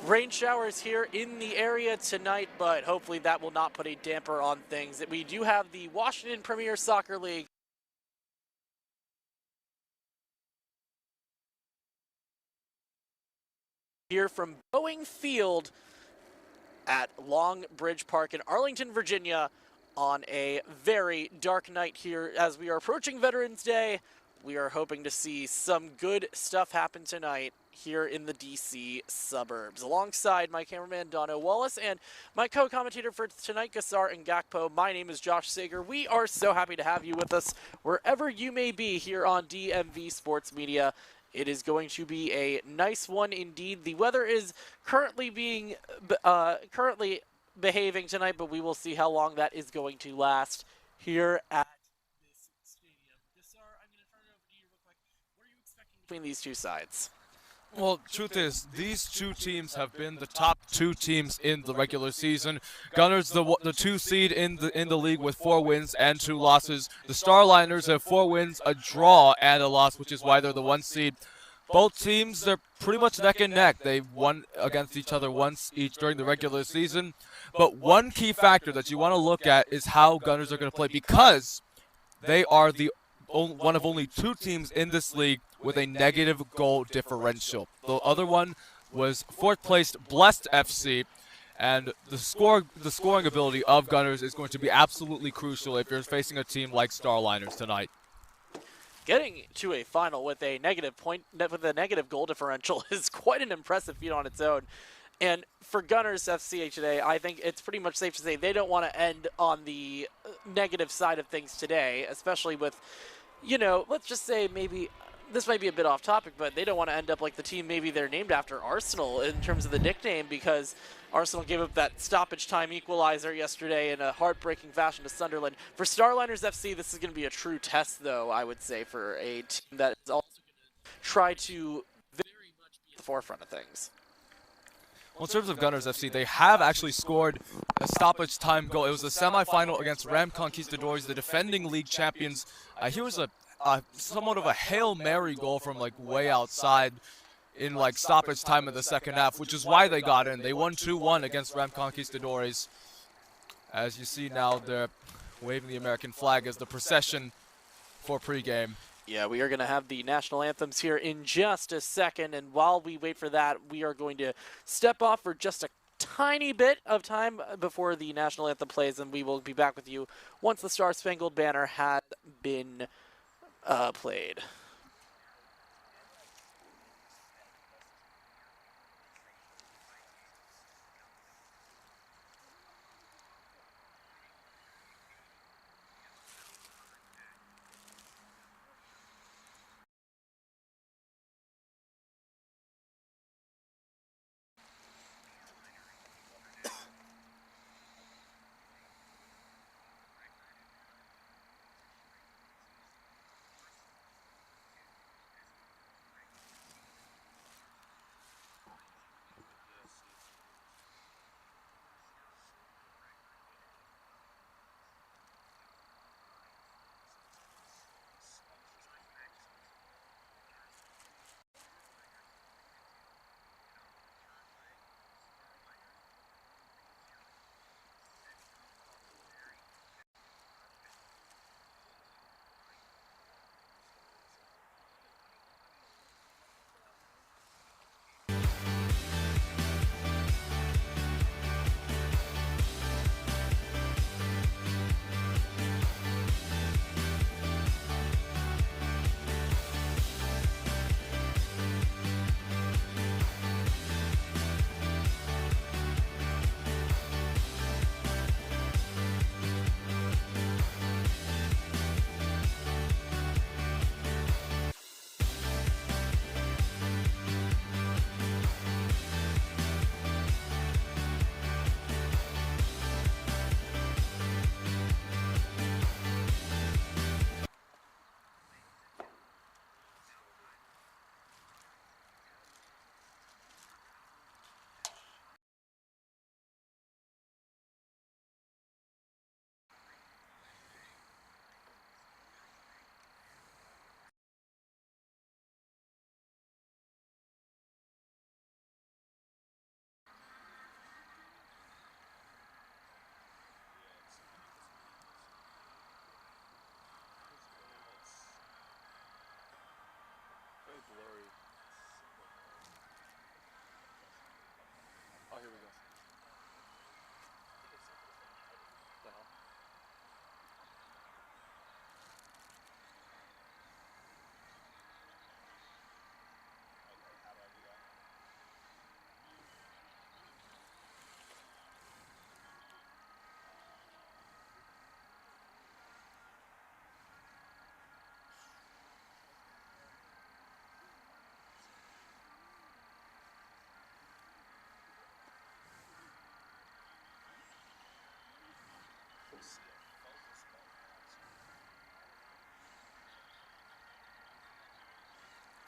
rain showers here in the area tonight, but hopefully that will not put a damper on things. We do have the Washington Premier Soccer League here from Boeing Field at Long Bridge Park in Arlington, Virginia, on a very dark night here as we are approaching Veterans Day. We are hoping to see some good stuff happen tonight here in the DC suburbs. Alongside my cameraman, Dono Wallace, and my co-commentator for tonight, Gassar and Gakpo, my name is Josh Sager. We are so happy to have you with us wherever you may be here on DMV Sports Media. It is going to be a nice one indeed. The weather is currently behaving tonight, but we will see how long that is going to last here at this stadium. Gassar, I'm going to turn it over to you real quick. What are you expecting between these two sides? Well, truth is, these two teams have been the top two teams in the regular season. Gunners, the 2 seed in the league with 4 wins and 2 losses. The Starliners have 4 wins, a draw, and a loss, which is why they're the 1 seed. Both teams, they're pretty much neck and neck. They've won against each other once each during the regular season. But one key factor that you want to look at is how Gunners are going to play, because they are one of only 2 teams in this league with a negative goal differential. The other one was 4th placed Blessed FC, and the scoring ability of Gunners is going to be absolutely crucial if you're facing a team like Starliners tonight. Getting to a final with a negative goal differential is quite an impressive feat on its own. And for Gunners FC today, I think it's pretty much safe to say they don't want to end on the negative side of things today, especially with, let's just say maybe this might be a bit off topic, but they don't want to end up like the team maybe they're named after, Arsenal, in terms of the nickname, because Arsenal gave up that stoppage time equalizer yesterday in a heartbreaking fashion to Sunderland. For Starliners FC, this is going to be a true test, though, I would say, for a team that is also going to try to very much be at the forefront of things. Well, in terms of Gunners FC, they have actually scored a stoppage time goal. It was a semifinal against Ram Conquistadores, the defending league champions. Here was somewhat of a Hail Mary goal from way outside in stoppage time in the second half, which is why they got in. They won 2-1 against Ram Conquistadores. As you see now, they're waving the American flag as the procession for pregame. Yeah, we are going to have the national anthems here in just a second, and while we wait for that, we are going to step off for just a tiny bit of time before the national anthem plays, and we will be back with you once the Star Spangled Banner has been played.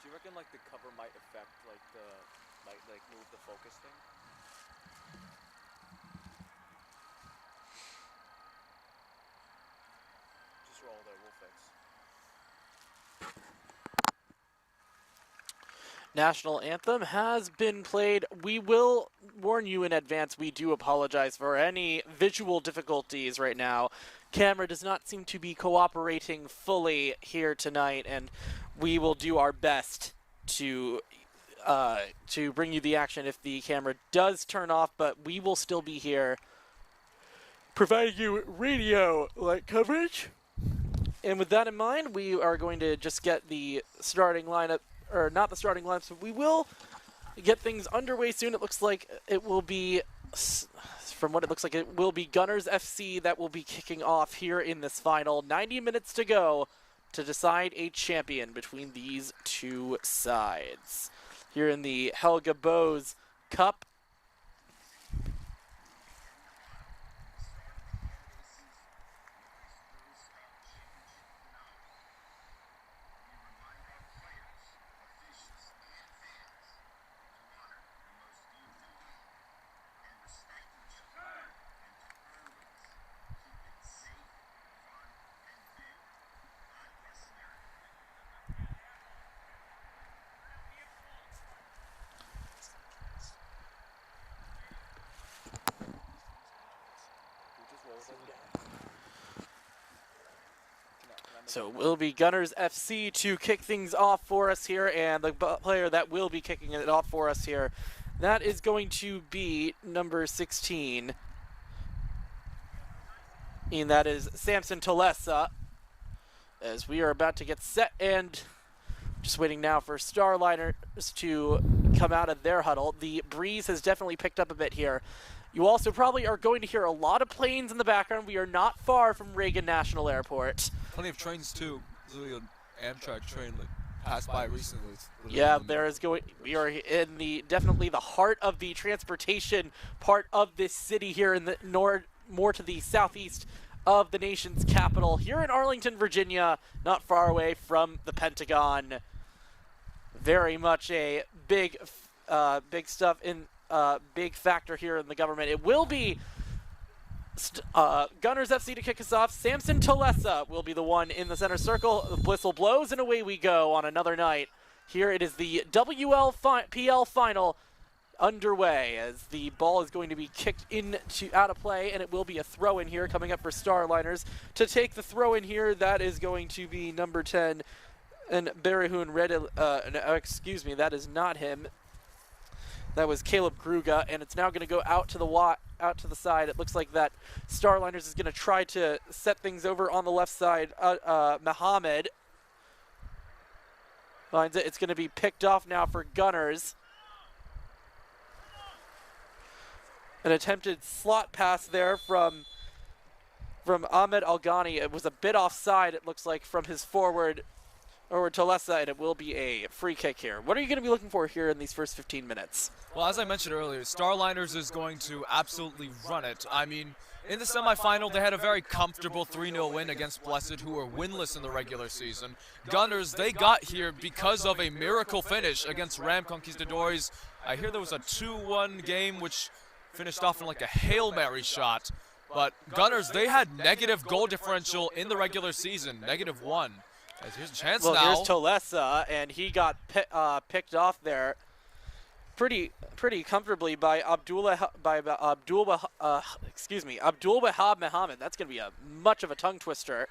you reckon like the cover might affect like the like move the focus thing? Just roll there, we'll fix. National anthem has been played. We will warn you in advance, we do apologize for any visual difficulties right now. Camera does not seem to be cooperating fully here tonight, and we will do our best to bring you the action if the camera does turn off, but we will still be here providing you radio-like coverage. And with that in mind, we are going to just get the starting lineup, or not the starting lineup, so we will get things underway soon. It looks like it will be, from what it looks like, it will be Gunners FC that will be kicking off here in this final. 90 minutes to go to decide a champion between these two sides. Here in the Helge Boes Cup. So it will be Gunners FC to kick things off for us here, and the player that will be kicking it off for us here, that is going to be number 16. And that is Samson Tolesa, as we are about to get set and just waiting now for Starliners to come out of their huddle. The breeze has definitely picked up a bit here. You also probably are going to hear a lot of planes in the background. We are not far from Reagan National Airport. Plenty of trains too. There's really an Amtrak train that passed by recently. Yeah, there is going. We are in the definitely the heart of the transportation part of this city here in the more to the southeast of the nation's capital, here in Arlington, Virginia, not far away from the Pentagon. Very much a big stuff in. Big factor here in the government. It will be Gunners FC to kick us off. Samson Tolesa will be the one in the center circle. The whistle blows and away we go on another night. Here it is the WPL final underway as the ball is going to be kicked out of play, and it will be a throw in here coming up for Starliners. To take the throw in here, that is going to be number 10 and Berihun excuse me, that is not him. That was Caleb Gruga, and it's now going to go out to the side. It looks like that Starliners is going to try to set things over on the left side. Mohammed finds it. It's going to be picked off now for Gunners. An attempted slot pass there from Ahmed Alghani. It was a bit offside, it looks like, from his forward Tolesa, and it will be a free kick here. What are you going to be looking for here in these first 15 minutes? Well, as I mentioned earlier, Starliners is going to absolutely run it. I mean, in the semifinal, they had a very comfortable 3-0 win against Blessed, who were winless in the regular season. Gunners, they got here because of a miracle finish against Ram Conquistadores. I hear there was a 2-1 game, which finished off in like a Hail Mary shot. But Gunners, they had negative goal differential in the regular season, -1. As here's a chance now. Well, here's Tolesa, and he got picked off there pretty comfortably by Abdul Wahab Mohammed. That's going to be much of a tongue twister.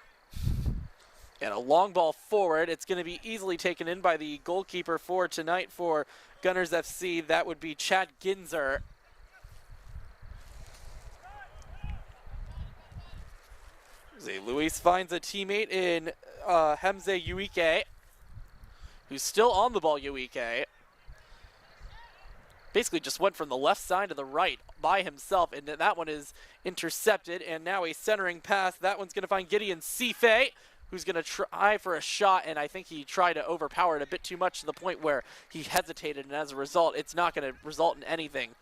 And a long ball forward. It's going to be easily taken in by the goalkeeper for tonight for Gunners FC. That would be Chad Ginzer. Luis finds a teammate in Hemze Uike, who's still on the ball. Uike basically just went from the left side to the right by himself, and that one is intercepted, and now a centering pass. That one's going to find Gideon Sife, who's going to try for a shot, and I think he tried to overpower it a bit too much to the point where he hesitated, and as a result, it's not going to result in anything.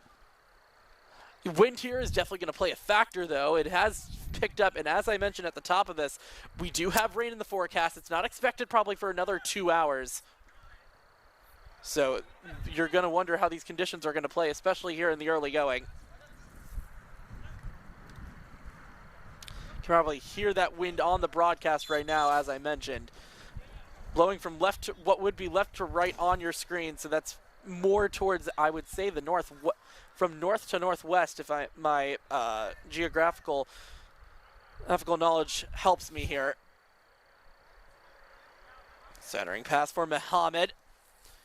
Wind here is definitely going to play a factor, though. It has picked up, and as I mentioned at the top of this, we do have rain in the forecast. It's not expected probably for another 2 hours. So you're going to wonder how these conditions are going to play, especially here in the early going. You can probably hear that wind on the broadcast right now, as I mentioned. Blowing from left to what would be left to right on your screen, so that's more towards, I would say, the north, from north to northwest, if my geographical knowledge helps me here. Centering pass for Muhammad.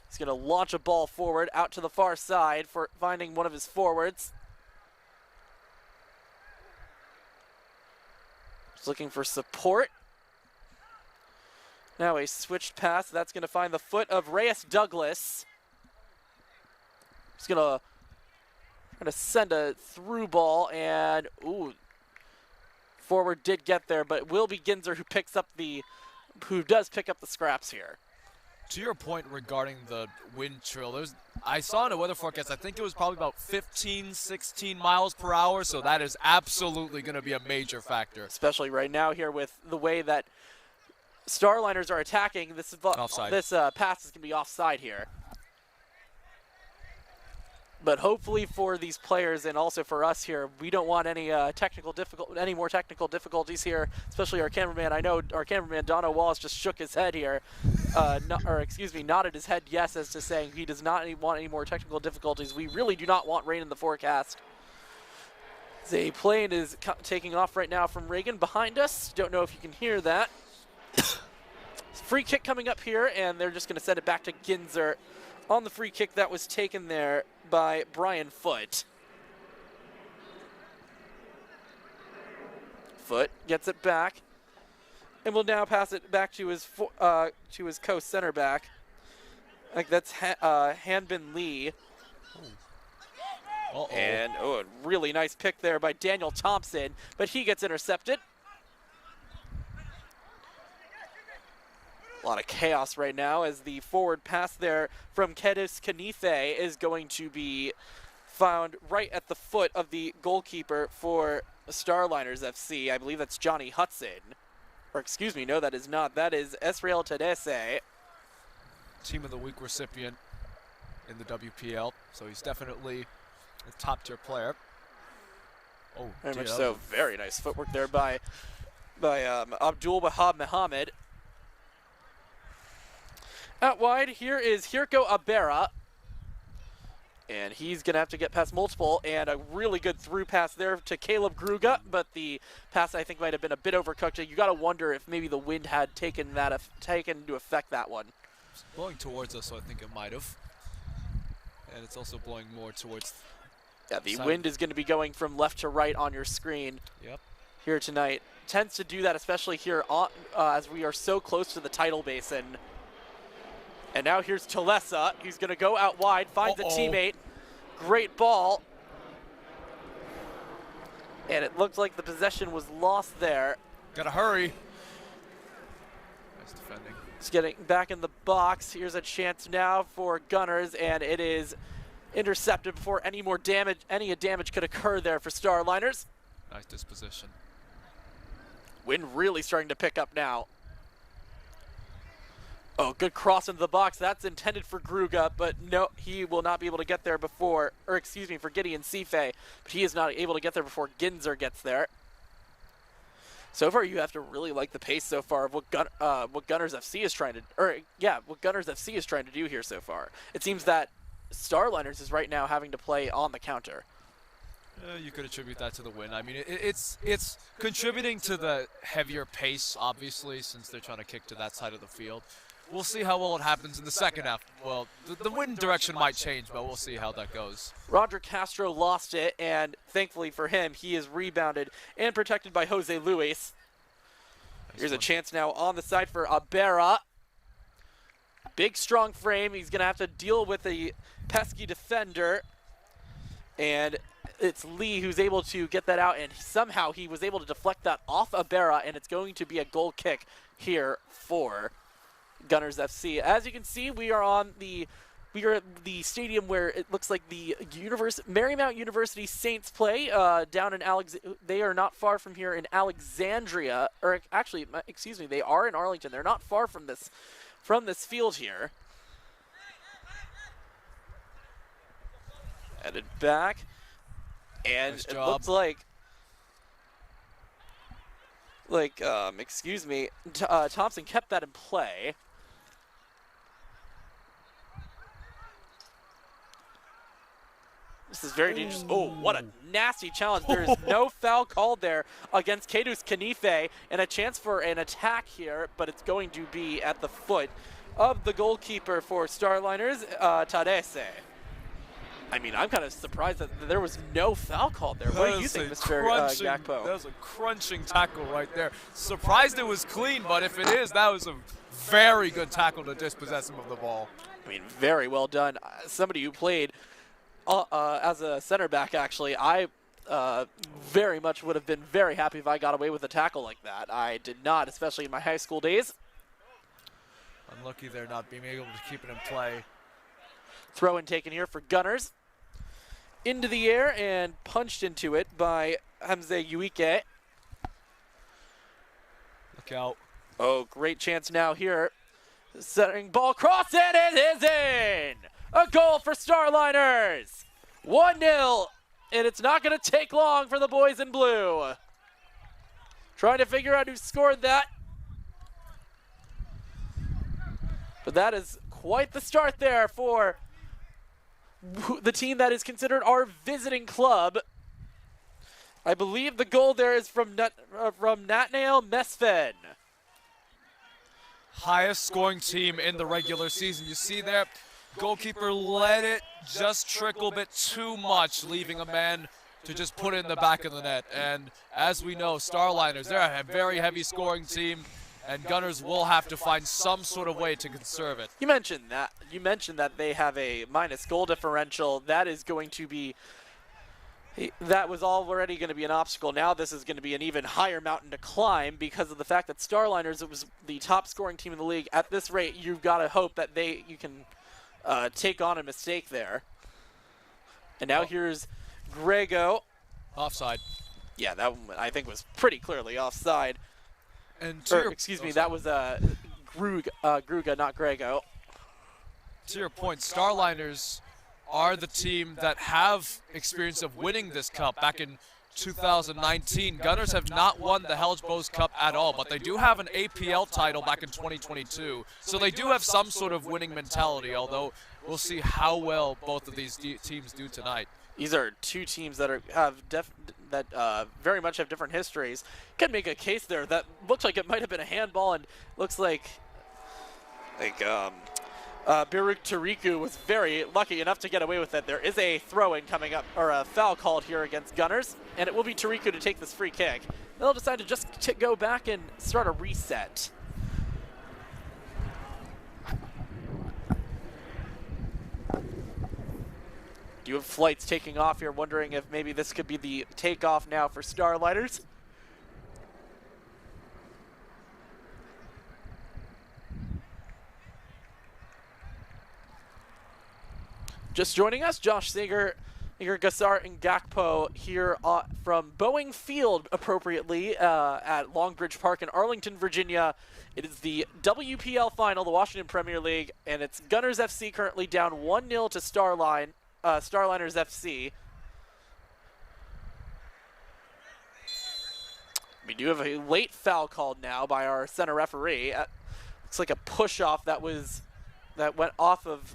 He's going to launch a ball forward out to the far side for finding one of his forwards. Just looking for support. Now a switched pass. That's going to find the foot of Reyes Douglas. He's going to send a through ball, and ooh, forward did get there, but it will be Ginzer who does pick up the scraps here. To your point regarding the wind chill, I saw in a weather forecast, I think it was probably about 15, 16 miles per hour, so that is absolutely going to be a major factor. Especially right now here with the way that Starliners are attacking, this pass is going to be offside here. But hopefully for these players and also for us here, we don't want any more technical difficulties here, especially our cameraman. I know our cameraman Dono Wallace just shook his head here, nodded his head yes as to saying he does not want any more technical difficulties. We really do not want rain in the forecast. The plane is taking off right now from Reagan behind us. Don't know if you can hear that. Free kick coming up here, and they're just going to send it back to Ginzer on the free kick that was taken there by Brian Foote. Foote gets it back, and will now pass it back to his co-center back. I think that's Hanbin Lee. And a really nice pick there by Daniel Thompson, but he gets intercepted. A lot of chaos right now as the forward pass there from Kedis Kanife is going to be found right at the foot of the goalkeeper for Starliners FC. I believe that's Johnny Hudson. Or excuse me, no, that is not. That is Esrael Tedese. Team of the Week recipient in the WPL, so he's definitely a top-tier player. Oh, very much so. Very nice footwork there by Abdul Wahab Muhammad. Out wide, here is Hirko Abera. And he's going to have to get past multiple, and a really good through pass there to Caleb Gruga, but the pass I think might have been a bit overcooked. You got to wonder if maybe the wind had taken into effect that one. It's blowing towards us, so I think it might have. And it's also blowing more towards... Yeah, the wind is going to be going from left to right on your screen here tonight. Tends to do that, especially here as we are so close to the tidal basin. And now here's Talesa. He's going to go out wide, finds a teammate. Great ball. And it looks like the possession was lost there. Gotta hurry. Nice defending. He's getting back in the box. Here's a chance now for Gunners, and it is intercepted before any damage could occur there for Starliners. Nice disposition. Wind really starting to pick up now. Oh, good cross into the box. That's intended for Gruga, but no, he will not be able to get there before, or excuse me, for Gideon Sife, but he is not able to get there before Ginzer gets there. So far, you have to really like the pace so far of what Gunners FC is trying to, what Gunners FC is trying to do here so far. It seems that Starliners is right now having to play on the counter. You could attribute that to the win. I mean, it's contributing to the heavier pace, obviously, since they're trying to kick to that side of the field. We'll see how well it happens in the second half. Well, the wind direction might change, but we'll see how that goes. Roger Castro lost it, and thankfully for him, he is rebounded and protected by Jose Luis. Here's a chance now on the side for Abera. Big, strong frame. He's going to have to deal with a pesky defender. And it's Lee who's able to get that out, and somehow he was able to deflect that off Abera, and it's going to be a goal kick here for Gunners FC. As you can see, we are at the stadium where it looks like the Marymount University Saints play down in they are not far from here in Alexandria, or actually, excuse me, they are in Arlington. They're not far from this field here. Headed back. And Nice it job. looks excuse me, Thompson kept that in play. This is very dangerous. Oh, what a nasty challenge. There is no foul called there against Kedus Kanife, and a chance for an attack here, but it's going to be at the foot of the goalkeeper for Starliners, Tadese. I mean, I'm kind of surprised that there was no foul called there. What do you think, Mr. Gakpo? That was a crunching tackle right there. Surprised it was clean, but if it is, that was a very good tackle to dispossess him of the ball. I mean, very well done. Somebody who played as a center back, actually, I very much would have been very happy if I got away with a tackle like that. I did not, especially in my high school days. Unlucky they're not being able to keep it in play. Throw in taken here for Gunners. Into the air and punched into it by Hamze Yuike. Look out. Oh, great chance now here. Setting ball cross, and it is in! A goal for Starliners! 1-0, and it's not going to take long for the boys in blue. Trying to figure out who scored that. But that is quite the start there for the team that is considered our visiting club. I believe the goal there is from Nathaniel Mesfen. Highest scoring team in the regular season. You see there, goalkeeper let it just trickle a bit too much, leaving a man to just put it in the back of the net. And as we know, Starliners, they're a very heavy scoring team, and Gunners will have to find some sort of way to conserve it. You mentioned that. You mentioned that they have a minus goal differential. That is going to be, that was already going to be an obstacle. Now this is going to be an even higher mountain to climb because of the fact that Starliners, it was the top scoring team in the league. At this rate, you've got to hope that you can take on a mistake there. And now here's Grego. Offside. Yeah, that one I think was pretty clearly offside. And Excuse me, that was Gruga, not Grego. To your point, Starliners are the team that have experience of winning this cup back in 2019. Gunners have not won the Helge Boes Cup at all, but they do have an APL title back in 2022. So they do have some sort of winning mentality, although we'll see how well both of these teams do tonight. These are two teams that very much have different histories. Could make a case there that looks like it might have been a handball, and looks like Biruk Tariku was very lucky enough to get away with it. There is a throw-in coming up, or a foul called here against Gunners, and it will be Tariku to take this free kick. They'll decide to just go back and start a reset. You have flights taking off here, wondering if maybe this could be the takeoff now for Starliners. Just joining us, Josh Sager, Igor Gassar, and Gakpo here from Boeing Field, appropriately, at Longbridge Park in Arlington, Virginia. It is the WPL final, the Washington Premier League, and it's Gunners FC currently down 1-0 to Starliners FC. We do have a late foul called now by our center referee. Looks like a push-off that went off of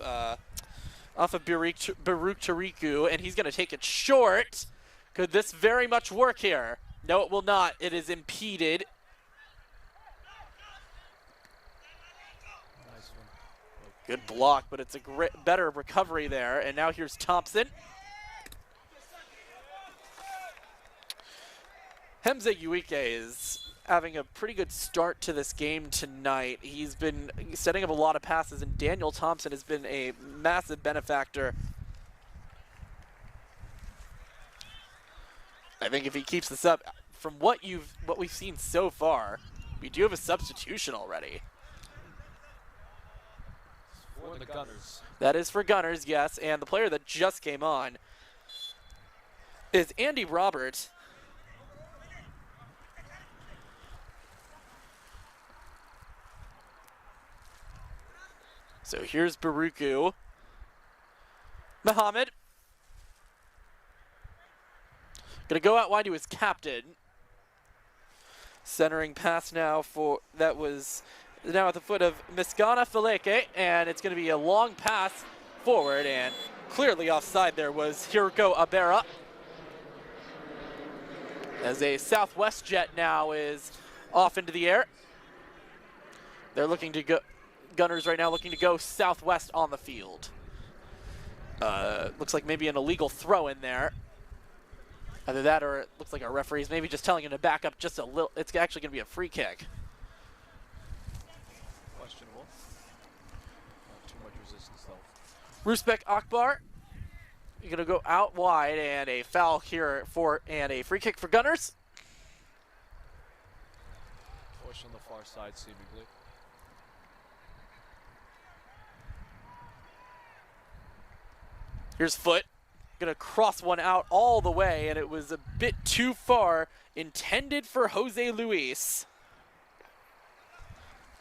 Biruk Tariku, and he's going to take it short. Could this very much work here? No, it will not. It is impeded. Nice one. Good block, but it's a better recovery there. And now here's Thompson. Hamze Yuike is having a pretty good start to this game tonight. He's been setting up a lot of passes, and Daniel Thompson has been a massive benefactor. I think if he keeps this up, from what we've seen so far, we do have a substitution already. For the Gunners. That is for Gunners, yes, and the player that just came on is Andy Robert. So here's Baruku. Mohammed. Going to go out wide to his captain. Centering pass now that was now at the foot of Miskana Faleke, and it's going to be a long pass forward, and clearly offside there was Hiroko Abera. As a Southwest jet now is off into the air. They're looking to go, Gunners right now looking to go southwest on the field. Looks like maybe an illegal throw in there. Either that or it looks like our referee's maybe just telling him to back up just a little. It's actually going to be a free kick. Questionable. Not too much resistance though. Rusbek Akbar, you're going to go out wide, and a foul here and a free kick for Gunners. Push on the far side seemingly. Here's Foot. Going to cross one out all the way, and it was a bit too far, intended for Jose Luis.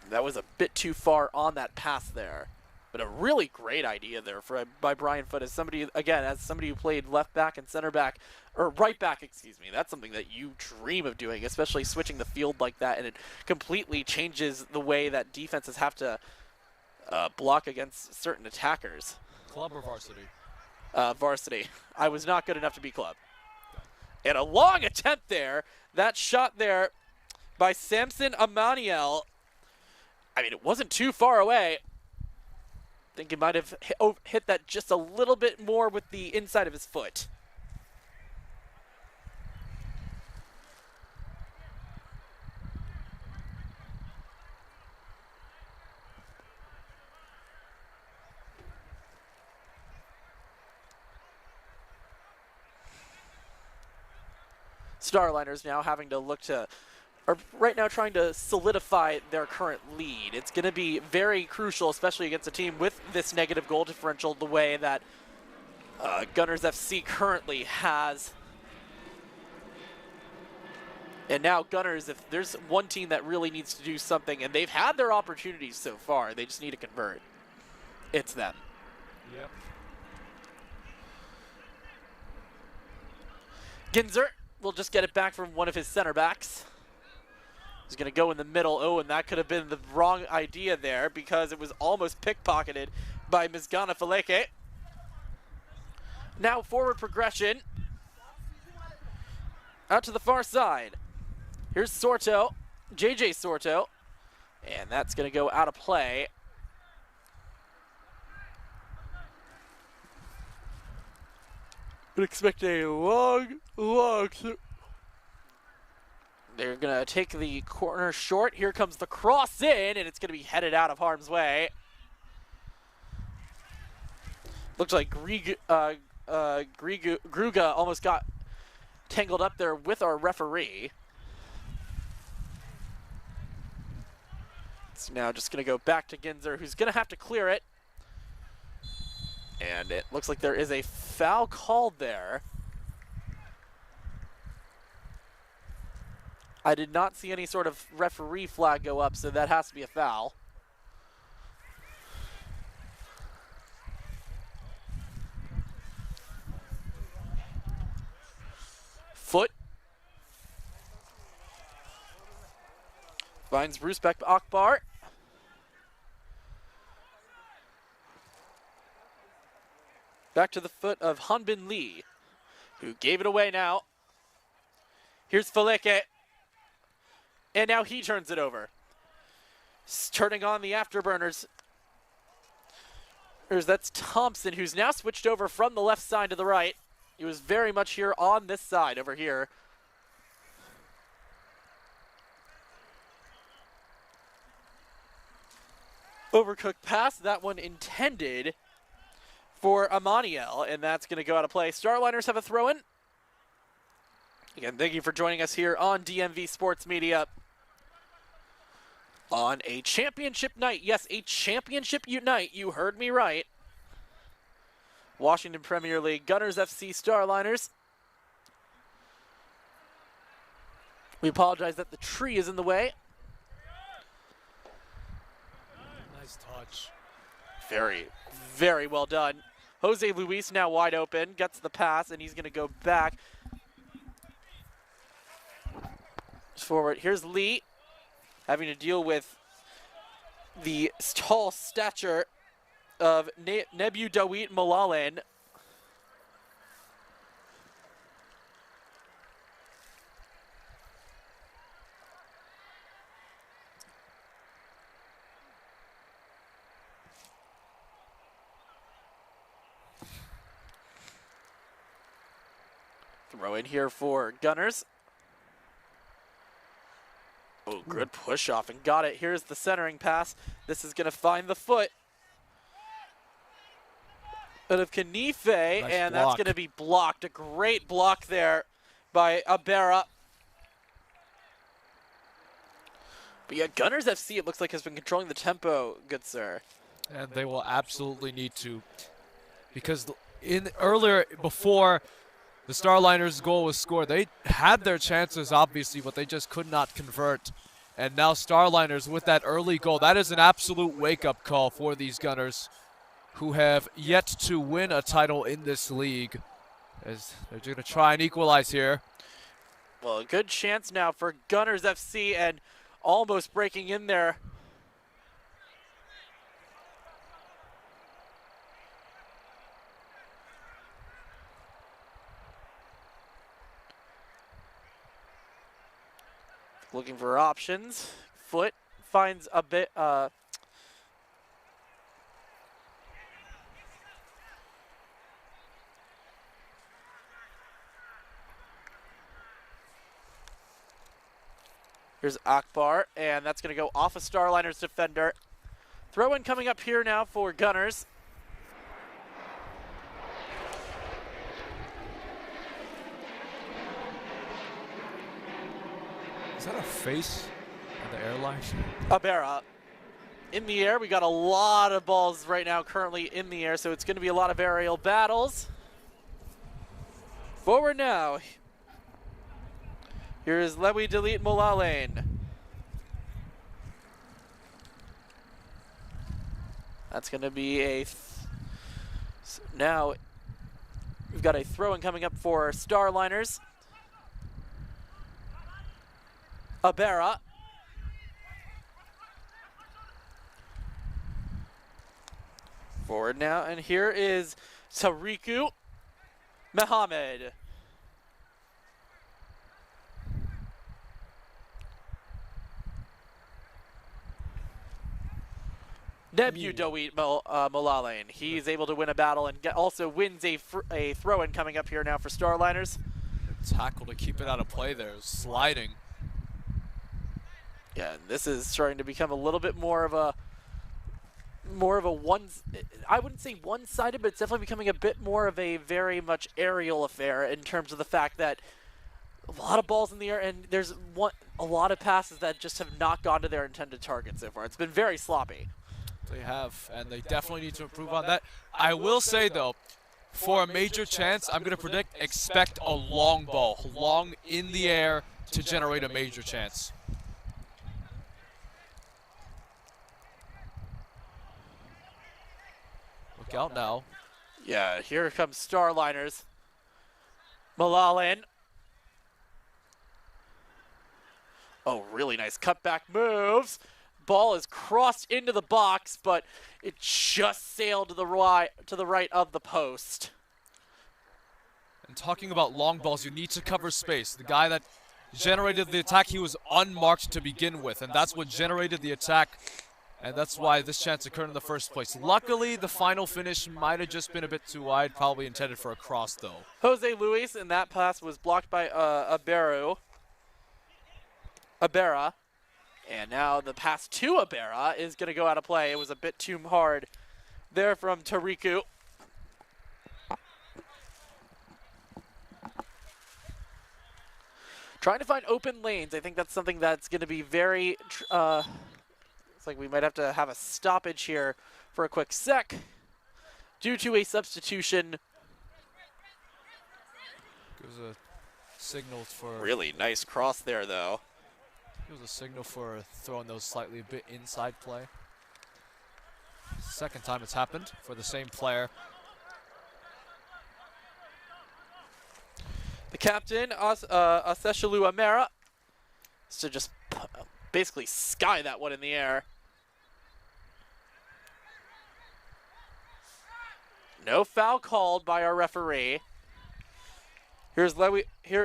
That was a bit too far on that pass there. But a really great idea there by Brian Foot as somebody, again, as somebody who played left back and center back, or right back, excuse me. That's something that you dream of doing, especially switching the field like that, and it completely changes the way that defenses have to block against certain attackers. Club or varsity? Varsity. I was not good enough to be club. And a long attempt there. That shot there by Samson Amaniel. I mean, it wasn't too far away. I think he might have hit that just a little bit more with the inside of his foot. Starliners now having to are right now trying to solidify their current lead. It's going to be very crucial, especially against a team with this negative goal differential, the way that Gunners FC currently has. And now Gunners, if there's one team that really needs to do something, and they've had their opportunities so far, they just need to convert. It's them. Yep. Ginzer will just get it back from one of his center backs. He's going to go in the middle. Oh, and that could have been the wrong idea there because it was almost pickpocketed by Mizgana Faleke. Now forward progression. Out to the far side. Here's Sorto, JJ Sorto. And that's going to go out of play. Would expect a long. They're going to take the corner short. Here comes the cross in, and it's going to be headed out of harm's way. Looks like Gruga almost got tangled up there with our referee. It's now just going to go back to Ginzer, who's going to have to clear it. And it looks like there is a foul called there. I did not see any sort of referee flag go up, so that has to be a foul. Foot. Finds Rusbek Akbar. Back to the foot of Hanbin Lee, who gave it away now. Here's Faleke. And now he turns it over. Turning on the afterburners. That's Thompson, who's now switched over from the left side to the right. He was very much here on this side over here. Overcooked pass, that one intended for Amaniel, and that's going to go out of play. Starliners have a throw-in. Again, thank you for joining us here on DMV Sports Media on a championship night. Yes, a championship night. You heard me right. Washington Premier League, Gunners FC, Starliners. We apologize that the tree is in the way. Nice touch. Very, very well done. Jose Luis now wide open, gets the pass, and he's going to go back. Forward. Here's Lee having to deal with the tall stature of Nebu Dawit Malalen. Throw in here for Gunners. Oh, good push off and got it. Here's the centering pass. This is going to find the foot out of Kanife, and that's going to be blocked. A great block there by Abera. But yeah, Gunners FC, it looks like, has been controlling the tempo, good sir. And they will absolutely need to, because earlier, before the Starliners' goal was scored, they had their chances, obviously, but they just could not convert. And now Starliners with that early goal, that is an absolute wake-up call for these Gunners, who have yet to win a title in this league, as they're going to try and equalize here. Well, a good chance now for Gunners FC, and almost breaking in there. Looking for options. Foot finds a bit. Here's Akbar, and that's going to go off a Starliners defender. Throw-in coming up here now for Gunners. Is that a face of the airline? Abera. In the air, we got a lot of balls right now currently in the air, so it's going to be a lot of aerial battles. Forward now. Here is Lewi Dalit Molalain. That's going to be a... So now, we've got a throw-in coming up for Starliners. Abera. Forward now, and here is Tariku Mohammed. Nebu Dawit Molalain. He's able to win a battle and also wins a throw-in coming up here now for Starliners. Tackle to keep it out of play there, sliding. Yeah, and this is starting to become a little bit more of a one. I wouldn't say one-sided, but it's definitely becoming a bit more of a very much aerial affair in terms of the fact that a lot of balls in the air, and there's a lot of passes that just have not gone to their intended target so far. It's been very sloppy. They have, and they definitely need to improve on that. I will say, though, for a major chance, I'm going to expect a long ball, long in the air to generate a major chance. Look out now. Yeah, here comes Starliners. Molalain. Oh, really nice cutback moves. Ball is crossed into the box, but it just sailed to the right of the post. And talking about long balls, you need to cover space. The guy that generated the attack, he was unmarked to begin with, and that's what generated the attack, and that's why this chance occurred in the first place. Luckily, the final finish might have just been a bit too wide, probably intended for a cross, though. Jose Luis, and that pass was blocked by Abera. And now the pass to Abera is going to go out of play. It was a bit too hard there from Tariku. Trying to find open lanes. I think that's something that's going to be very... it's like we might have to have a stoppage here for a quick sec due to a substitution. Gives a signal for... Really nice cross there, though. It was a signal for throwing those slightly a bit inside play. Second time it's happened for the same player. The captain, Aseshalu Amera, to just basically sky that one in the air. No foul called by our referee. Here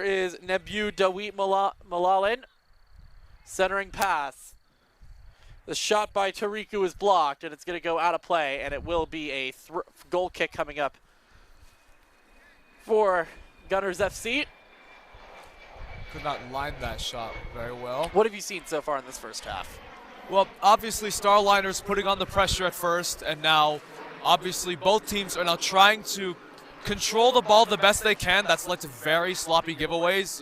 is Nebu Dawit Malalin. Centering pass. The shot by Tariku is blocked, and it's going to go out of play, and it will be a goal kick coming up for Gunners FC. Could not line that shot very well. What have you seen so far in this first half? Well, obviously Starliners putting on the pressure at first, and now obviously both teams are now trying to control the ball the best they can. That's led to very sloppy giveaways,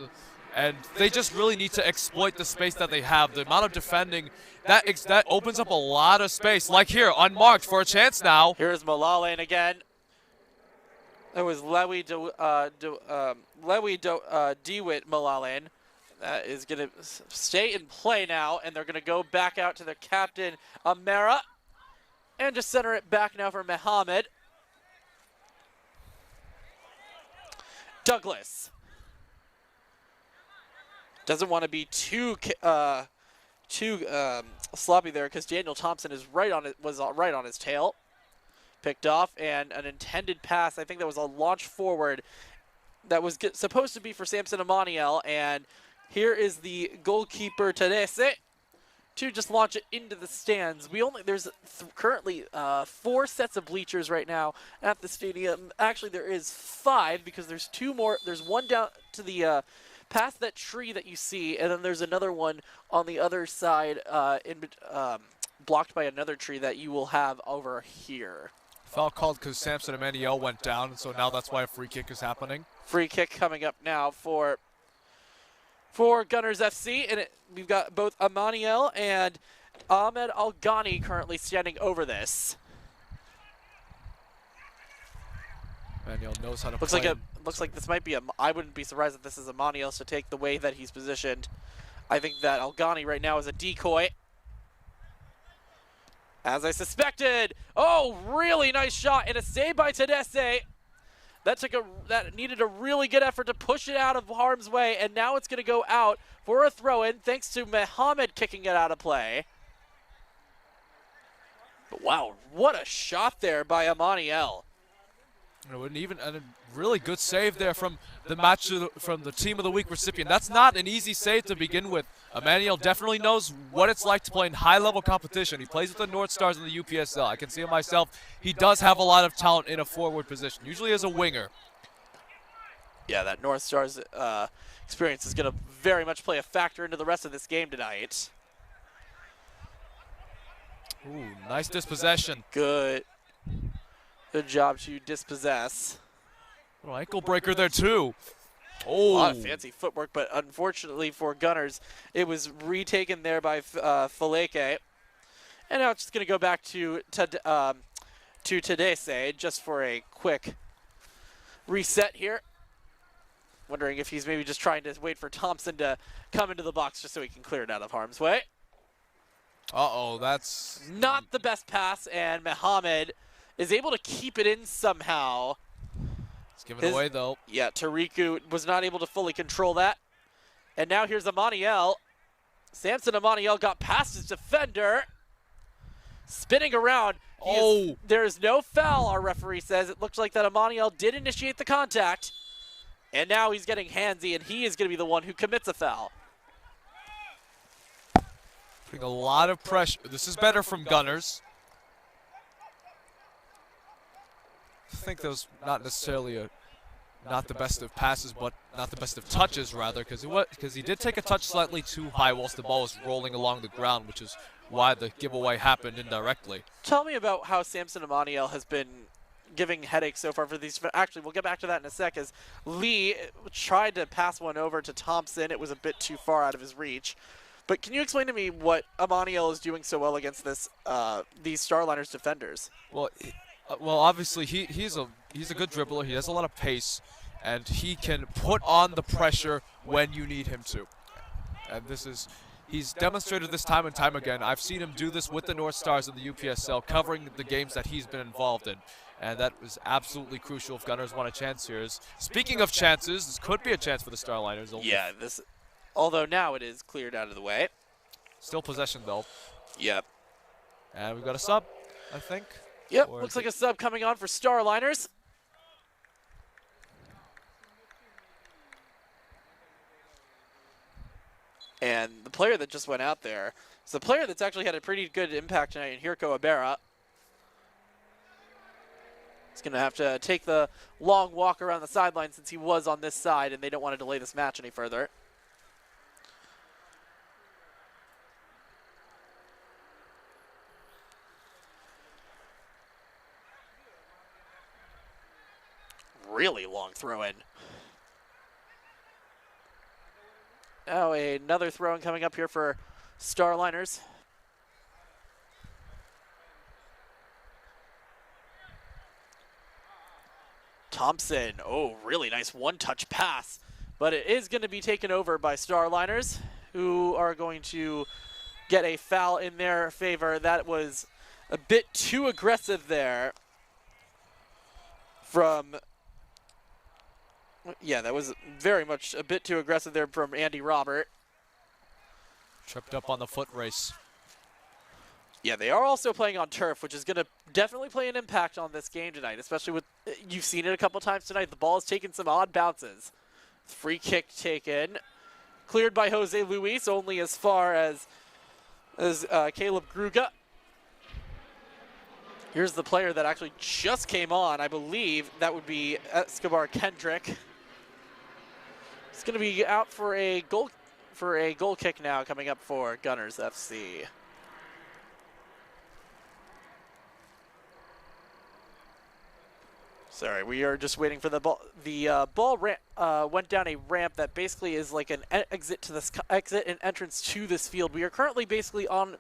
and they just really need to exploit the space that they have. The amount of defending, that opens up a lot of space. Like here, unmarked for a chance now. Here's Malalin again. It was Dewitt Malalin. That is going to stay in play now, and they're going to go back out to their captain, Amera, and just center it back now for Mohammed. Douglas doesn't want to be too sloppy there because Daniel Thompson is was right on his tail. Picked off, and an intended pass. I think that was a launch forward that was supposed to be for Samson Amaniel, and here is the goalkeeper Terese to just launch it into the stands. There's currently 4 sets of bleachers right now at the stadium. Actually, there is 5 because there's 2 more. There's one down to the past that tree that you see, and then there's another one on the other side, blocked by another tree that you will have over here. Foul called because Samson Emmanuel went down, so now that's why a free kick is happening. Free kick coming up now for Gunners FC, and we've got both Amaniel and Ahmed Al-Ghani currently standing over this. Emmanuel knows how to looks play. Looks like this might be I wouldn't be surprised if this is Amaniel to take the way that he's positioned. I think that Al-Ghani right now is a decoy. As I suspected. Oh, really nice shot and a save by Tedesse. That needed a really good effort to push it out of harm's way, and now it's going to go out for a throw-in thanks to Mohammed kicking it out of play. But wow, what a shot there by Amaniel. And a really good save there from the Team of the Week recipient. That's not an easy save to begin with. Emmanuel definitely knows what it's like to play in high-level competition. He plays with the North Stars in the UPSL. I can see it myself. He does have a lot of talent in a forward position, usually as a winger. Yeah, that North Stars experience is going to very much play a factor into the rest of this game tonight. Ooh, nice dispossession. Good job to dispossess. Little ankle breaker there too. Oh, a lot of fancy footwork, but unfortunately for Gunners, it was retaken there by Faleke. And now it's just going to go back to Tedese just for a quick reset here. Wondering if he's maybe just trying to wait for Thompson to come into the box just so he can clear it out of harm's way. Uh-oh, that's not the best pass, and Mohammed is able to keep it in somehow. It's given away, though. Yeah, Tariku was not able to fully control that. And now here's Amaniel. Samson Amaniel got past his defender. Spinning around. There is no foul, our referee says. It looks like that Amaniel did initiate the contact. And now he's getting handsy, and he is going to be the one who commits a foul. Putting a lot of pressure. This is better from Gunners. I think that was not necessarily not the best of passes, but not the best of touches, rather, because he did take a touch slightly too high whilst the ball was rolling along the ground, which is why the giveaway happened indirectly. Tell me about how Samson Amaniel has been giving headaches so far for these. Actually, we'll get back to that in a sec, as Lee tried to pass one over to Thompson. It was a bit too far out of his reach. But can you explain to me what Amaniel is doing so well against these Starliners defenders? Well, obviously he's a good dribbler. He has a lot of pace, and he can put on the pressure when you need him to. And he's demonstrated this time and time again. I've seen him do this with the North Stars in the UPSL, covering the games that he's been involved in. And that was absolutely crucial if Gunners want a chance here. Speaking of chances, this could be a chance for the Starliners. Yeah, Although now it is cleared out of the way. Still possession, though. Yep. And we've got a sub, I think. Yep, Or looks is like it- a sub coming on for Starliners. And the player that just went out there is a player that's actually had a pretty good impact tonight in Hirko Ibarra. He's going to have to take the long walk around the sideline since he was on this side, and they don't want to delay this match any further. Really long throw in. Now another throw in coming up here for Starliners. Thompson, oh, really nice one-touch pass, but it is going to be taken over by Starliners, who are going to get a foul in their favor. That was a bit too aggressive there from, yeah, that was very much a bit too aggressive there from Andy Robert. Tripped up on the foot race. Yeah, they are also playing on turf, which is going to definitely play an impact on this game tonight, especially with, you've seen it a couple times tonight. The ball has taken some odd bounces. Free kick taken. Cleared by Jose Luis, only as far as Caleb Gruga. Here's the player that actually just came on. I believe that would be Escobar Kendrick. It's going to be out for a goal kick now coming up for Gunners FC. Sorry, we are just waiting for the ball. The ball went down a ramp that basically is like an exit to this exit and entrance to this field. We are currently basically on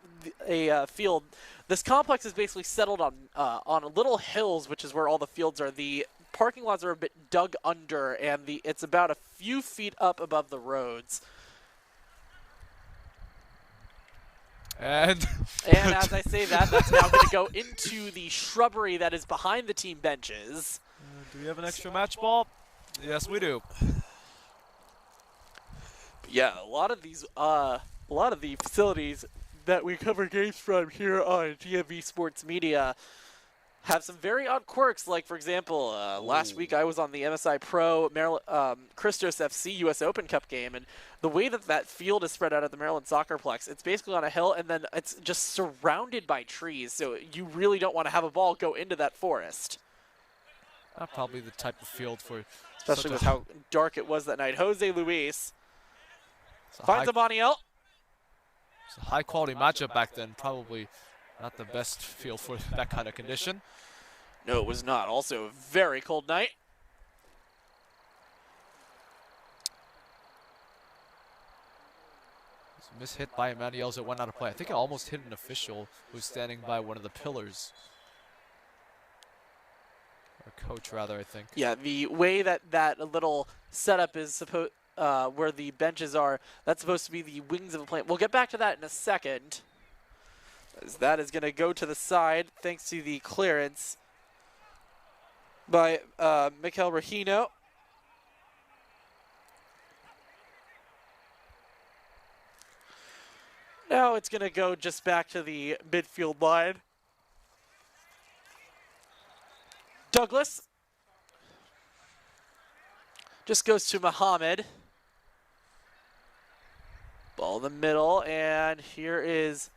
a field. This complex is basically settled on little hills, which is where all the fields are. The parking lots are a bit dug under, and it's about a few feet up above the roads. And as I say that, that's now going to go into the shrubbery that is behind the team benches. do we have an extra match ball? Yes, we do. Yeah, a lot of the facilities that we cover games from here on GMV Sports Media have some very odd quirks. Like, for example, last week I was on the MSI Pro Christos FC US Open Cup game, and the way that field is spread out at the Maryland Soccerplex, it's basically on a hill, and then it's just surrounded by trees, so you really don't want to have a ball go into that forest. Probably the type of field for... Especially with how dark it was that night. Jose Luis It's a finds Amaniel. It's a high-quality matchup back then. Probably not the best field for that kind of condition. No, it was not. Also a very cold night. It's a miss hit by Emmanuel as it went out of play. I think it almost hit an official who was standing by one of the pillars. Or coach, rather, I think. Yeah, the way that little setup is supposed, where the benches are, that's supposed to be the wings of a plane. We'll get back to that in a second. As that is going to go to the side thanks to the clearance by Mikel Regino. Now it's going to go just back to the midfield line. Douglas just goes to Muhammad. Ball in the middle, and here is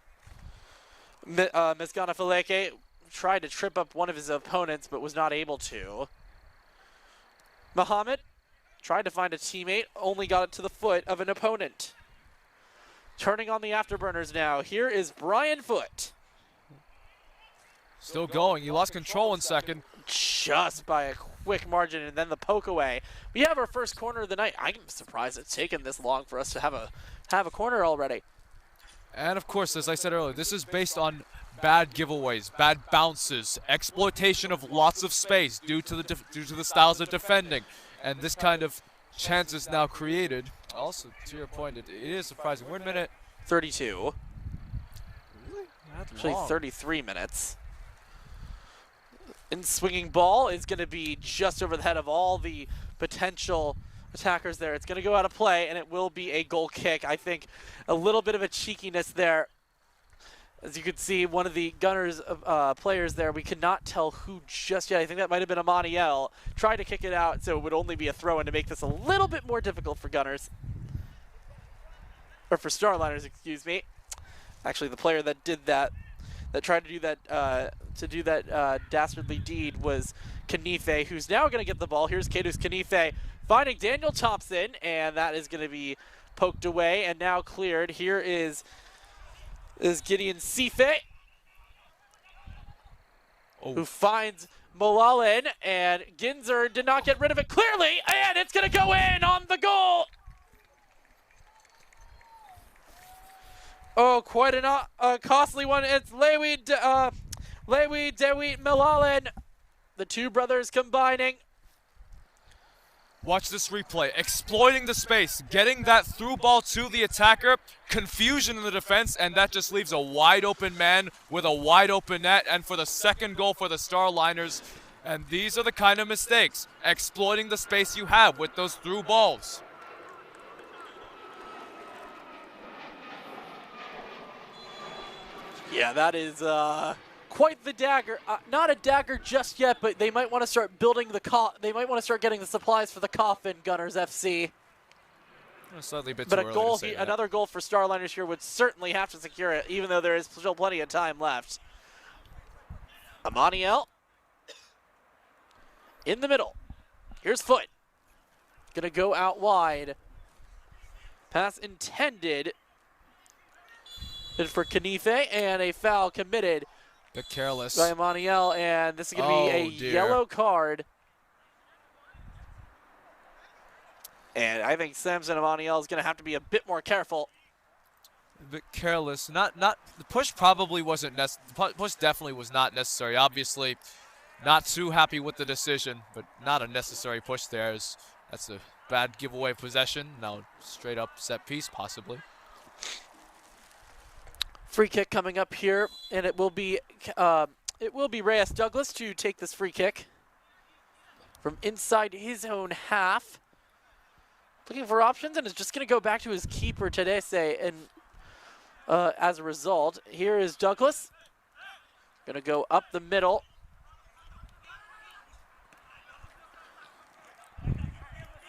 Mezgana Faleke. Tried to trip up one of his opponents, but was not able to. Muhammad tried to find a teammate, only got it to the foot of an opponent. Turning on the afterburners now. Here is Brian Foote. Still going. He lost control in second. Just by a quick margin, and then the poke away. We have our first corner of the night. I'm surprised it's taken this long for us to have a corner already. And of course, as I said earlier, this is based on bad giveaways, bad bounces, exploitation of lots of space due to the styles of defending, and this kind of chance is now created. Also, to your point, it is surprising. We're in minute 32. Really? Actually, 33 minutes. In swinging ball is going to be just over the head of all the potential attackers there. It's going to go out of play, and it will be a goal kick. I think a little bit of a cheekiness there. As you can see, one of the Gunners players there, we could not tell who just yet. I think that might have been Amaniel. Tried to kick it out, so it would only be a throw-in to make this a little bit more difficult for Gunners. Or for Starliners, excuse me. Actually, the player that did that, that tried to do that, dastardly deed was Kanife, who's now going to get the ball. Here's Kadus Kanife finding Daniel Thompson, and that is going to be poked away and now cleared. Here is Gideon Sife, who finds Mulalen, and Ginzer did not get rid of it clearly, and it's going to go in on the goal. Oh, quite a costly one. It's Lewi Dewit Mulalen, the two brothers combining. Watch this replay, exploiting the space, getting that through ball to the attacker, confusion in the defense, and that just leaves a wide open man with a wide open net, and for the second goal for the Starliners. And these are the kind of mistakes, exploiting the space you have with those through balls. Yeah, that is quite the dagger. Not a dagger just yet, but they might want to start building they might want to start getting the supplies for the coffin, Gunners FC. Slightly a bit But too a early goal, to say that. another goal for Starliners here would certainly have to secure it, even though there is still plenty of time left. Amaniel in the middle. Here's Foot. Gonna go out wide. Pass intended for Kanife, and a foul committed Bit careless. by Amaniel, and this is going to be a yellow card. And I think Samson Amaniel is going to have to be a bit more careful. A bit careless. Not the push probably wasn't necessary. Push definitely was not necessary. Obviously, not too happy with the decision, but not a necessary push there. That's a bad giveaway possession. Now straight up set piece possibly. Free kick coming up here, and it will be Reyes Douglas to take this free kick from inside his own half. Looking for options, and is just going to go back to his keeper Tadese, and as a result, here is Douglas. Going to go up the middle.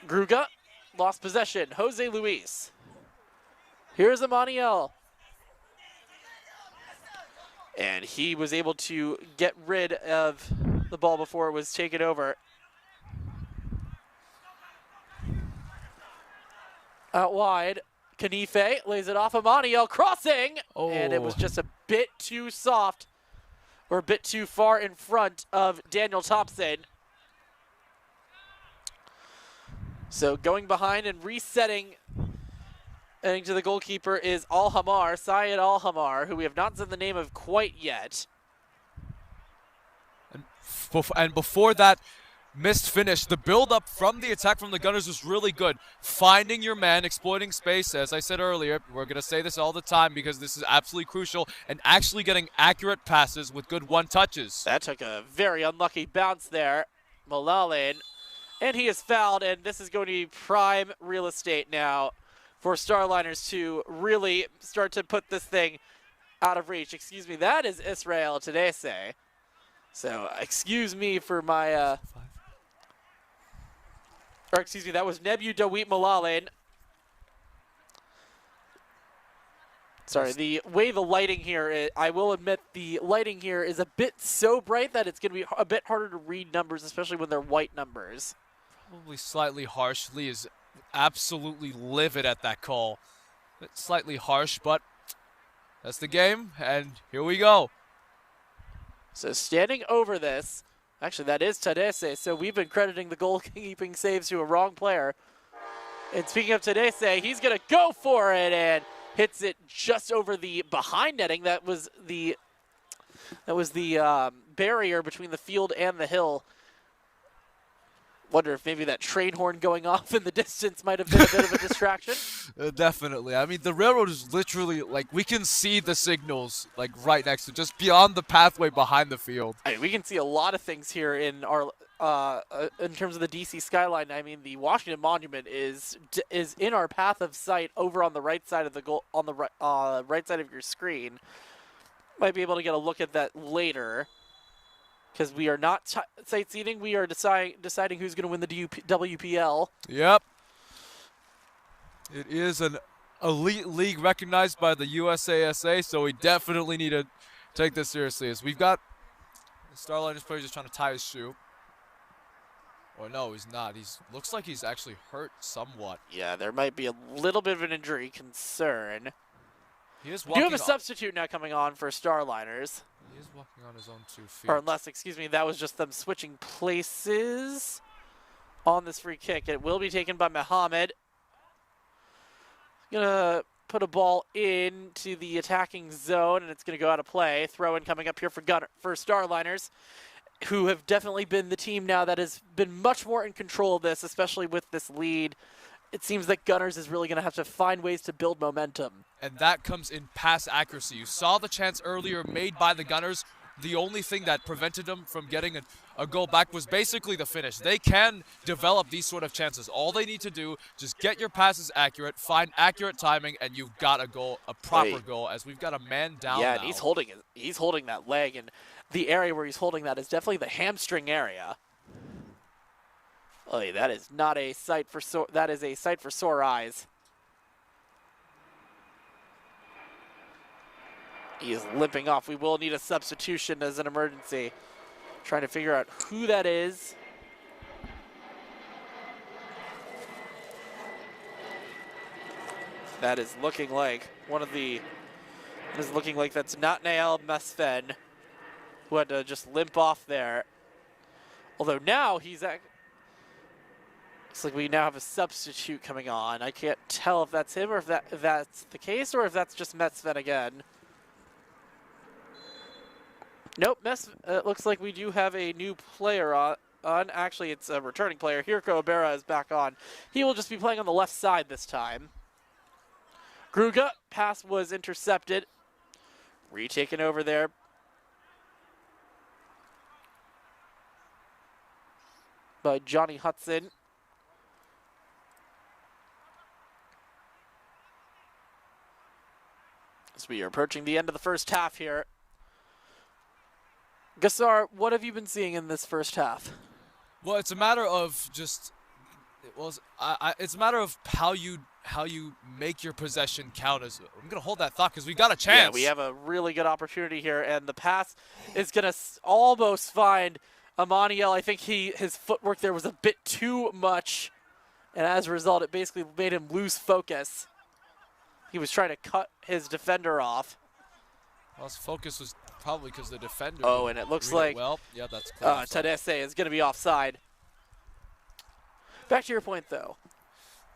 Gruga lost possession. Jose Luis. Here's Amaniel. And he was able to get rid of the ball before it was taken over. Out wide, Kanife lays it off. Amaniel crossing, and it was just a bit too soft, or a bit too far in front of Daniel Thompson. So going behind and resetting. Heading to the goalkeeper is Al-Hamar, Syed Al-Hamar, who we have not said the name of quite yet. And before that missed finish, the build-up from the attack from the Gunners was really good. Finding your man, exploiting space, as I said earlier, we're going to say this all the time because this is absolutely crucial, and actually getting accurate passes with good one-touches. That took a very unlucky bounce there, Mulalen, and he is fouled, and this is going to be prime real estate now for Starliners to really start to put this thing out of reach. Excuse me, that is Israel Tadese. So, excuse me for my, or excuse me, that was Nebu Dawit Mulalen. Sorry, the way the lighting here is, I will admit the lighting here is a bit so bright that it's going to be a bit harder to read numbers, especially when they're white numbers. Probably slightly harsh. Lee is absolutely livid at that call. It's slightly harsh, but that's the game, and here we go. So standing over this, actually that is Tadese, so we've been crediting the goalkeeping saves to a wrong player. And speaking of Tadese, he's going to go for it and hits it just over the behind netting. That was the barrier between the field and the hill Wonder if maybe that train horn going off in the distance might have been a bit of a distraction. Definitely. I mean, the railroad is literally, like, we can see the signals, like, right next to, just beyond the pathway behind the field. I mean, we can see a lot of things here in our in terms of the DC skyline. I mean, the Washington Monument is in our path of sight over on the right side of the goal, on the right side of your screen. Might be able to get a look at that later, because we are not sightseeing. We are deciding who's going to win the WPL. Yep. It is an elite league recognized by the USASA, so we definitely need to take this seriously. As we've got the Starliners player just trying to tie his shoe. Or no, he's not. Looks like he's actually hurt somewhat. Yeah, there might be a little bit of an injury concern. He is We walking do have a substitute now coming on for Starliners. He is walking on his own 2 feet. Or unless, excuse me, that was just them switching places on this free kick. It will be taken by Mohammed. Gonna put a ball into the attacking zone, and it's gonna go out of play. Throw in coming up here for Starliners, who have definitely been the team now that has been much more in control of this, especially with this lead. It seems that Gunners is really gonna have to find ways to build momentum. And that comes in pass accuracy. You saw the chance earlier made by the Gunners. The only thing that prevented them from getting a goal back was basically the finish. They can develop these sort of chances. All they need to do, just get your passes accurate, find accurate timing, and you've got a goal, a proper goal, as we've got a man down Yeah, now. and he's holding that leg, and the area where he's holding that is definitely the hamstring area. Oh, that is not a sight for that is a sight for sore eyes. He is limping off. We will need a substitution as an emergency. Trying to figure out who that is. That is looking like that's not Nael Mesfen, who had to just limp off there. Although now looks like we now have a substitute coming on. I can't tell if that's him or if that's the case, or if that's just Mesfen again. Nope, it looks like we do have a new player on. Actually, it's a returning player. Hirko Obera is back on. He will just be playing on the left side this time. Gruga, pass was intercepted. Retaken over there. By Johnny Hudson. As we are approaching the end of the first half here. Gassar, what have you been seeing in this first half? Well, it's a matter of just, it's a matter of how you make your possession count. I'm gonna hold that thought because we got a chance. Yeah, we have a really good opportunity here, and the pass is gonna almost find Amaniel. I think his footwork there was a bit too much, and as a result, it basically made him lose focus. He was trying to cut his defender off. Well, his focus was probably because the defender. Oh, and it looks like yeah, that's close. Tadesse is going to be offside. Back to your point, though.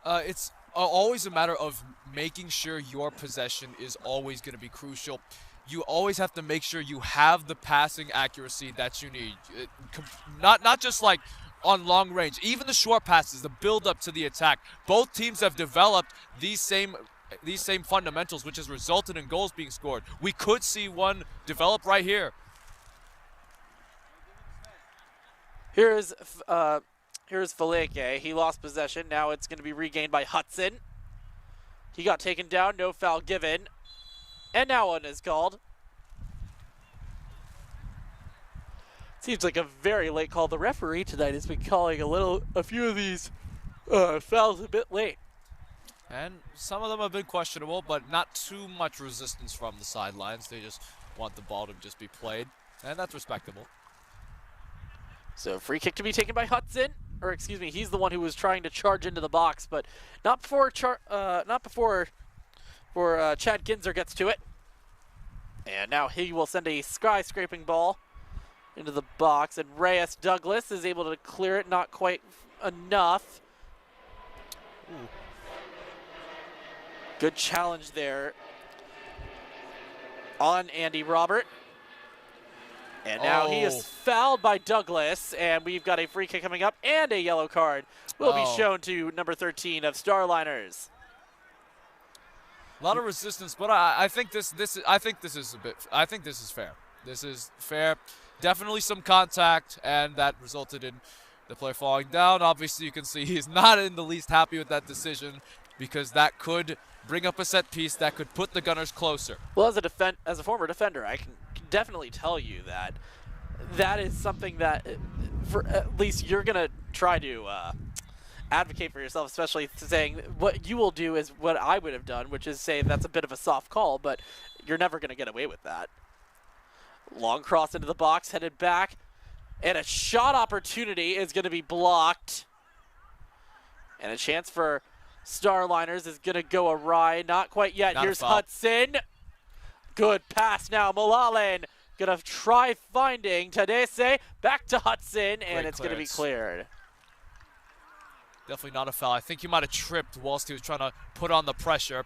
It's always a matter of making sure your possession is always going to be crucial. You always have to make sure you have the passing accuracy that you need. Not just like on long range, even the short passes, the build up to the attack. Both teams have developed these same fundamentals, which has resulted in goals being scored. We could see one develop right here. Here's Faleke. He lost possession. Now it's going to be regained by Hudson. He got taken down. No foul given. And now one is called. Seems like a very late call. The referee tonight has been calling a few of these fouls a bit late. And some of them have been questionable, but not too much resistance from the sidelines. They just want the ball to just be played, and that's respectable. So free kick to be taken by Hudson, or excuse me, he's the one who was trying to charge into the box, but not before Chad Ginzer gets to it. And now he will send a skyscraping ball into the box, and Reyes Douglas is able to clear it, not quite enough. Ooh. Good challenge there on Andy Robert. And now he is fouled by Douglas, and we've got a free kick coming up, and a yellow card will be shown to number 13 of Starliners. A lot of resistance, but I think this is fair. This is fair. Definitely some contact, and that resulted in the player falling down. Obviously, you can see he's not in the least happy with that decision, because that could bring up a set piece that could put the Gunners closer. Well, as a former defender, I can definitely tell you that that is something that, for at least you're gonna try to advocate for yourself, especially saying what you will do is what I would have done, which is say that's a bit of a soft call, but you're never gonna get away with that. Long cross into the box, headed back, and a shot opportunity is gonna be blocked, and a chance for Starliners is gonna go awry. Not quite yet. Here's Hudson. Good pass now. Mulalen gonna try finding Tadese. Back to Hudson, and it's gonna be cleared. Definitely not a foul. I think he might have tripped whilst he was trying to put on the pressure.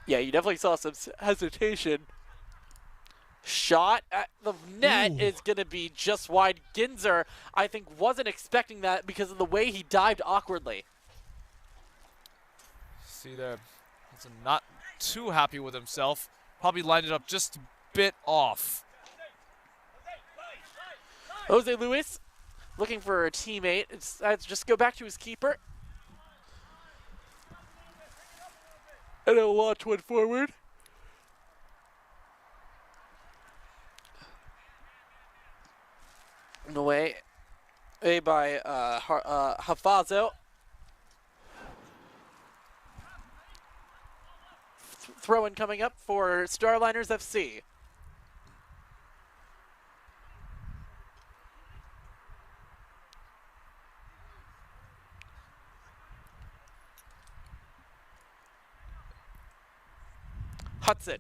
Yeah, you definitely saw some hesitation. Shot at the net is gonna be just wide. Ginzer, I think, wasn't expecting that because of the way he dived awkwardly. See there, he's not too happy with himself. Probably lined it up just a bit off. Jose Luis looking for a teammate. It's just go back to his keeper. And he'll launch one forward. And away by Hafazo. Throw-in coming up for Starliners FC. Hudson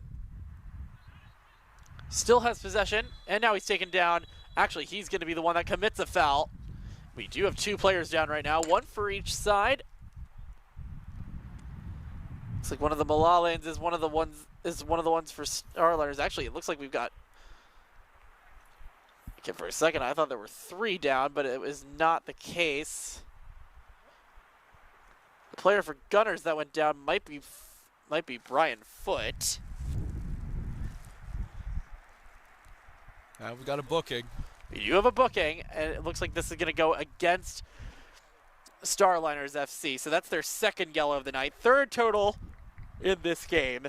still has possession, and now he's taken down. Actually, he's going to be the one that commits a foul. We do have two players down right now, one for each side. Looks like one of the Malalans is one of the ones for Starliners. Actually, it looks like we've got. Okay, for a second I thought there were three down, but it was not the case. The player for Gunners that went down might be Brian Foote. We got a booking. We do have a booking, and it looks like this is going to go against Starliners FC. So that's their second yellow of the night. Third total in this game.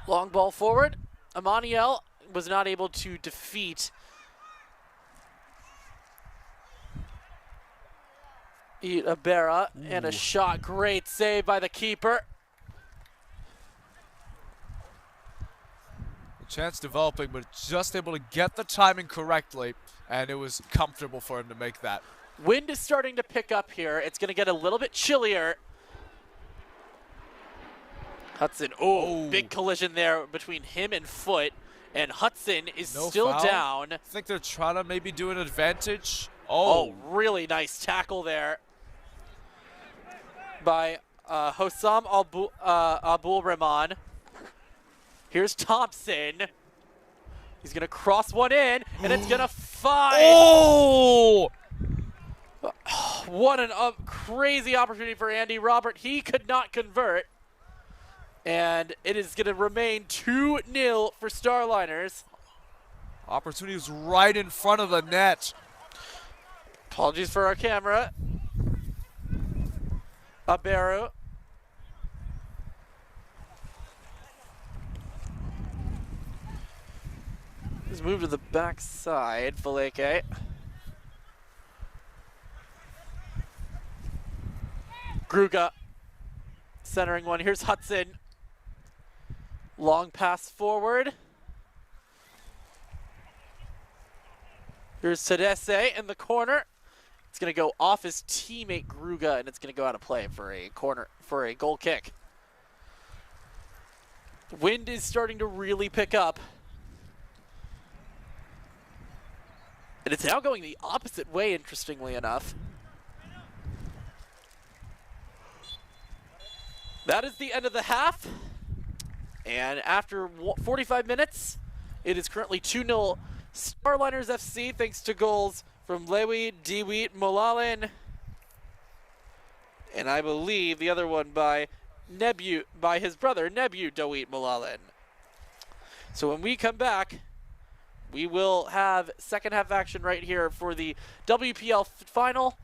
Long ball forward. Amaniel was not able to defeat Ibarra, and a shot. Great save by the keeper. Chance developing, but just able to get the timing correctly, and it was comfortable for him to make that. Wind is starting to pick up here. It's going to get a little bit chillier. Hudson, big collision there between him and Foote, and Hudson is still down. I think they're trying to maybe do an advantage. Oh, really nice tackle there by Hossam Abul Rahman. Here's Thompson. He's going to cross one in, and it's going to find. Oh! What a crazy opportunity for Andy Robert. He could not convert. And it is going to remain 2-0 for Starliners. Opportunity was right in front of the net. Apologies for our camera. Aberu. Let's move to the back side, Faleke. Gruga centering one. Here's Hudson. Long pass forward. Here's Tadese in the corner. It's going to go off his teammate Gruga, and it's going to go out of play for a goal kick. Wind is starting to really pick up. And it's now going the opposite way, interestingly enough. That is the end of the half. And after 45 minutes, it is currently 2-0 Starliners FC thanks to goals from Lewi Dewit Molalin. And I believe the other one by his brother, Nebu Dawit Molalin. So when we come back, we will have second half action right here for the WPL final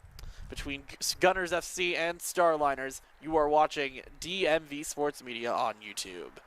between Gunners FC and Starliners. You are watching DMV Sports Media on YouTube.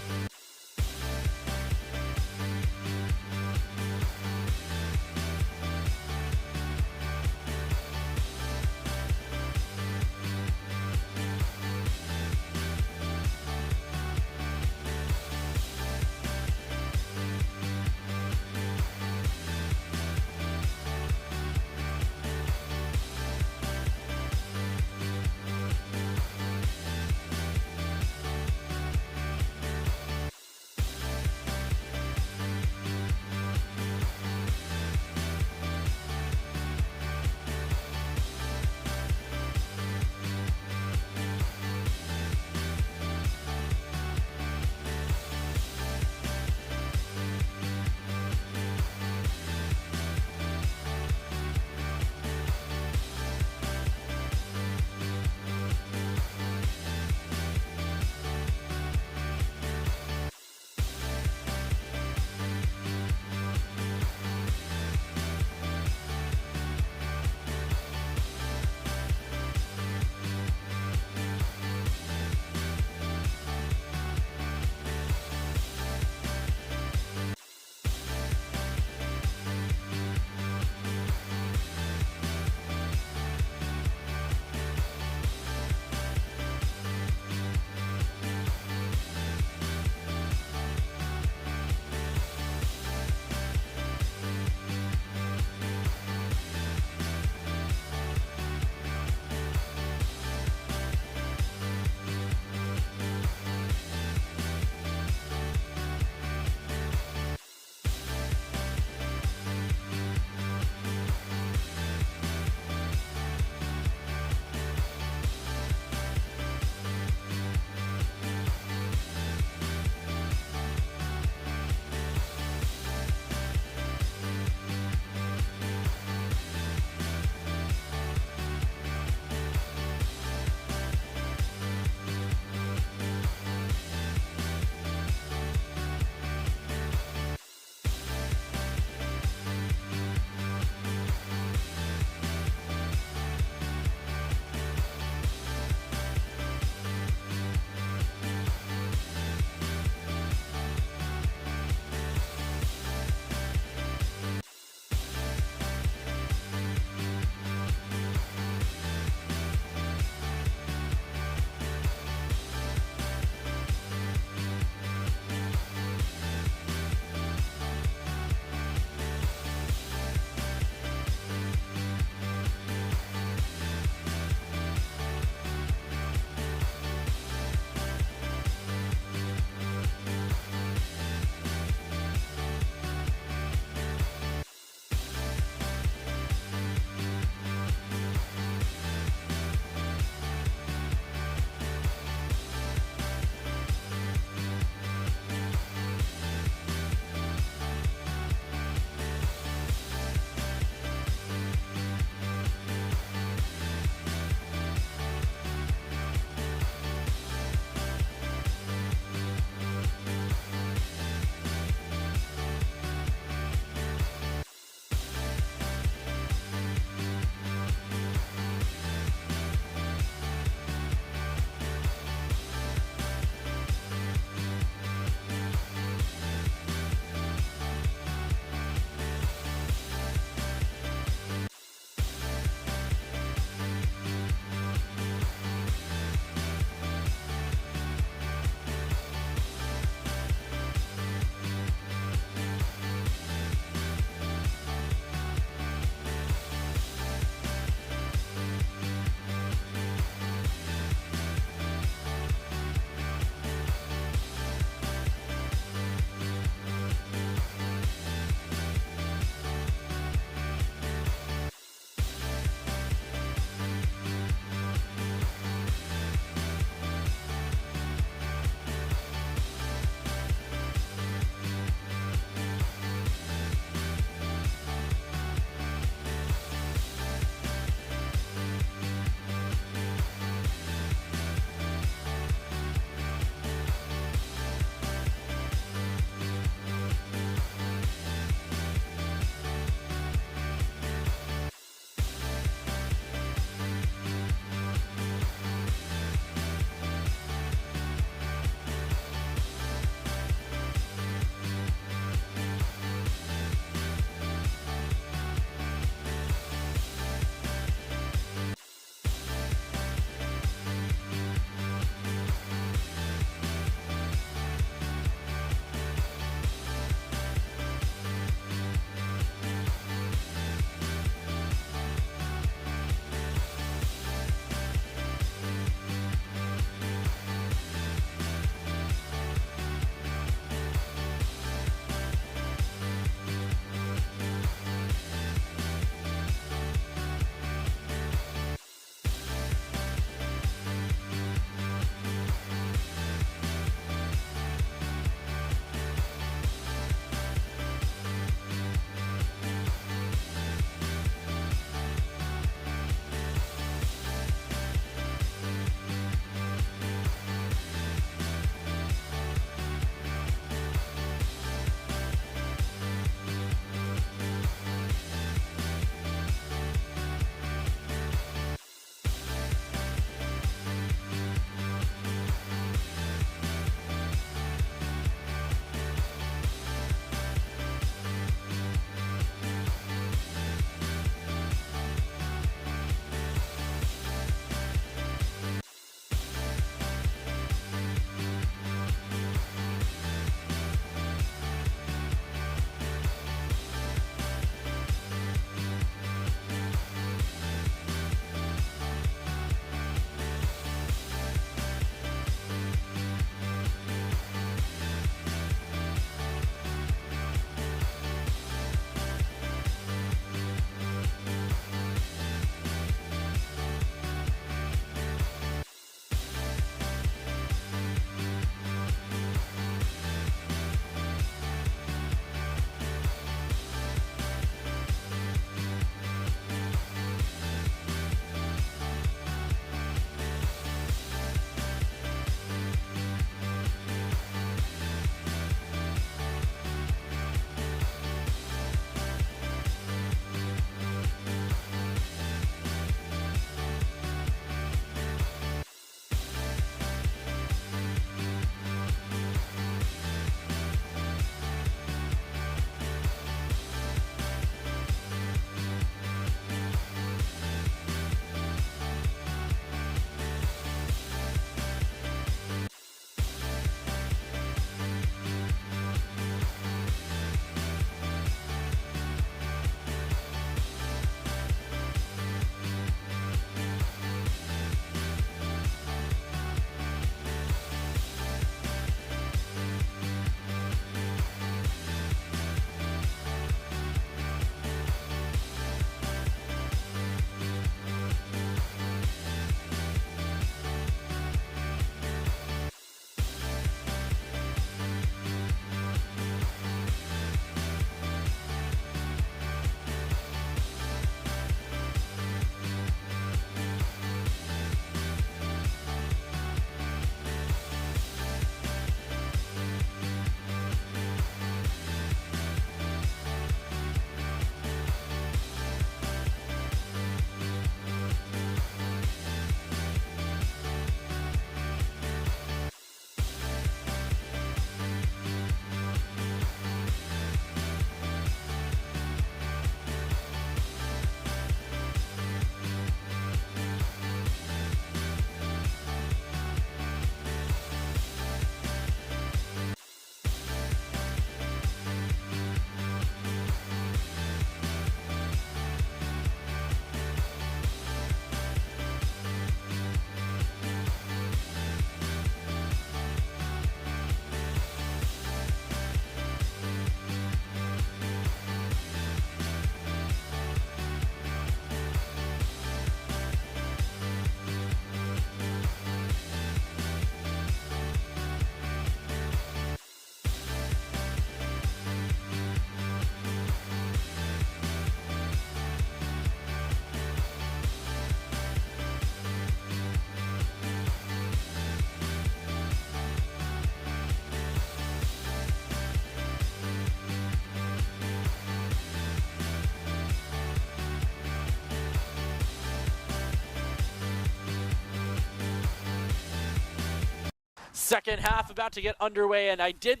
Second half about to get underway, and I did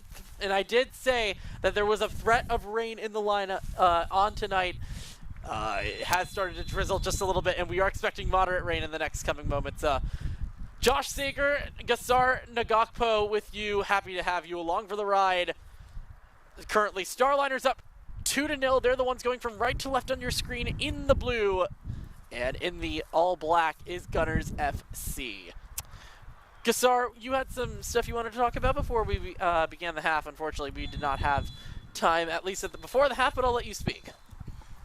say that there was a threat of rain in the line on tonight. It has started to drizzle just a little bit, and we are expecting moderate rain in the next coming moments. Josh Sager, Gasar Nagakpo with you. Happy to have you along for the ride. Currently, Starliners up 2-0. They're the ones going from right to left on your screen in the blue. And in the all black is Gunners FC. Gasar, you had some stuff you wanted to talk about before we began the half. Unfortunately, we did not have time, at least before the half, but I'll let you speak.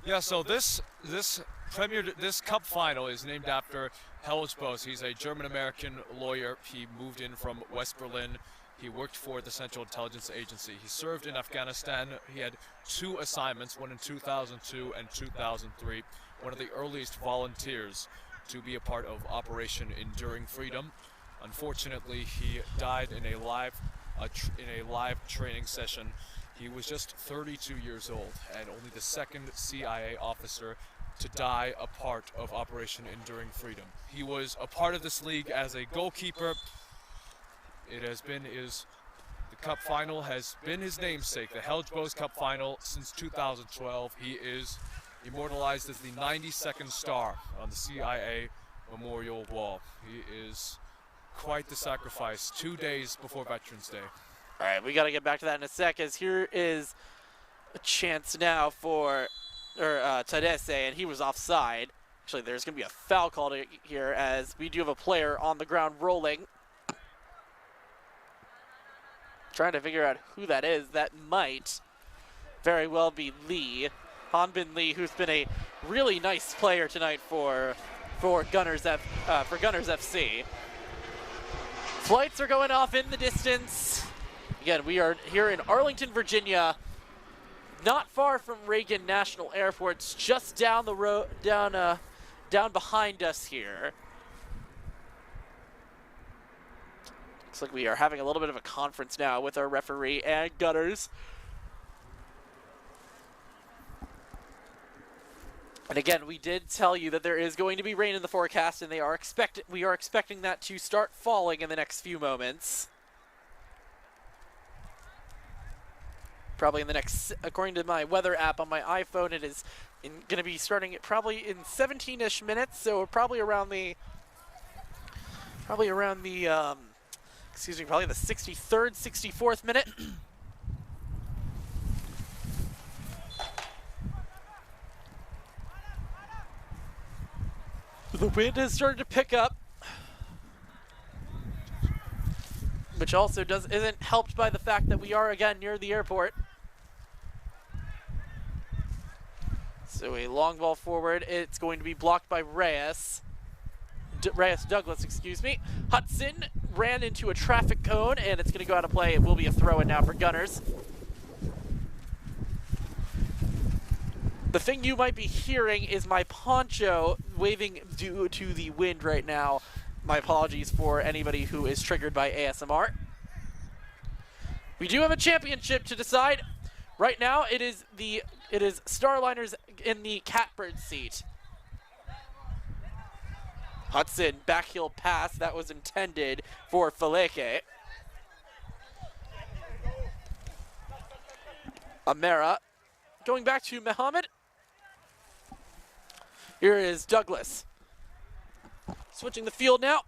Yeah, so this cup final is named after Helge Boes. He's a German-American lawyer. He moved in from West Berlin. He worked for the Central Intelligence Agency. He served in Afghanistan. He had 2 assignments, one in 2002 and 2003. One of the earliest volunteers to be a part of Operation Enduring Freedom. Unfortunately, he died in a live training session. He was just 32 years old and only the second CIA officer to die a part of Operation Enduring Freedom. He was a part of this league as a goalkeeper. The cup final has been his namesake, the Helge Boes Cup final since 2012. He is immortalized as the 92nd star on the CIA Memorial Wall. He is quite the sacrifice 2 days before Veterans Day. All right, we got to get back to that in a sec, as here is a chance now for Tadesse, and he was offside. Actually, there's going to be a foul called here, as we do have a player on the ground rolling. Trying to figure out who that is. That might very well be Lee. Hanbin Lee, who's been a really nice player tonight for Gunners FC. Flights are going off in the distance. Again, we are here in Arlington, Virginia, not far from Reagan National Airport. It's just down the road, down behind us here. Looks like we are having a little bit of a conference now with our referee and Gunners. And again, we did tell you that there is going to be rain in the forecast, and we are expecting that to start falling in the next few moments. Probably in the next, according to my weather app on my iPhone, it is going to be starting at probably in 17-ish minutes, so probably around the probably the 63rd, 64th minute. The wind has started to pick up, which also isn't helped by the fact that we are again near the airport. So a long ball forward. It's going to be blocked by Reyes Douglas, excuse me. Hudson ran into a traffic cone, and it's going to go out of play. It will be a throw-in now for Gunners. The thing you might be hearing is my poncho waving due to the wind right now. My apologies for anybody who is triggered by ASMR. We do have a championship to decide. Right now, it is Starliners in the catbird seat. Hudson, backheel pass that was intended for Faleke. Amera going back to Mohammed. Here is Douglas. Switching the field now.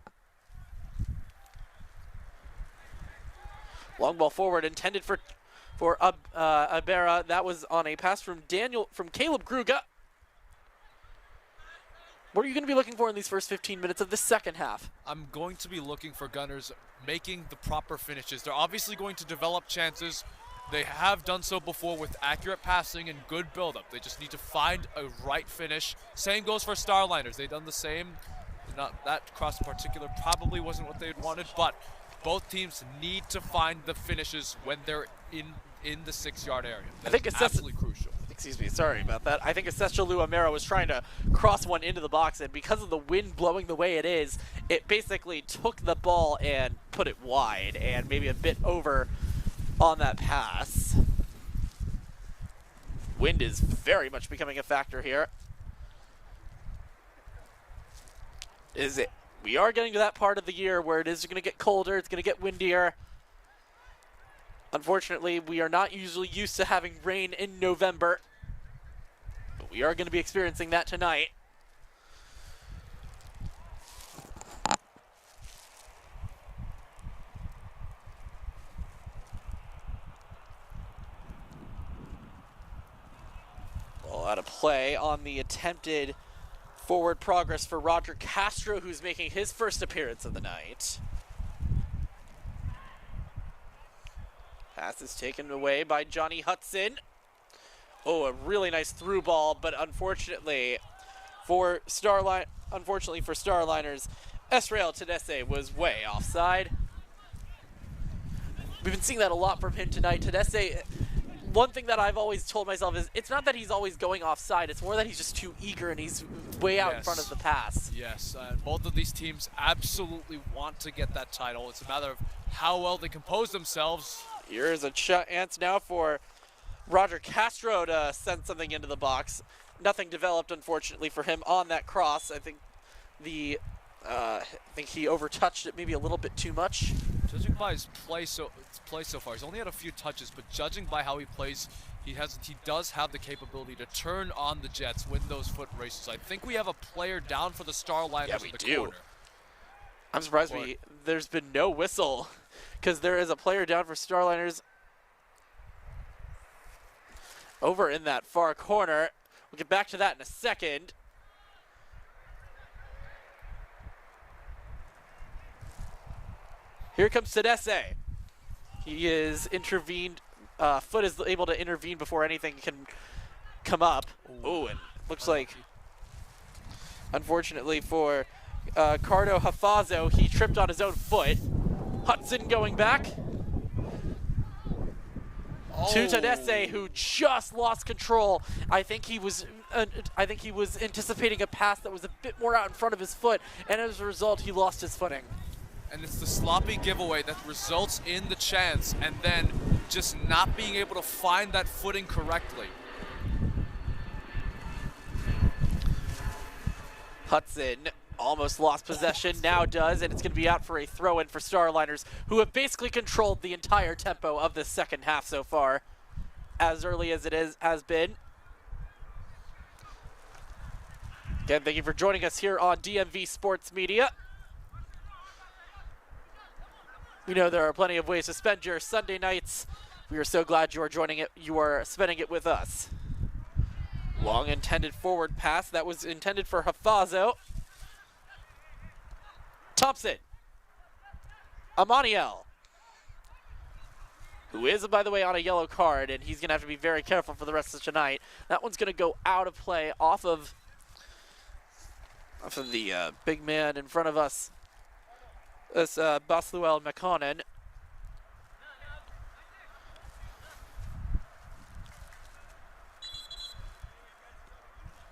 Long ball forward intended for Abera. That was on a pass from Caleb Gruga. What are you going to be looking for in these first 15 minutes of the second half? I'm going to be looking for Gunners making the proper finishes. They're obviously going to develop chances. They have done so before with accurate passing and good build-up. They just need to find a right finish. Same goes for Starliners. They've done the same. That cross in particular probably wasn't what they had wanted, but both teams need to find the finishes when they're in the 6-yard area. That's absolutely crucial. Excuse me, sorry about that. I think Aceshalu Amera was trying to cross one into the box, and because of the wind blowing the way it is, it basically took the ball and put it wide and maybe a bit over on that pass. Wind is very much becoming a factor here. We are getting to that part of the year where it is going to get colder, it's going to get windier. Unfortunately, we are not usually used to having rain in November, but we are going to be experiencing that tonight. Well, out of play on the attempted forward progress for Roger Castro, who's making his first appearance of the night. Pass is taken away by Johnny Hudson. Oh, a really nice through ball, but unfortunately for Starliners, Esrael Tedesse was way offside. We've been seeing that a lot from him tonight. Tedesse, one thing that I've always told myself is it's not that he's always going offside, it's more that he's just too eager and he's way out in front of the pass. Yes, and both of these teams absolutely want to get that title. It's a matter of how well they compose themselves. Here's a chance now for Roger Castro to send something into the box. Nothing developed, unfortunately, for him on that cross. I think he overtouched it maybe a little bit too much. Judging by his play so far, he's only had a few touches, but judging by how he plays, he does have the capability to turn on the Jets, win those foot races. I think we have a player down for the Starliners in the corner. I'm surprised there's been no whistle, because there is a player down for Starliners over in that far corner. We'll get back to that in a second. Here comes Tedesse. He is intervened. Foot is able to intervene before anything can come up. Oh, and looks like, unfortunately for Cardo Hafazo, he tripped on his own foot. Hudson going back to Tedesse, who just lost control. I think he was anticipating a pass that was a bit more out in front of his foot, and as a result, he lost his footing. And it's the sloppy giveaway that results in the chance and then just not being able to find that footing correctly. Hudson almost lost possession, now does, and it's going to be out for a throw-in for Starliners, who have basically controlled the entire tempo of the second half so far, as early as it has been. Again, thank you for joining us here on DMV Sports Media. We know there are plenty of ways to spend your Sunday nights. We are so glad you are joining it. You are spending it with us. Long intended forward pass. That was intended for Hafazo. Thompson. Amaniel. Who is, by the way, on a yellow card, and he's going to have to be very careful for the rest of tonight. That one's going to go out of play off of the big man in front of us. This Basluel McConan.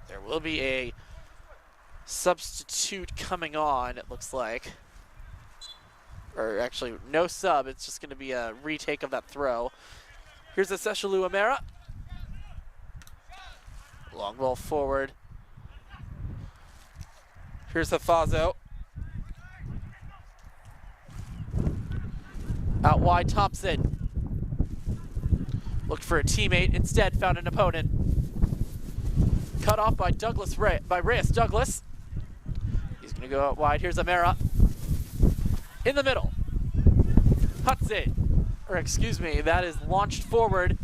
There will be a substitute coming on, it looks like. Or actually, no sub. It's just going to be a retake of that throw. Here's a Seshalu Amera. Long ball forward. Here's Hafazo. Out wide, Thompson. Looked for a teammate, instead found an opponent. Cut off by Reyes Douglas. He's going to go out wide. Here's Amera. In the middle. Hudson. Or excuse me, that is launched forward.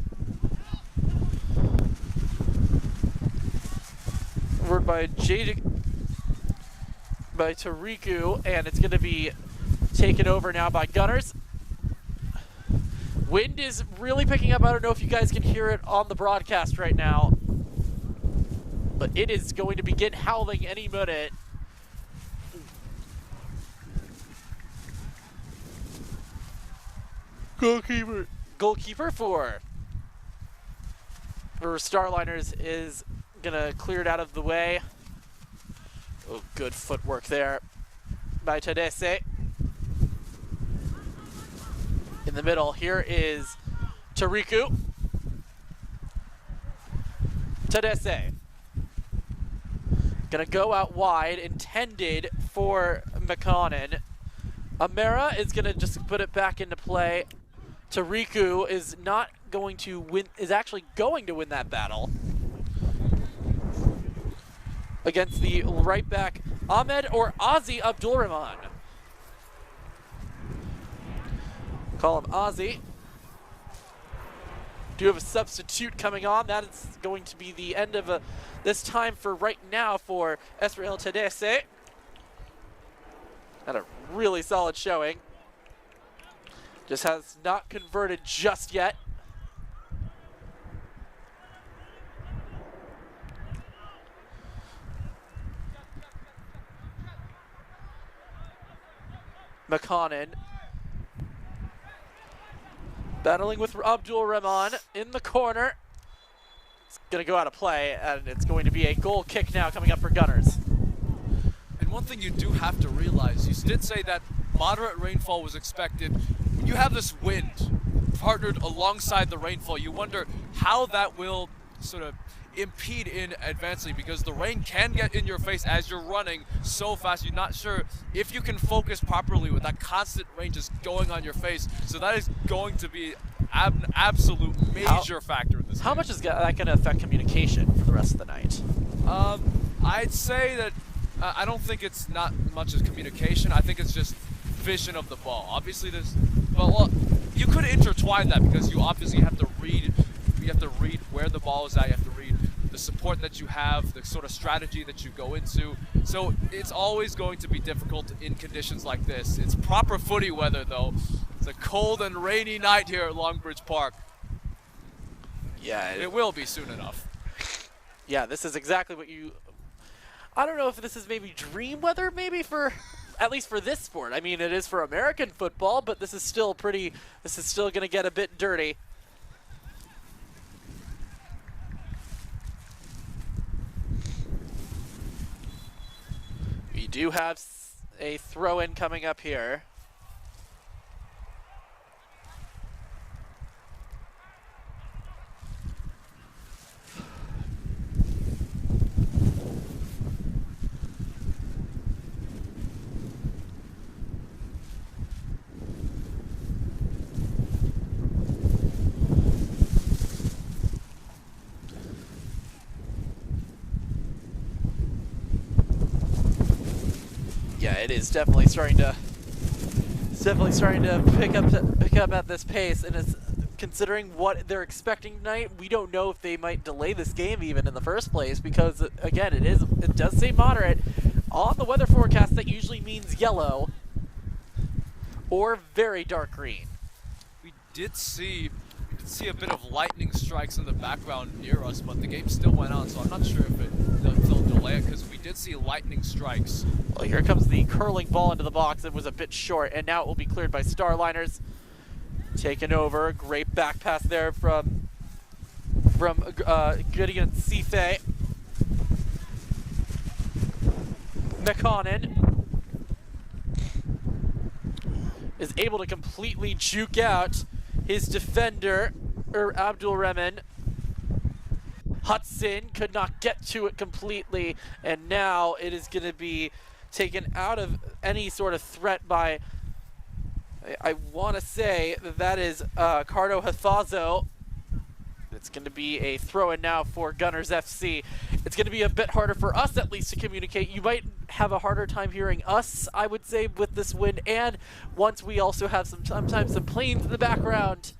Forward by Tariku, and it's going to be taken over now by Gunners. Wind is really picking up. I don't know if you guys can hear it on the broadcast right now, but it is going to begin howling any minute. Goalkeeper for Starliners is gonna clear it out of the way. Oh, good footwork there by Tedesse. In the middle, here is Tariku. Tedesse. Gonna go out wide, intended for McConnon. Amera is going to just put it back into play. Tariku is not going to win, is actually going to win that battle against the right back Ahmed or Ozzy Abdulrahman. Call him Ozzy. Do have a substitute coming on. That is going to be the end of this time for right now for Esrael Tedese. Had a really solid showing. Just has not converted just yet. McConnon battling with Abdul Rahman in the corner. It's going to go out of play, and it's going to be a goal kick now coming up for Gunners. And one thing you do have to realize, you did say that moderate rainfall was expected. When you have this wind partnered alongside the rainfall, you wonder how that will sort of impede in advancing, because the rain can get in your face as you're running so fast. You're not sure if you can focus properly with that constant rain just going on your face. So that is going to be an absolute major factor in this game. How much is that going to affect communication for the rest of the night? I'd say that I don't think it's not much as communication. I think it's just vision of the ball. Obviously, there's, well, you could intertwine that, because you obviously have to read. You have to read where the ball is at. You have to read the support that you have, the sort of strategy that you go into. So it's always going to be difficult in conditions like this. It's proper footy weather, though. It's a cold and rainy night here at Longbridge Park. Yeah, it will be soon enough. Yeah, this is exactly what you... I don't know if this is maybe dream weather, maybe for... At least for this sport. I mean, it is for American football, but this is still pretty... This is still going to get a bit dirty. We do have a throw-in coming up here. Yeah, it is definitely starting to pick up at this pace, and it's considering what they're expecting tonight. We don't know if they might delay this game even in the first place, because again, it does say moderate on the weather forecast. That usually means yellow or very dark green. We did see a bit of lightning strikes in the background near us, but the game still went on, so I'm not sure if they'll delay it, because we did see lightning strikes. Well, here comes the curling ball into the box. It was a bit short, and now it will be cleared by Starliners. Taken over. Great back pass there from Gideon Sife. McConnon is able to completely juke out his defender, Abdul Rahman. Hudson could not get to it completely, and now it is going to be taken out of any sort of threat by, I want to say that is Cardo Hafazo. It's going to be a throw-in now for Gunners FC. It's going to be a bit harder for us, at least, to communicate. You might have a harder time hearing us, I would say, with this wind, and once we also have sometimes some planes in the background.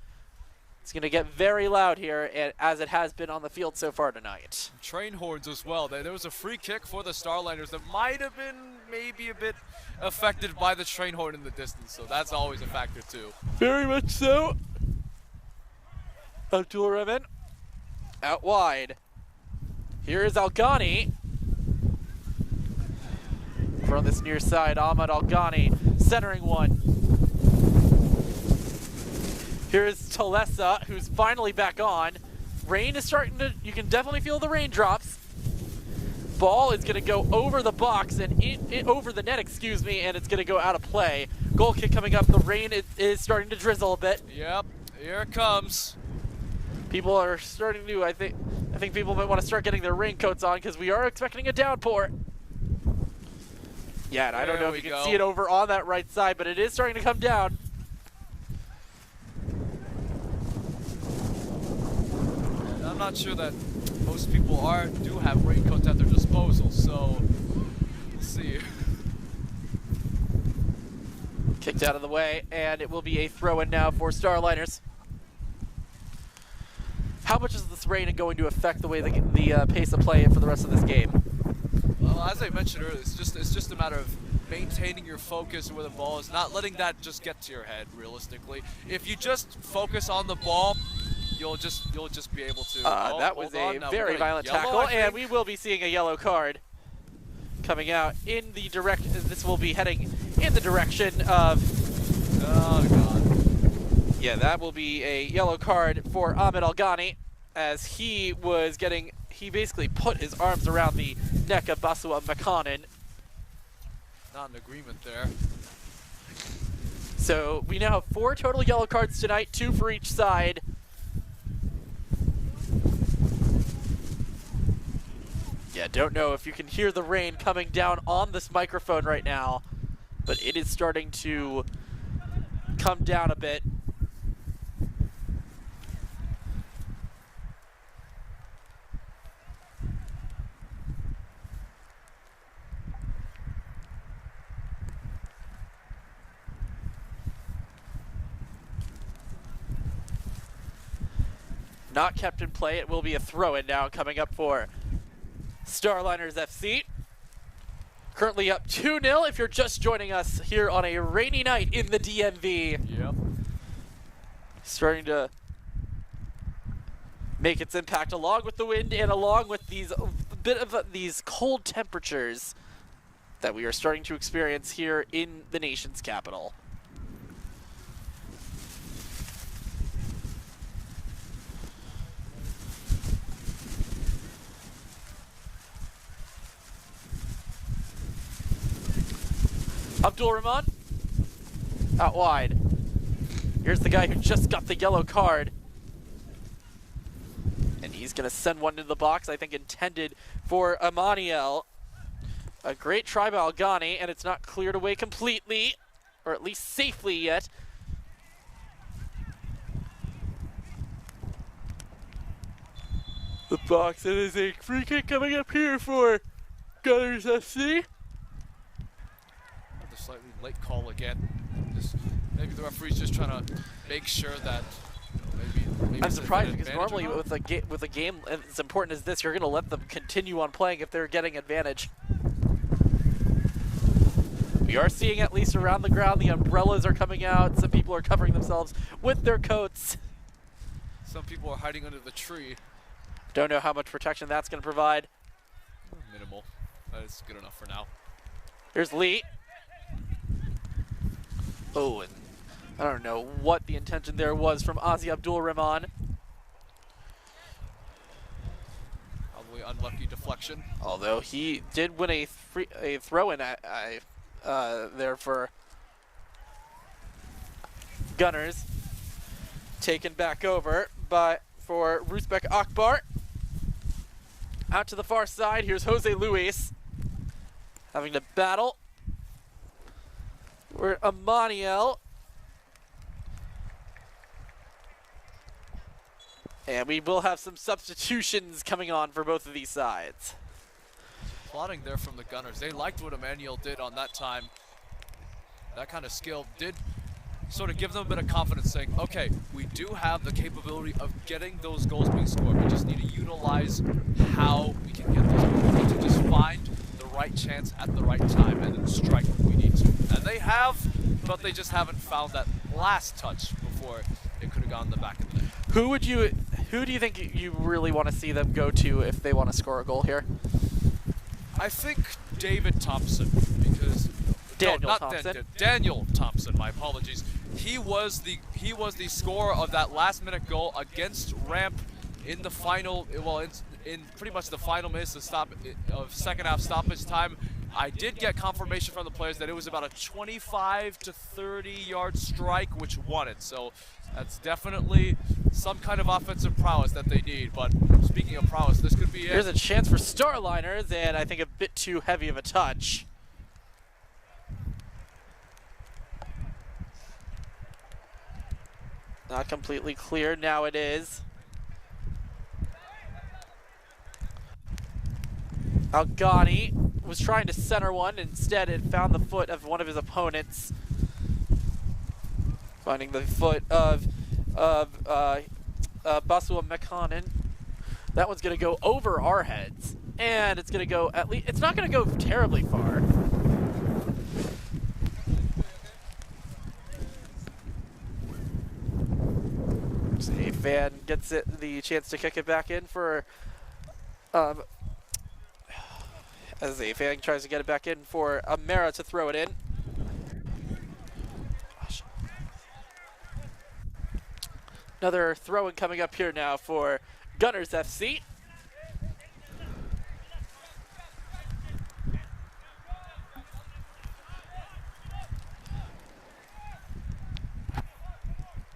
It's going to get very loud here, and as it has been on the field so far tonight. Train horns as well. There was a free kick for the Starliners that might have been maybe a bit affected by the train horn in the distance, so that's always a factor too. Very much so. Abdul Rahman out wide. Here is Alghani. From this near side, Ahmad Alghani centering one. Here is Talesa, who's finally back on. Rain is starting to, you can definitely feel the raindrops. Ball is going to go over the box and over the net, excuse me, and it's going to go out of play. Goal kick coming up. The rain is starting to drizzle a bit. Yep, here it comes. People are starting to, I think people might want to start getting their raincoats on, because we are expecting a downpour. Yeah, and I don't There know if we you can go. see it over on that right side, but it is starting to come down. I'm not sure that most people do have raincoats at their disposal, so we'll see. Kicked out of the way, and it will be a throw-in now for Starliners. How much is this rain going to affect the way the pace of play for the rest of this game? Well, as I mentioned earlier, it's just a matter of maintaining your focus where the ball is, not letting that just get to your head. Realistically, if you just focus on the ball, you'll just be able to. That was a very violent tackle, and we will be seeing a yellow card coming out in the direct. This will be heading in the direction of. Oh God. Yeah, that will be a yellow card for Ahmed Al-Ghani, as he basically put his arms around the neck of Basua Makanen. Not in agreement there. So we now have 4 total yellow cards tonight, 2 for each side. Yeah, don't know if you can hear the rain coming down on this microphone right now, but it is starting to come down a bit. Not kept in play. It will be a throw-in now coming up for Starliners FC. Currently up 2-0 if you're just joining us here on a rainy night in the DMV. Yep. Starting to make its impact along with the wind and along with these cold temperatures that we are starting to experience here in the nation's capital. Abdul Rahman, out wide. Here's the guy who just got the yellow card. And he's going to send one into the box, I think intended for Amaniel. A great try by Al-Ghani, and it's not cleared away completely, or at least safely yet. The box, it is a free kick coming up here for Gunners FC. The slightly late call again. Maybe the referee's just trying to make sure that maybe I'm surprised because normally with a game as important as this, you're going to let them continue on playing if they're getting advantage. We are seeing, at least around the ground, the umbrellas are coming out. Some people are covering themselves with their coats. Some people are hiding under the tree. Don't know how much protection that's going to provide. Minimal. That is good enough for now. Here's Lee. Oh, and I don't know what the intention there was from Ozzy Abdul Rahman. Probably unlucky deflection. Although he did win a throw-in there for Gunners. Taken back over for Rusbek Akbar. Out to the far side, here's Jose Luis having to battle. We're Amaniel. And we will have some substitutions coming on for both of these sides. Plotting there from the Gunners. They liked what Emmanuel did on that time. That kind of skill did sort of give them a bit of confidence, saying, okay, we do have the capability of getting those goals being scored. We just need to utilize how we can get those goals. We need to just find the right chance at the right time and then strike when we need to. And they have, but they just haven't found that last touch before it could have gone in the back of the net. Who do you think you really want to see them go to if they want to score a goal here? I think David Thompson, because Daniel Thompson, my apologies. He was the scorer of that last-minute goal against Ramp in the final, well, in pretty much the final minutes of second half stoppage time. I did get confirmation from the players that it was about a 25 to 30 yard strike which won it. So that's definitely some kind of offensive prowess that they need. But speaking of prowess, this could be it. Here's a chance for Starliners, and I think a bit too heavy of a touch. Not completely clear. Now it is. Algani was trying to center one. Instead, it found the foot of one of his opponents. Finding the foot of Basua Mekhanen. That one's going to go over our heads. And it's going to go at least, it's not going to go terribly far. A fan gets it the chance to kick it back in for, as a fan tries to get it back in for Amera to throw it in. Another throw-in coming up here now for Gunners FC.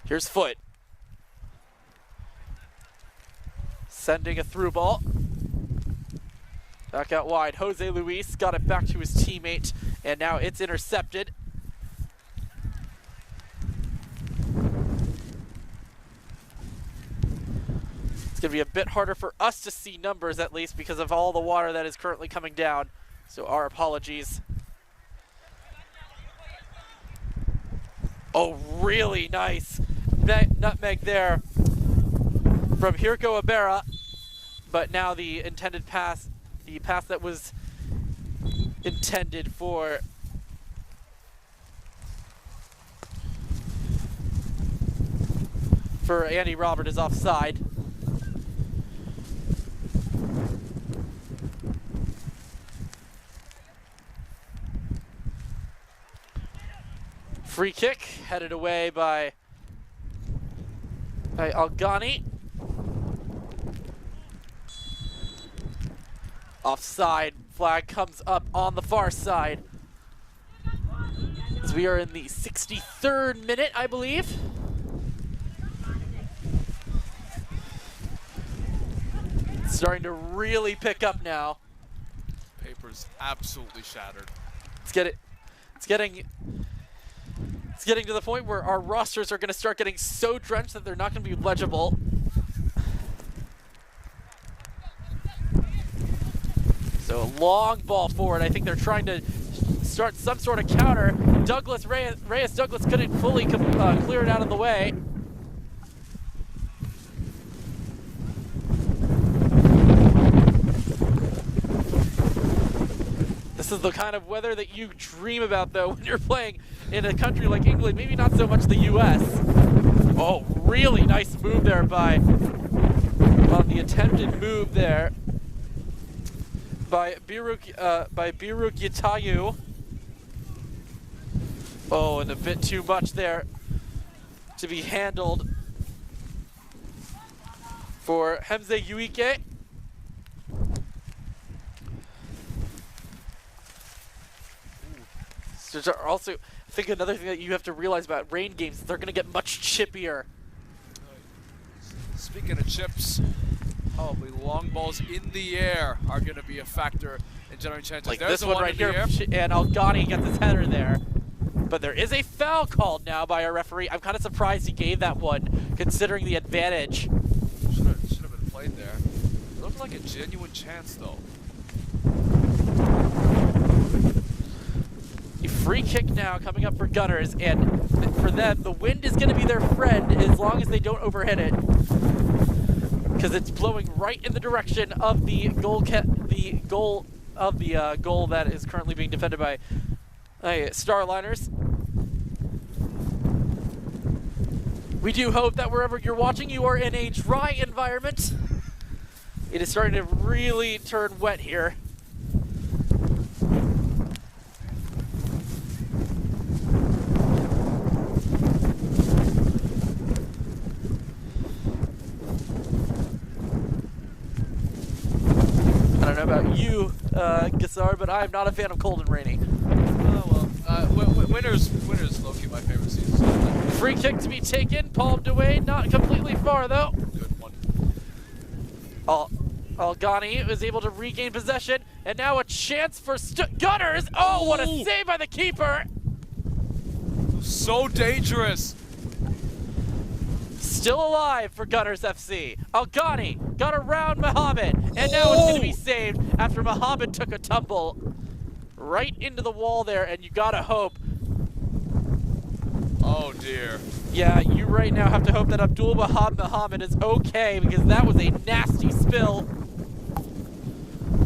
Here's Foot. Sending a through ball. Back out wide. Jose Luis got it back to his teammate, and now it's intercepted. It's going to be a bit harder for us to see numbers, at least, because of all the water that is currently coming down. So our apologies. Oh, really nice nutmeg there from Hirko Abera. But now the intended pass, the pass that was intended for Andy Robert is offside. Free kick headed away by Algani. Offside flag comes up on the far side. As we are in the 63rd minute, I believe. It's starting to really pick up now. Paper's absolutely shattered. It's getting to the point where our rosters are going to start getting so drenched that they're not going to be legible. So a long ball forward. I think they're trying to start some sort of counter. Reyes Douglas couldn't fully clear it out of the way. This is the kind of weather that you dream about, though, when you're playing in a country like England, maybe not so much the US. Oh, really nice move there on the attempted move there by Biruk Yatayu. Oh, and a bit too much there to be handled for Hemze Yuike. Also, I think another thing that you have to realize about rain games is they're going to get much chippier. Speaking of chips, probably long balls in the air are going to be a factor in generating chances. Like There's this one right here, and Algani gets his header there. But there is a foul called now by our referee. I'm kind of surprised he gave that one, considering the advantage. Should have been played there. It looked like a genuine chance, though. A free kick now coming up for Gunners, and for them, the wind is going to be their friend as long as they don't overhit it, because it's blowing right in the direction of the goal that is currently being defended by Starliners. We do hope that wherever you're watching, you are in a dry environment. It is starting to really turn wet here. I don't know about you, Gassar, but I am not a fan of cold and rainy. Oh, well, winter's low-key my favorite season. Free kick to be taken, palmed away, not completely far though. Good one. Algani was able to regain possession, and now a chance for Gunners. Oh, what a save by the keeper! So dangerous. Still alive for Gunners FC. Alghani got around Muhammad, and now it's going to be saved after Muhammad took a tumble right into the wall there, and you gotta hope. Oh dear. Yeah, you right now have to hope that Abdul Muhammad is okay, because that was a nasty spill.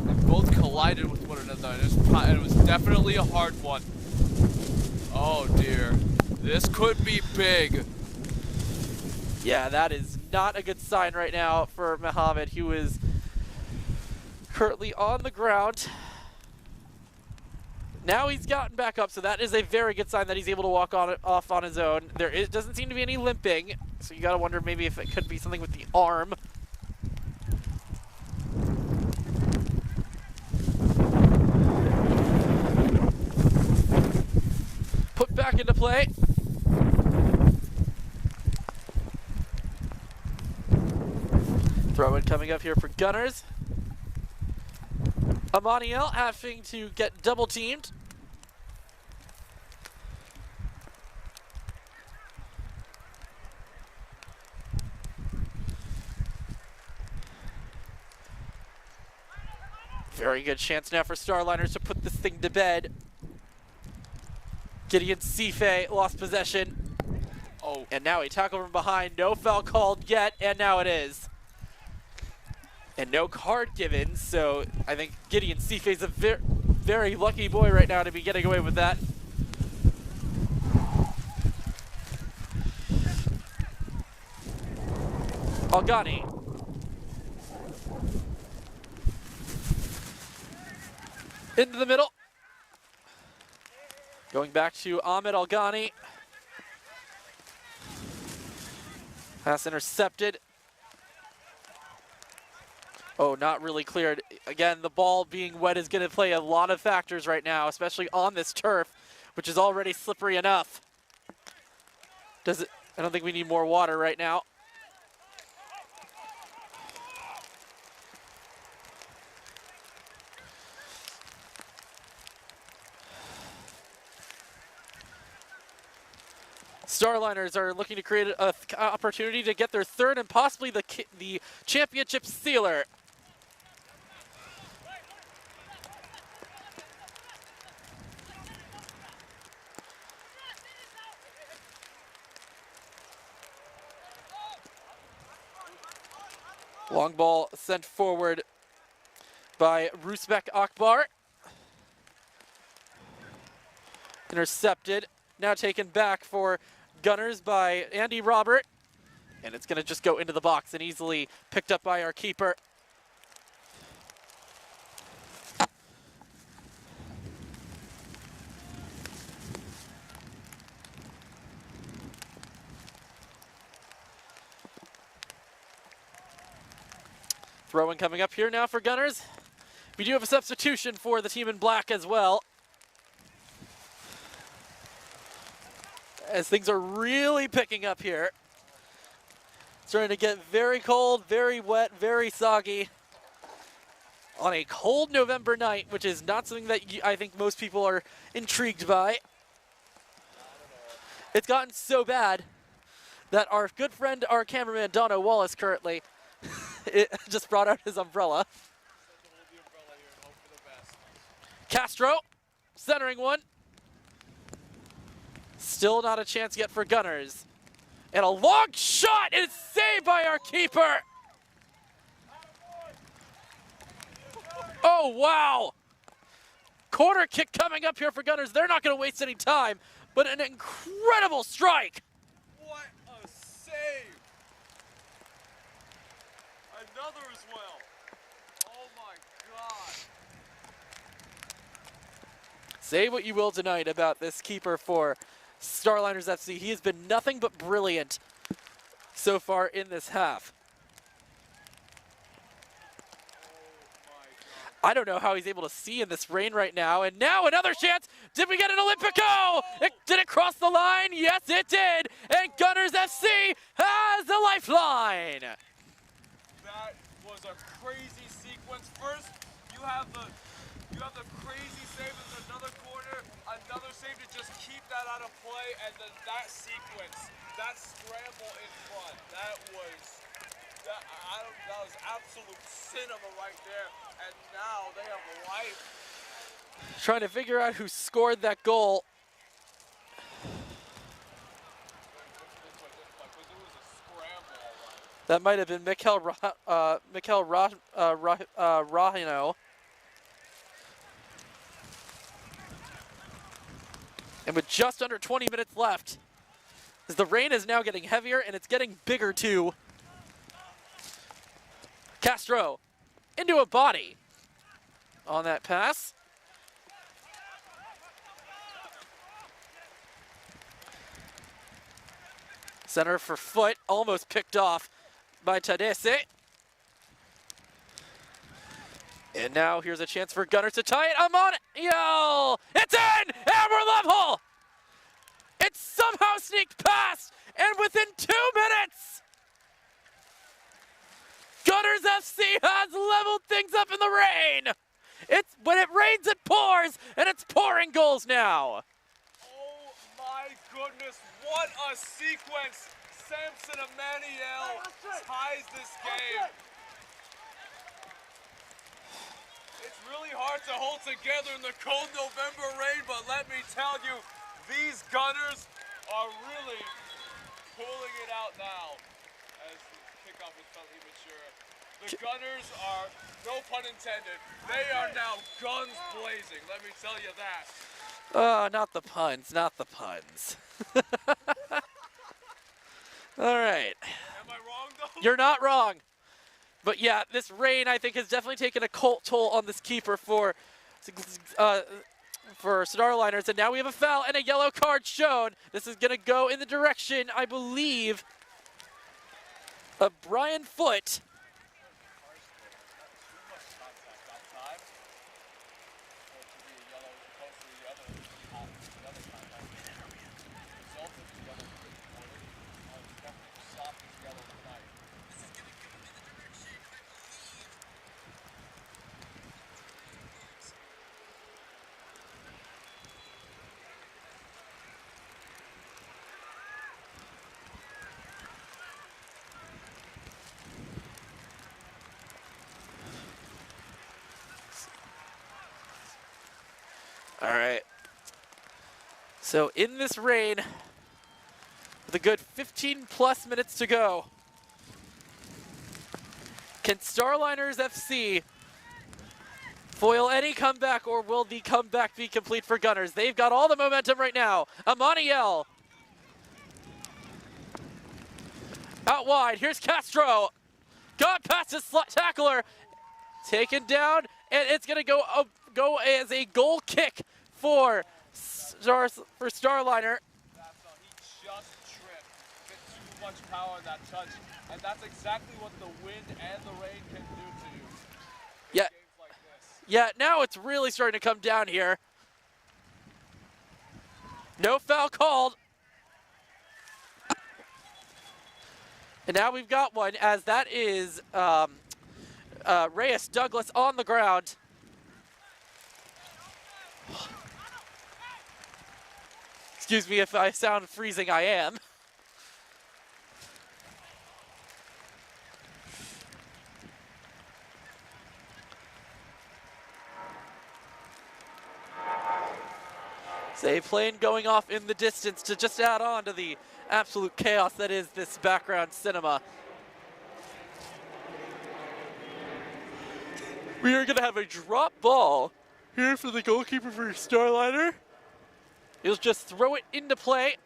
They both collided with one another, and it was definitely a hard one. Oh dear. This could be big. Yeah, that is not a good sign right now for Muhammad, who is currently on the ground. Now he's gotten back up, so that is a very good sign that he's able to walk off on his own. Doesn't seem to be any limping, so you gotta wonder maybe if it could be something with the arm. Put back into play. Throw in coming up here for Gunners. Amaniel having to get double teamed. Very good chance now for Starliners to put this thing to bed. Gideon Sife lost possession. Oh. And now a tackle from behind. No foul called yet, and now it is. And no card given, so I think Gideon Sife is a very lucky boy right now to be getting away with that. Alghani. Into the middle. Going back to Ahmed Alghani. Pass intercepted. Oh, not really cleared. Again, the ball being wet is going to play a lot of factors right now, especially on this turf, which is already slippery enough. I don't think we need more water right now. Starliners are looking to create an opportunity to get their third and possibly the championship sealer. Long ball sent forward by Rusbek Akbar. Intercepted. Now taken back for Gunners by Andy Robert. And it's going to just go into the box and easily picked up by our keeper. Throw-in coming up here now for Gunners. We do have a substitution for the team in black as well, as things are really picking up here. Starting to get very cold, very wet, very soggy on a cold November night, which is not something that I think most people are intrigued by. It's gotten so bad that our good friend, our cameraman, Dono Wallace, currently just brought out his umbrella. Castro, centering one. Still not a chance yet for Gunners. And a long shot is saved by our keeper. Oh, wow. Corner kick coming up here for Gunners. They're not going to waste any time, but an incredible strike. What a save! Another as well. Oh my God. Say what you will tonight about this keeper for Starliners FC. He has been nothing but brilliant so far in this half. I don't know how he's able to see in this rain right now. And now another chance. Did we get an Olympico? Did it cross the line? Yes, it did. And Gunners FC has the lifeline. That was a crazy sequence. First, you have the crazy save in another corner, another save to just keep that out of play, and then that sequence, that scramble in front. That was absolute cinema right there. And now they have life. Trying to figure out who scored that goal. That might have been Rahino. And with just under 20 minutes left, as the rain is now getting heavier and it's getting bigger too. Castro into a body on that pass. Center for foot, almost picked off by Tadese. And now here's a chance for Gunners to tie it. I'm on it. Yo! It's in! And we're level! It's somehow sneaked past, and within 2 minutes, Gunners FC has leveled things up in the rain. It's when it rains, it pours, and it's pouring goals now. Oh my goodness, what a sequence. Samson Emmanuel ties this game. It's really hard to hold together in the cold November rain, but let me tell you, these Gunners are really pulling it out now as the kickoff was felt immature. The Gunners are, no pun intended, they are now guns blazing, let me tell you that. Not the puns, not the puns. All right. Am I wrong though? You're not wrong. But yeah, this rain, I think, has definitely taken a toll on this keeper for Starliners. And now we have a foul and a yellow card shown. This is going to go in the direction, I believe, of Brian Foote. All right. So in this rain, with a good 15 plus minutes to go, can Starliners FC foil any comeback, or will the comeback be complete for Gunners? They've got all the momentum right now. Amaniel. Out wide, here's Castro. Got past his tackler. Taken down, and it's gonna go as a goal kick for Starliner. He just tripped. Bit too much power in that touch, and that's exactly what the wind and the rain can do to you. Yeah. Games like this. Yeah, now it's really starting to come down here. No foul called. And now we've got one, as that is Reyes Douglas on the ground. Excuse me if I sound freezing, I am. Save plane going off in the distance to just add on to the absolute chaos that is this background cinema. We are going to have a drop ball here for the goalkeeper for Starliner. He'll just throw it into play.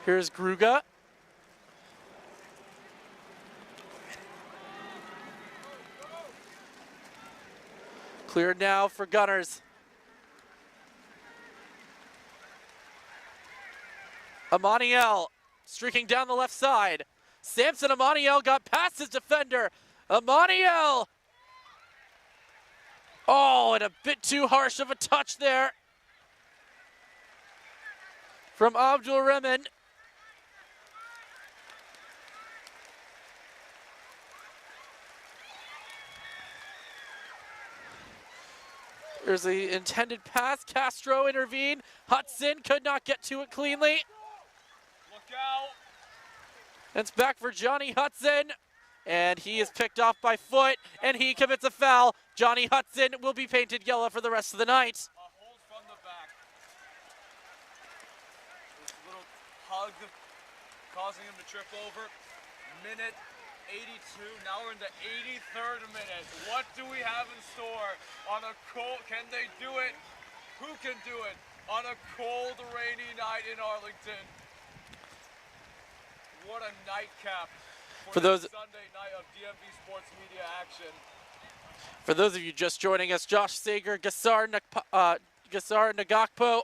Here's Gruga. Cleared now for Gunners. Amaniel streaking down the left side. Samson Amaniel got past his defender. Amaniel! Oh, and a bit too harsh of a touch there from Abdul Rahman. There's the intended pass. Castro intervened. Hudson could not get to it cleanly. Look out. It's back for Johnny Hudson, and he is picked off by Foot, and he commits a foul. Johnny Hudson will be painted yellow for the rest of the night. A hold from the back. This little hug causing him to trip over. Minute 82, now we're in the 83rd minute. What do we have in store on a cold, can they do it? Who can do it on a cold, rainy night in Arlington? What a nightcap for those Sunday night of DMV Sports Media action. For those of you just joining us, Josh Sager, Gasar Nagakpo.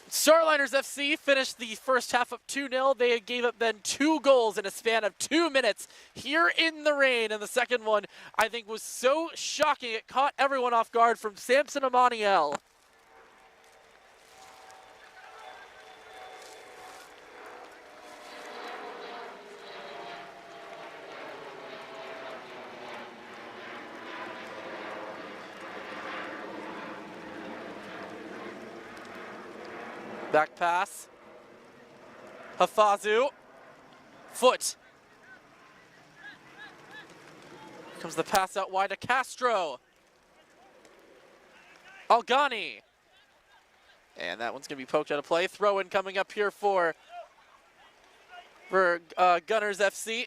Starliners FC finished the first half up 2-0. They gave up then 2 goals in a span of 2 minutes here in the rain. And the second one, I think, was so shocking it caught everyone off guard from Samson Amaniel. Back pass. Hafazu. Foot. Here comes the pass out wide to Castro. Algani. And that one's going to be poked out of play. Throw in coming up here for Gunners FC.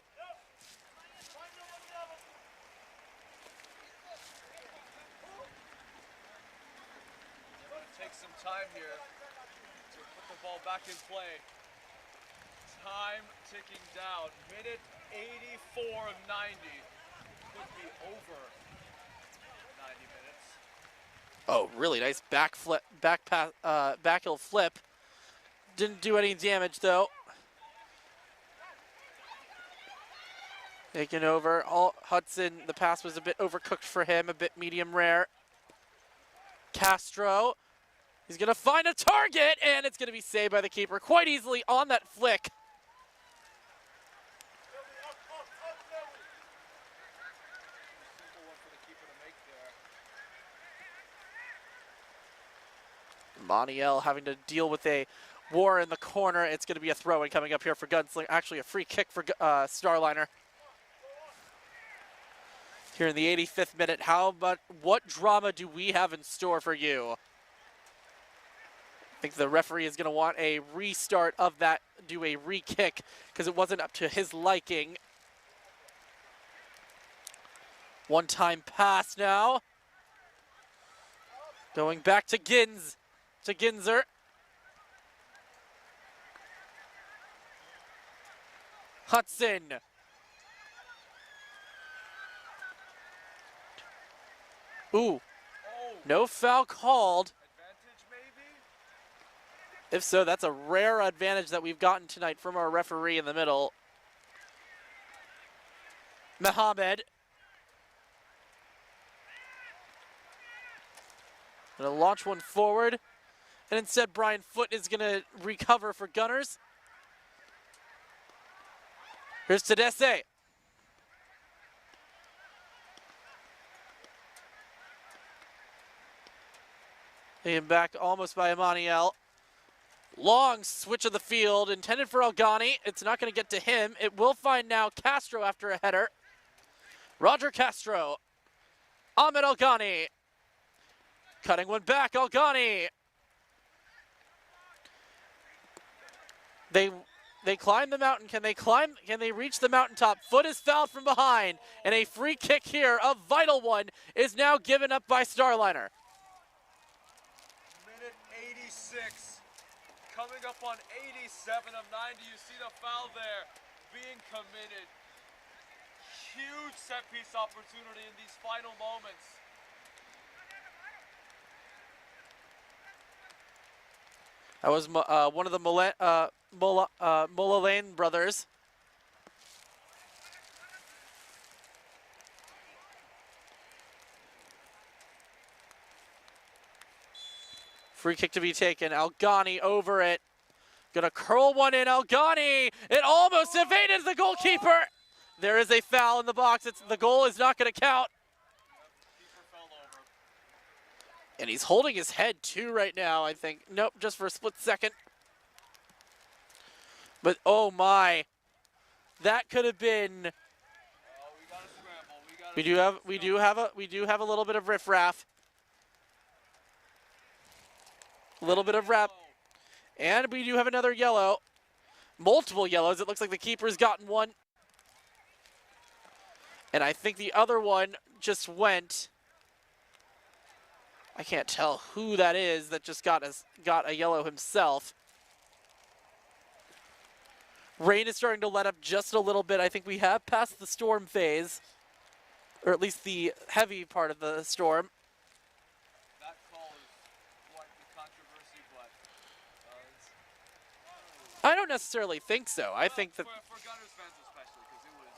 Take some time here to put the ball back in play. Time ticking down. Minute 84 of 90. Could be over 90 minutes. Oh, really nice back flip, back heel flip. Didn't do any damage though. Taken over. Hudson, the pass was a bit overcooked for him, a bit medium rare. Castro, he's gonna find a target, and it's gonna be saved by the keeper quite easily on that flick. Moniel having to deal with a war in the corner. It's gonna be a throw-in coming up here for Gunslinger. Actually, a free kick for Starliner. Here in the 85th minute, what drama do we have in store for you? I think the referee is going to want a restart of that, do a re-kick, because it wasn't up to his liking. One-time pass now. Going back to Ginzer. Hudson. Ooh, no foul called. Advantage maybe? If so, that's a rare advantage that we've gotten tonight from our referee in the middle. Mohamed. Gonna launch one forward. And instead, Brian Foot is gonna recover for Gunners. Here's Tedesse. Taken back almost by Amaniel. Long switch of the field, intended for Algani. It's not going to get to him. It will find now Castro after a header. Roger Castro. Ahmed Algani. Cutting one back, Algani. They climb the mountain. Can they reach the mountaintop? Foot is fouled from behind. And a free kick here, a vital one, is now given up by Starliner. 86, coming up on 87 of 90. You see the foul there being committed. Huge set piece opportunity in these final moments. That was one of the Mullane brothers. Free kick to be taken. Algani over it. Gonna curl one in. Algani! It almost evaded the goalkeeper! There is a foul in the box. The goal is not gonna count. And he's holding his head too right now, I think. Nope, just for a split second. But oh my, that could have been. We got to scramble. We do have a little bit of riffraff. A little bit of wrap. And we do have another yellow. Multiple yellows. It looks like the keeper's gotten one. And I think the other one just went. I can't tell who that is that just got a yellow himself. Rain is starting to let up just a little bit. I think we have passed the storm phase. Or at least the heavy part of the storm. That call is quite the controversy, but I don't necessarily think so. I think that for Gunners fans especially, because it was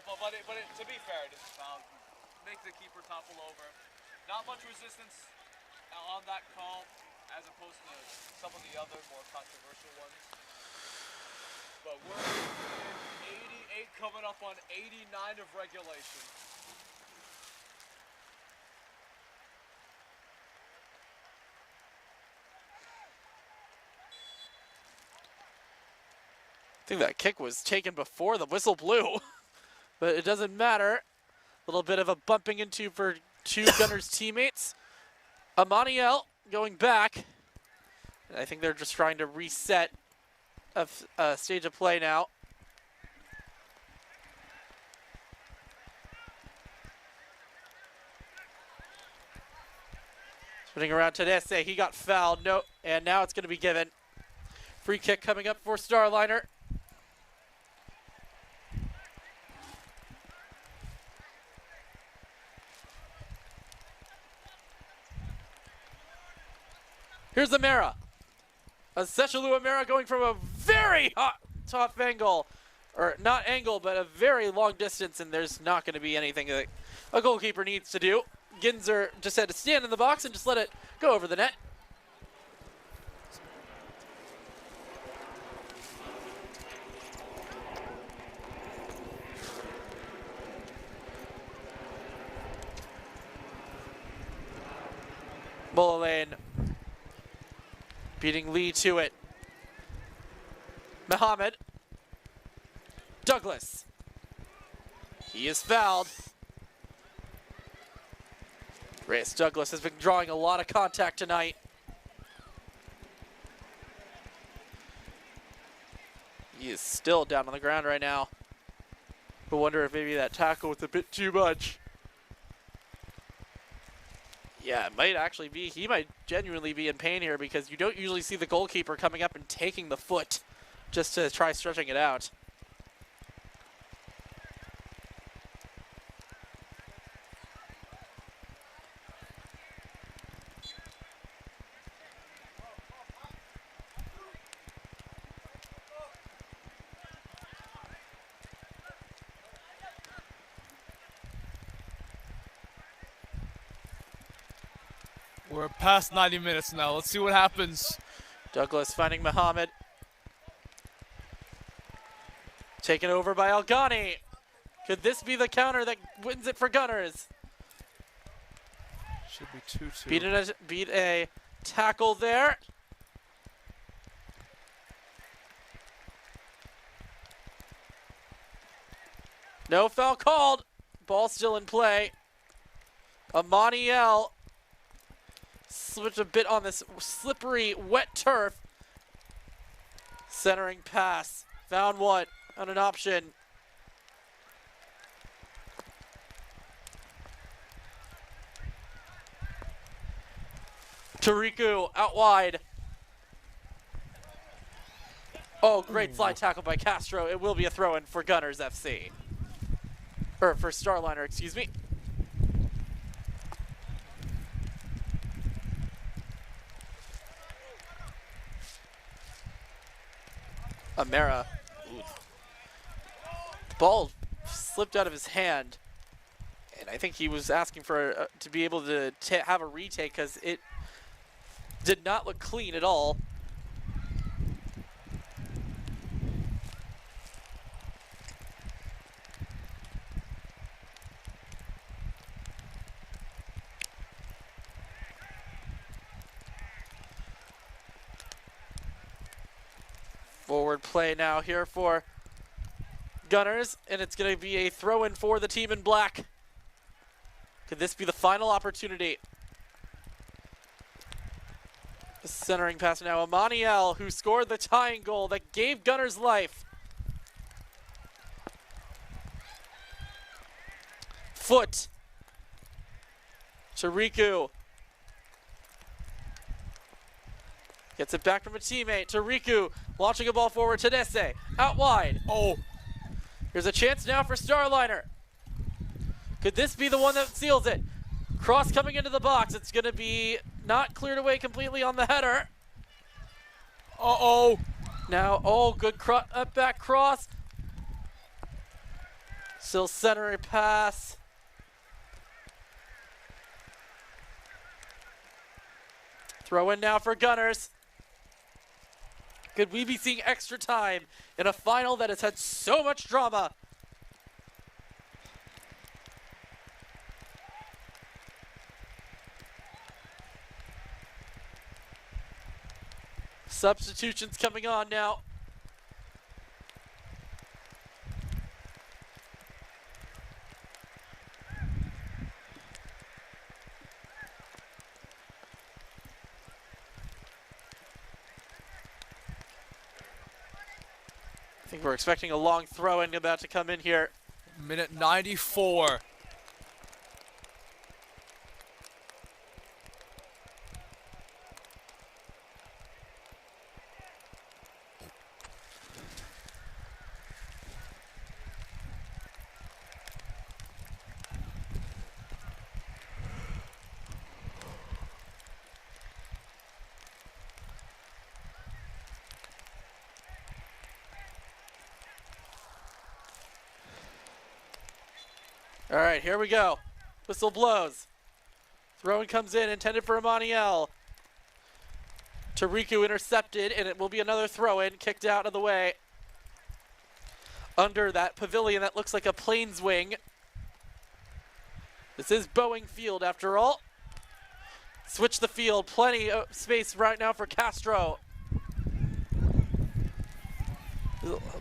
but to be fair, it is foul. Make the keeper topple over. Not much resistance on that call, as opposed to some of the other more controversial ones. But we're in 88 coming up on 89 of regulation. I think that kick was taken before the whistle blew, but it doesn't matter. A little bit of a bumping into for two Gunners teammates. Amaniel going back. I think they're just trying to reset a stage of play now. Spinning around Tedesse, he got fouled, no, and now it's going to be given. Free kick coming up for Starliner. Here's Amara. A Sechelu Amara going from a very hot top angle. Or not angle, but a very long distance, and there's not going to be anything that a goalkeeper needs to do. Ginzer just had to stand in the box and just let it go over the net. Mullane beating Lee to it. Muhammad. Douglas. He is fouled. Reyes Douglas has been drawing a lot of contact tonight. He is still down on the ground right now. I wonder if maybe that tackle was a bit too much. Yeah, it might actually be. He might genuinely be in pain here because you don't usually see the goalkeeper coming up and taking the foot just to try stretching it out. We're past 90 minutes now. Let's see what happens. Douglas finding Muhammad. Taken over by Algani. Could this be the counter that wins it for Gunners? Should be 2-2. Beat a tackle there. No foul called. Ball still in play. Amaniel switched a bit on this slippery, wet turf. Centering pass. Found one on an option. Tariku out wide. Oh, great slide tackle by Castro. It will be a throw-in for Gunners FC. Or for Starliner, excuse me. Amara. Ooh. The ball slipped out of his hand. And I think he was asking for to be able to have a retake because it did not look clean at all. Forward play now here for Gunners, and it's going to be a throw-in for the team in black. Could this be the final opportunity? The centering pass now, Amaniel, who scored the tying goal that gave Gunners life. Foot. Tariku. Gets it back from a teammate. Tariku launching a ball forward. Tedesse out wide. Oh. Here's a chance now for Starliner. Could this be the one that seals it? Cross coming into the box. It's going to be not cleared away completely on the header. Uh-oh. Now, good back cross. Still center pass. Throw in now for Gunners. Could we be seeing extra time in a final that has had so much drama? Substitutions coming on now. I think we're expecting a long throw-in about to come in here. Minute 94. All right, here we go. Whistle blows. Throw-in comes in, intended for Amaniel. Tariku intercepted, and it will be another throw-in, kicked out of the way. Under that pavilion that looks like a plane's wing. This is Boeing Field, after all. Switch the field, plenty of space right now for Castro.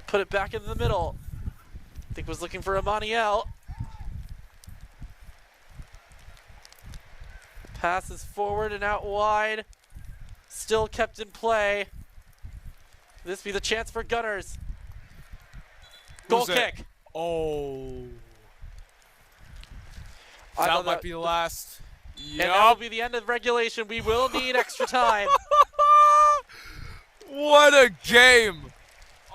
Put it back in the middle. I think was looking for Amaniel. Passes forward and out wide. Still kept in play. This be the chance for Gunners. Goal kick. Oh. That That might be the last. And that will be the end of regulation. We will need extra time. What a game.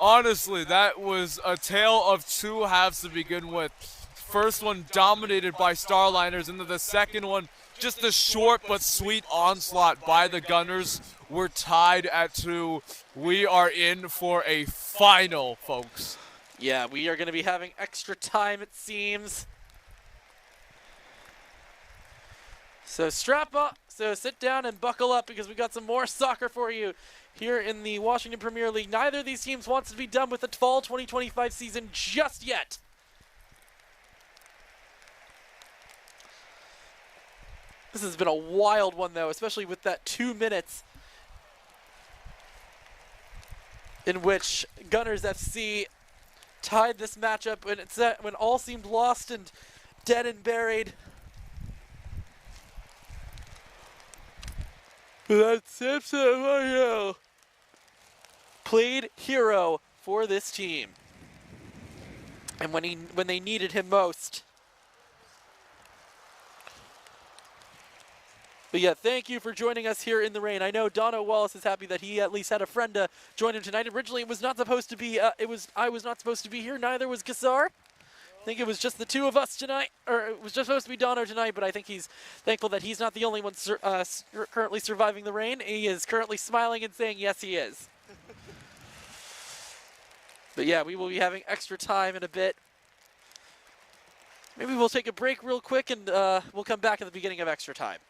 Honestly, that was a tale of two halves to begin with. First one dominated by Starliners, and then the second one just a short but sweet onslaught by the Gunners. We're tied at 2. We are in for a final, folks. Yeah, we are going to be having extra time, it seems. So strap up, so sit down and buckle up because we've got some more soccer for you here in the Washington Premier League. Neither of these teams wants to be done with the fall 2025 season just yet. This has been a wild one, though, especially with that 2 minutes in which Gunners FC tied this matchup when all seemed lost and dead and buried. That's Simpson played hero for this team, and when they needed him most. But yeah, thank you for joining us here in the rain. I know Dono Wallace is happy that he at least had a friend to join him tonight. Originally, it was not supposed to be. I was not supposed to be here. Neither was Gassar. I think it was just the two of us tonight, or it was just supposed to be Dono tonight. But I think he's thankful that he's not the only one currently surviving the rain. He is currently smiling and saying yes, he is. But yeah, we will be having extra time in a bit. Maybe we'll take a break real quick, and we'll come back at the beginning of extra time.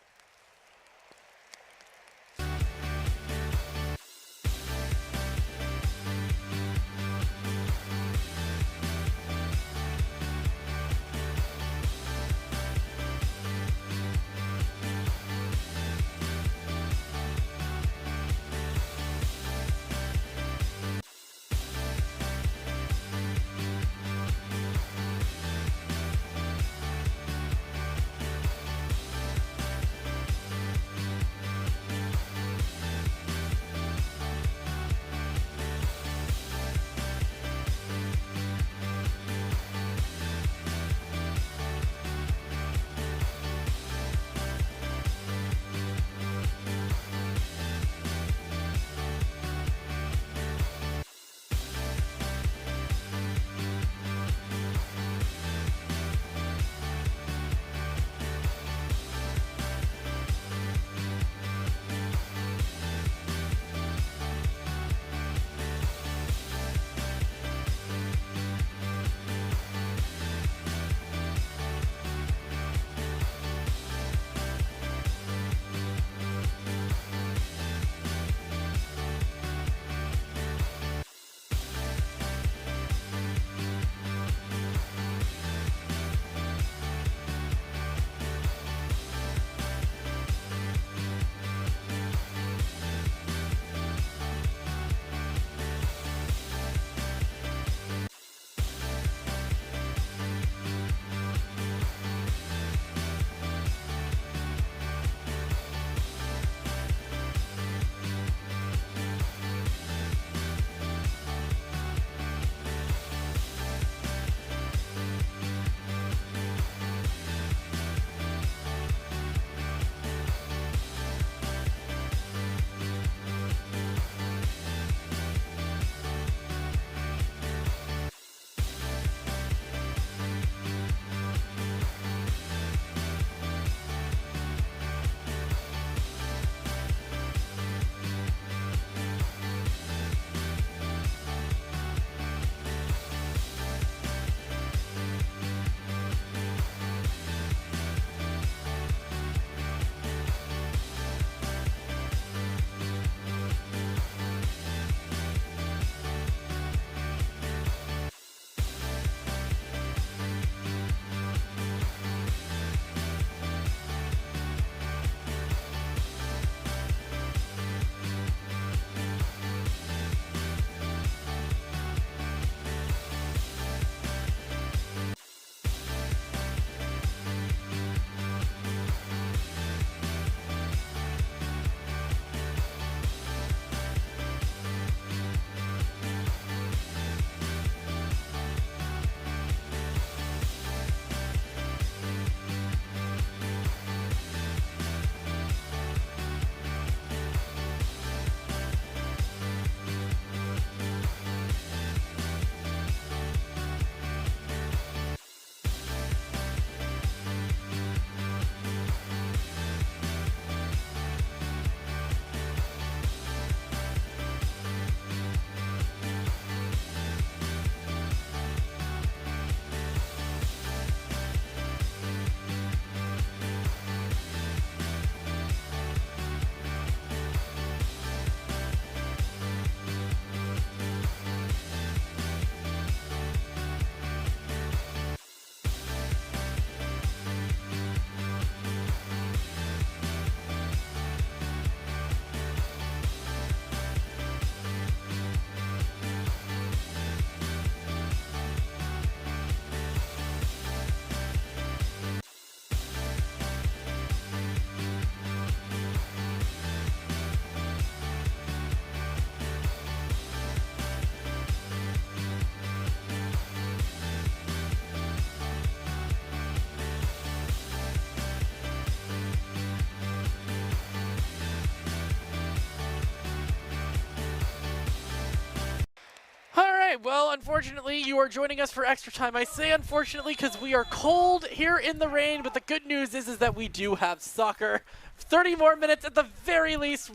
right, well, unfortunately, you are joining us for extra time. I say unfortunately because we are cold here in the rain, but the good news is that we do have soccer. 30 more minutes at the very least.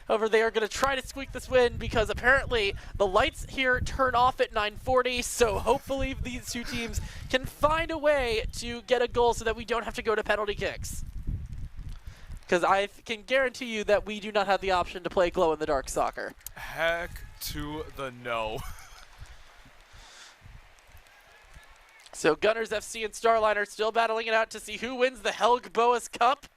However, they are going to try to squeak this win because apparently the lights here turn off at 9:40, so hopefully these two teams can find a way to get a goal so that we don't have to go to penalty kicks. Because I can guarantee you that we do not have the option to play glow-in-the-dark soccer. Heck to the no. So Gunners FC and Starliners still battling it out to see who wins the Helge Boes Cup.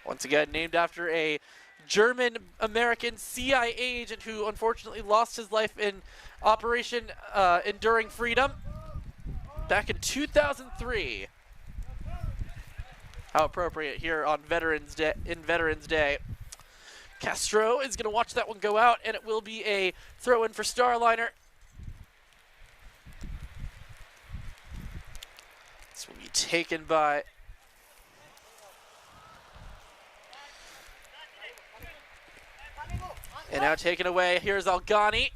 Once again, named after a German-American CIA agent who unfortunately lost his life in Operation Enduring Freedom back in 2003. How appropriate here on Veterans Day. Castro is going to watch that one go out, and it will be a throw-in for Starliner. This will be taken by... And now taken away, here's Algani.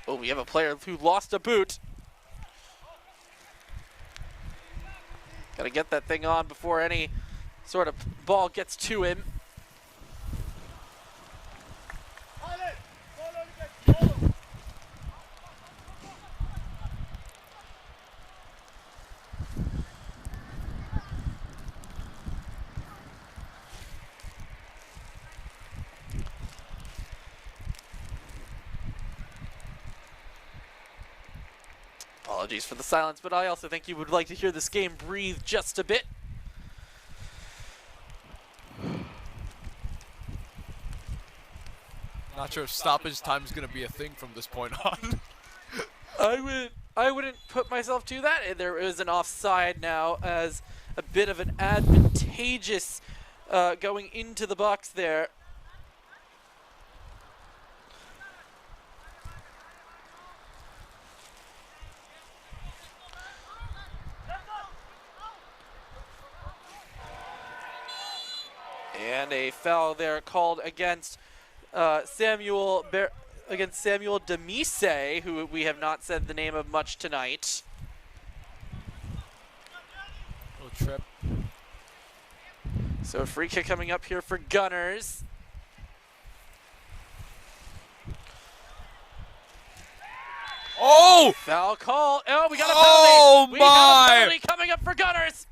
Oh, we have a player who lost a boot. Gotta get that thing on before any sort of ball gets to him. Apologies for the silence, but I also think you would like to hear this game breathe just a bit. Not sure if stoppage time is going to be a thing from this point on. I wouldn't put myself to that. There is an offside now as a bit of an advantageous going into the box there. And a foul there called against Samuel Demise, who we have not said the name of much tonight. Little trip. So a free kick coming up here for Gunners. Oh! Foul call. Oh, we got a penalty. Oh, We got a my! penalty coming up for Gunners.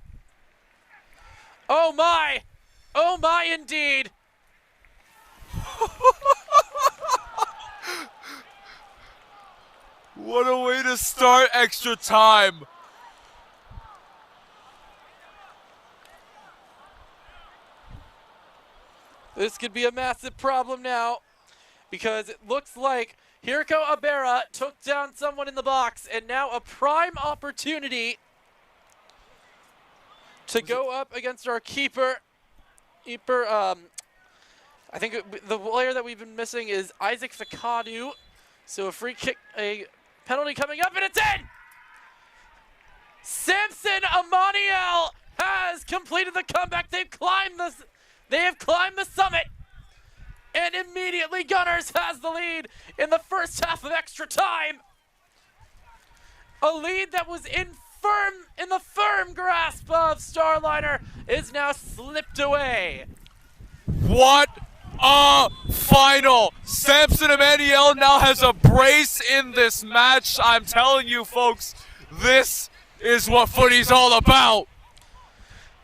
Oh, my. Oh, my, indeed. What a way to start extra time. This could be a massive problem now because it looks like Hirko Abera took down someone in the box, and now a prime opportunity to go up against our keeper. I think the player that we've been missing is Isaac Fakadu. So a free kick, a penalty coming up, and it's in! Samson Amaniel has completed the comeback. They have climbed the summit. And immediately Gunners has the lead in the first half of extra time. A lead that was in the firm grasp of Starliner is now slipped away. What a final! Samson Emmanuel now has a brace in this match. I'm telling you, folks, this is what footy's all about.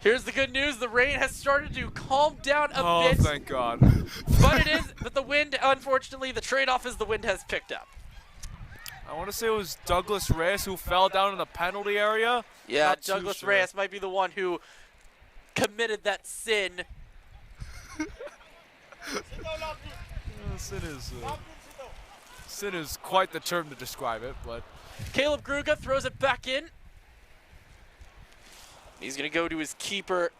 Here's the good news. The rain has started to calm down a bit. Oh, thank God. But the wind, unfortunately, the trade-off is the wind has picked up. I want to say it was Douglas Reyes who fell down in the penalty area. Yeah, Not too Douglas sure. Reyes might be the one who committed that sin. Sin is quite the term to describe it, but Caleb Gruga throws it back in. He's going to go to his keeper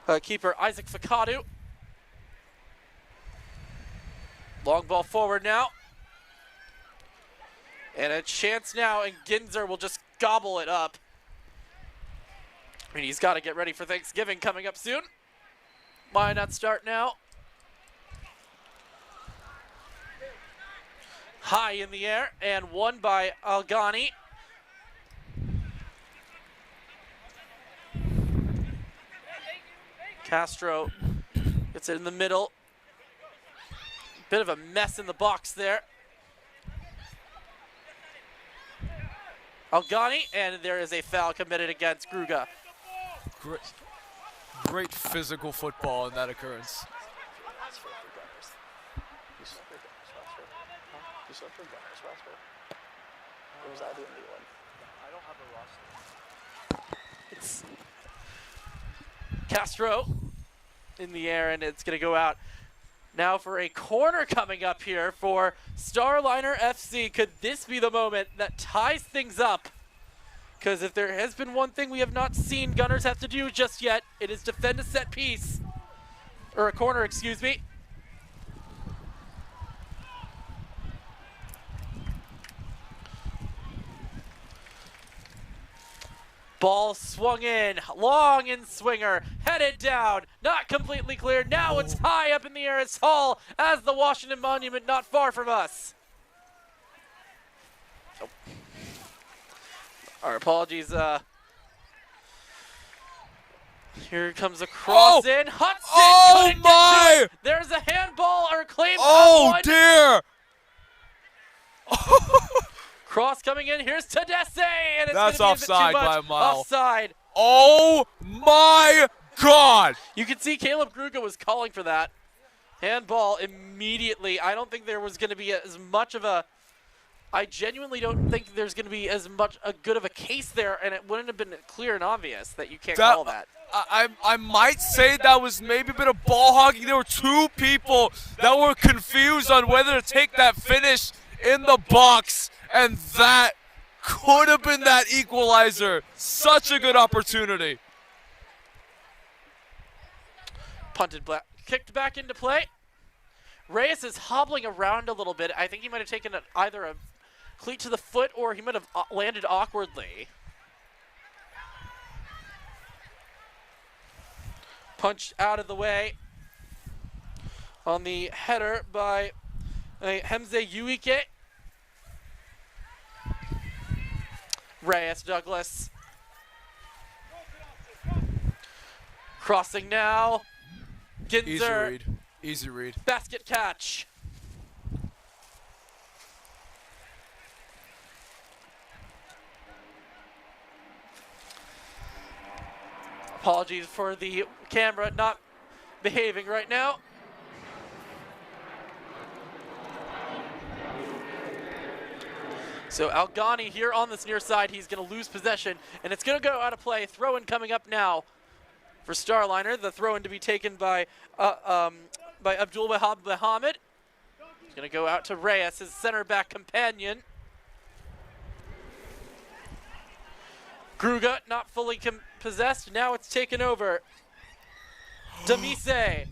Isaac Fakadu. Long ball forward now. And a chance now, and Ginzer will just gobble it up. I mean, he's got to get ready for Thanksgiving coming up soon. Why not start now? High in the air and won by Algani. Castro gets it in the middle. Bit of a mess in the box there. Algani, and there is a foul committed against Gruga. Great physical football in that occurrence. It's Castro in the air, and it's going to go out. Now for a corner coming up here for Starliner FC. Could this be the moment that ties things up? Because if there has been one thing we have not seen Gunners have to do just yet, it is defend a set piece. Or a corner, excuse me. Ball swung in, long in swinger, headed down, not completely clear. Now it's high up in the air. It's Hall as the Washington Monument not far from us. Oh. Our apologies. Here comes a cross in. Hudson. Oh my! There's a handball or claim. Oh dear! Cross coming in. Here's Tedesse, and it's That's gonna be a bit offside too much. by a mile. Offside. Oh my God! You can see Caleb Gruga was calling for that. Handball immediately. I don't think there was going to be as much of a... I genuinely don't think there's going to be as much a good of a case there, and it wouldn't have been clear and obvious that you can't call that. I might say that was maybe a bit of ball hogging. There were two people that were confused on whether to take that finish in the box, and that could have been that equalizer. Such a good opportunity. Punted, kicked back into play. Reyes is hobbling around a little bit. I think he might have taken either a cleat to the foot or he might have landed awkwardly. Punched out of the way on the header by Hemze Uike. Reyes Douglas. Crossing now. Ginzer. Easy read. Easy read. Basket catch. Apologies for the camera not behaving right now. So Algani here on this near side, he's going to lose possession, and it's going to go out of play. Throw-in coming up now for Starliner. The throw-in to be taken by Abdul Wahab Mohammed. He's going to go out to Reyes, his center back companion. Gruga not fully possessed. Now it's taken over. Demise.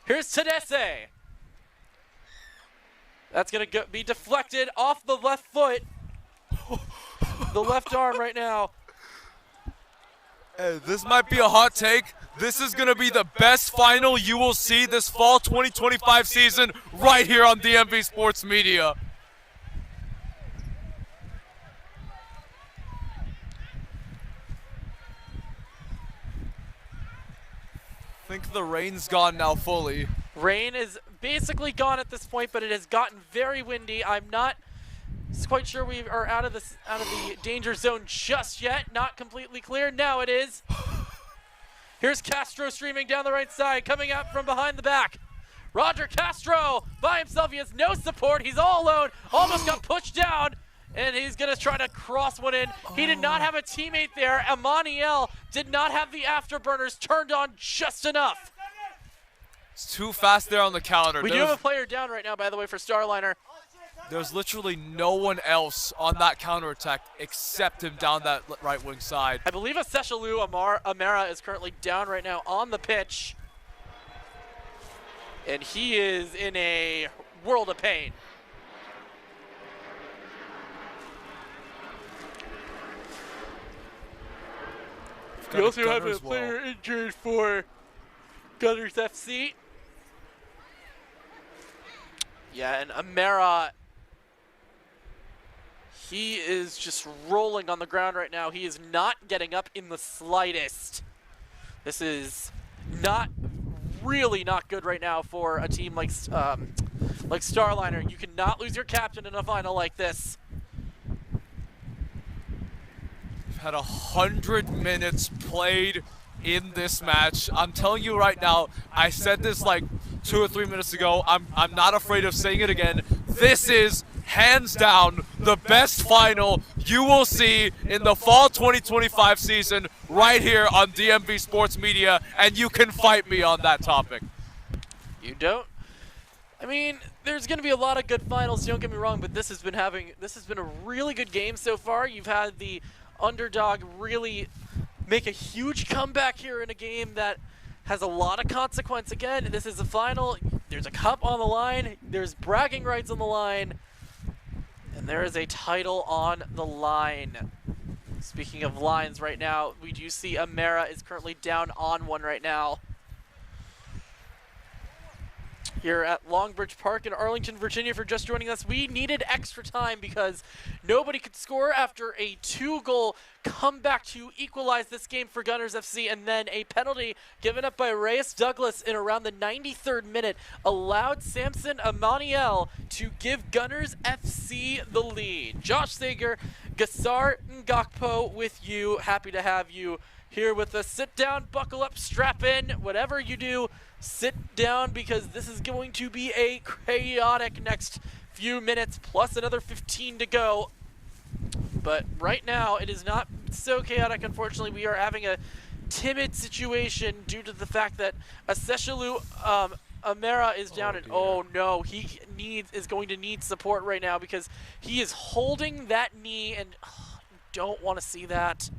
Here's Tedesse. That's going to be deflected off the left foot. The left arm right now. Hey, this might be a hot take. This is going to be the best final you will see this fall 2025 season right here on DMV Sports Media. I think the rain's gone now fully. Rain is basically gone at this point, but it has gotten very windy. I'm not quite sure we are out of the danger zone just yet. Not completely clear. Now it is. Here's Castro streaming down the right side, coming out from behind the back. Roger Castro by himself. He has no support. He's all alone. Almost got pushed down, and he's going to try to cross one in. He did not have a teammate there. Amaniel did not have the afterburners turned on just enough. It's too fast there on the counter. We do have a player down right now, by the way, for Starliner. There's literally no one else on that counterattack except him down that right wing side. I believe Seshalu Amara is currently down right now on the pitch. And he is in a world of pain. We also have a player injured for Gunners FC. Yeah, and Amera, he is just rolling on the ground right now. He is not getting up in the slightest. This is really not good right now for a team like Starliner. You cannot lose your captain in a final like this. We've had 100 minutes played in this match. I'm telling you right now, I said this like 2 or 3 minutes ago. I'm not afraid of saying it again. This is hands down the best final you will see in the fall 2025 season right here on DMV Sports Media, and you can fight me on that topic. You don't? I mean, there's going to be a lot of good finals, don't get me wrong, but this has been a really good game so far. You've had the underdog really make a huge comeback here in a game that has a lot of consequence. Again, this is the final. There's a cup on the line. There's bragging rights on the line. And there is a title on the line. Speaking of lines right now, we do see Amera is currently down on one right now. Here at Longbridge Park in Arlington, Virginia, for just joining us. We needed extra time because nobody could score after a 2-goal comeback to equalize this game for Gunners FC, and then a penalty given up by Reyes Douglas in around the 93rd minute allowed Samson Amaniel to give Gunners FC the lead. Josh Sager, Gassar Ngakpo with you. Happy to have you here with us. Sit down, buckle up, strap in, whatever you do. Sit down because this is going to be a chaotic next few minutes plus another 15 to go. But right now it is not so chaotic. Unfortunately, we are having a timid situation due to the fact that Aseshalu Amera is down, and oh no, he is going to need support right now because he is holding that knee, and don't want to see that.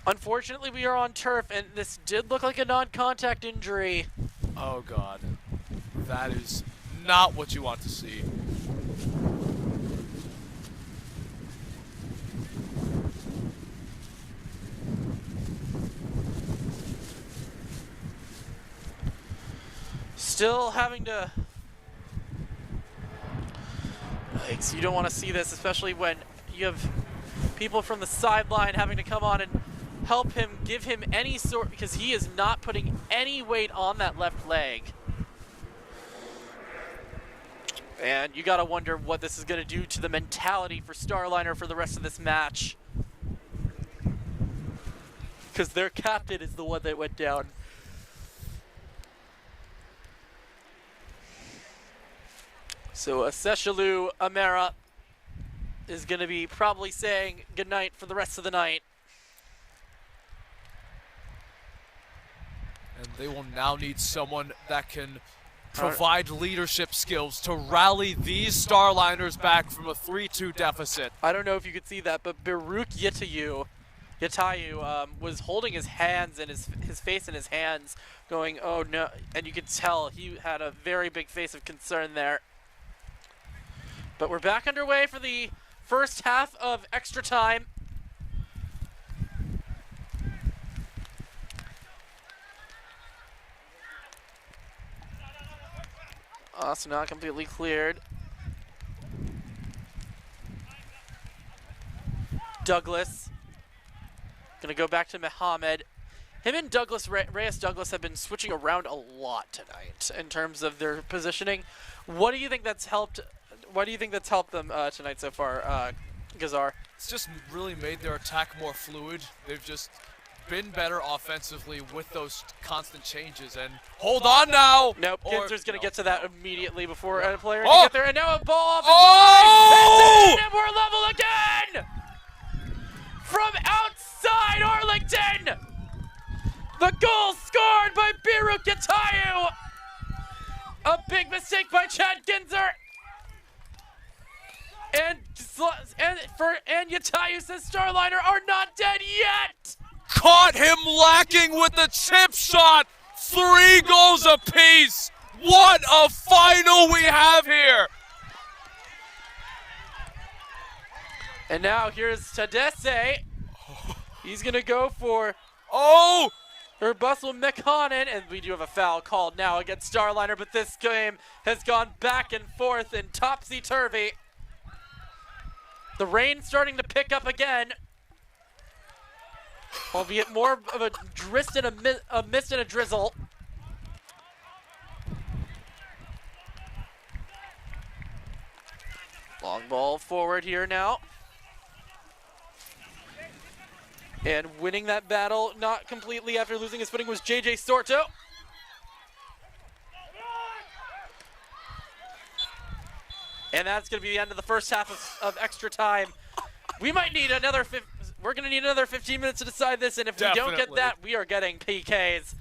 Unfortunately, we are on turf, and this did look like a non-contact injury. Oh God, that is not what you want to see. Still having to... Yikes, you don't want to see this, especially when you have people from the sideline having to come on and help him, give him any sort, because he is not putting any weight on that left leg. And you gotta wonder what this is gonna do to the mentality for Starliner for the rest of this match. Because their captain is the one that went down. So Aseshalu Amera is gonna be probably saying goodnight for the rest of the night. And they will now need someone that can provide leadership skills to rally these Starliners back from a 3-2 deficit. I don't know if you could see that, but Baruch Yatayu was holding his hands and his face in his hands, going, oh no, and you could tell he had a very big face of concern there. But we're back underway for the first half of extra time. So not completely cleared. Douglas. Gonna go back to Mohammed. Him and Douglas, Reyes Douglas, have been switching around a lot tonight in terms of their positioning. What do you think that's helped? Why do you think that's helped them tonight so far, Gazar? It's just really made their attack more fluid. They've just been better offensively with those constant changes. And hold on now. Nope, Kinzer's going to get to that immediately before a player Oh! can get there. And now a ball off Oh! and we're level again! From outside Arlington! The goal scored by Baruch Yatayu! A big mistake by Chad Kinzer! And Yatayu says Starliner are not dead yet! Caught him lacking with the chip shot. 3 goals apiece. What a final we have here. And now here's Tadesse. He's going to go for... Oh! Her bustle Mekhanen, and we do have a foul called now against Starliner, but this game has gone back and forth and topsy-turvy. The rain starting to pick up again, albeit more of a mist and a drizzle. Long ball forward here now. And winning that battle, not completely after losing his footing, was JJ Sorto. And that's going to be the end of the first half of extra time. We might need another, we're going to need another 15 minutes to decide this, and if we don't get that, we are getting PKs.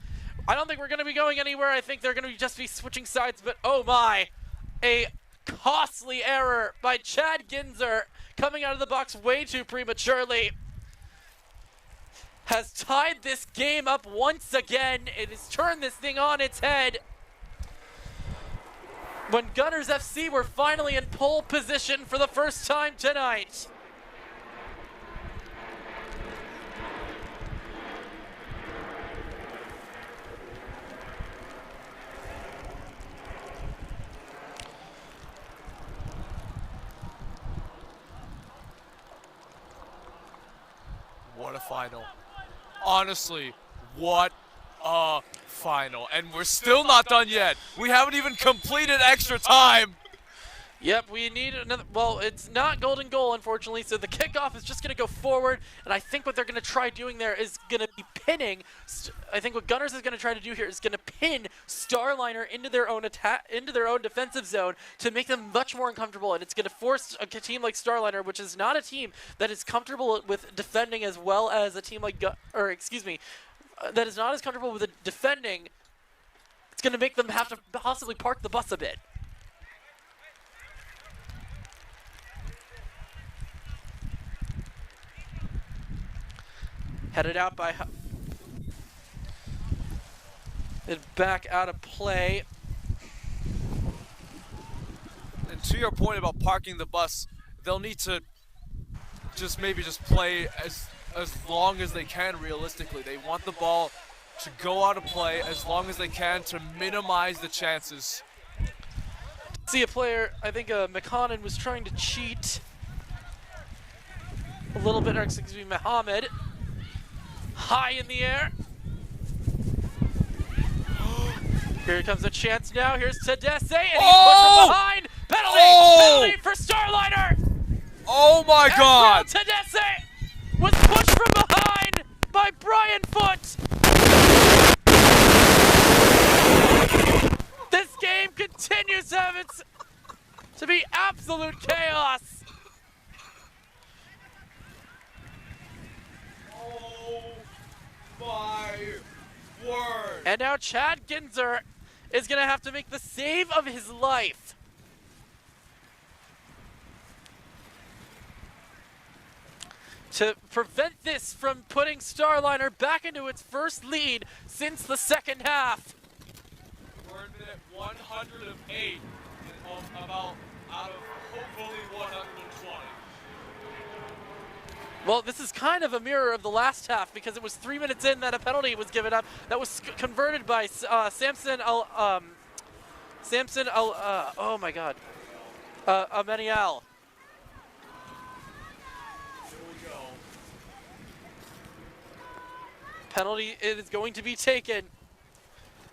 I don't think we're going to be going anywhere. I think they're going to just be switching sides, but oh my, a costly error by Chad Ginzer coming out of the box way too prematurely has tied this game up once again. It has turned this thing on its head. When Gunners FC were finally in pole position for the first time tonight. What a final. Honestly, what a final. And we're still not done yet. We haven't even completed extra time. Yep, we need another, well, it's not golden goal, unfortunately, so the kickoff is just going to go forward, and I think what they're going to try doing there is going to be pinning, I think what Gunners is going to try to do here is going to pin Starliner into their own attack, into their own defensive zone to make them much more uncomfortable, and it's going to force a team like Starliner, which is not a team that is comfortable with defending as well as a team like, that is not as comfortable with defending. It's going to make them have to possibly park the bus a bit. Headed out by... and back out of play. And to your point about parking the bus, they'll need to maybe just play as long as they can realistically. They want the ball to go out of play as long as they can to minimize the chances. See a player, I think Mekhanen was trying to cheat a little bit, or excuse me, Mohammed. High in the air. Here comes a chance now. Here's Tadesse, and he's pushed from behind. Penalty! Penalty for Starliner! Oh my God! Tadesse was pushed from behind by Brian Foote. This game continues to be absolute chaos. My word. And now Chad Ginzer is going to have to make the save of his life. To prevent this from putting Starliner back into its first lead since the second half. We're in minute 108 about out of hopefully 120. Well, this is kind of a mirror of the last half because it was 3 minutes in that a penalty was given up that was converted by Samson oh my God, Amenial. Here we go. Penalty is going to be taken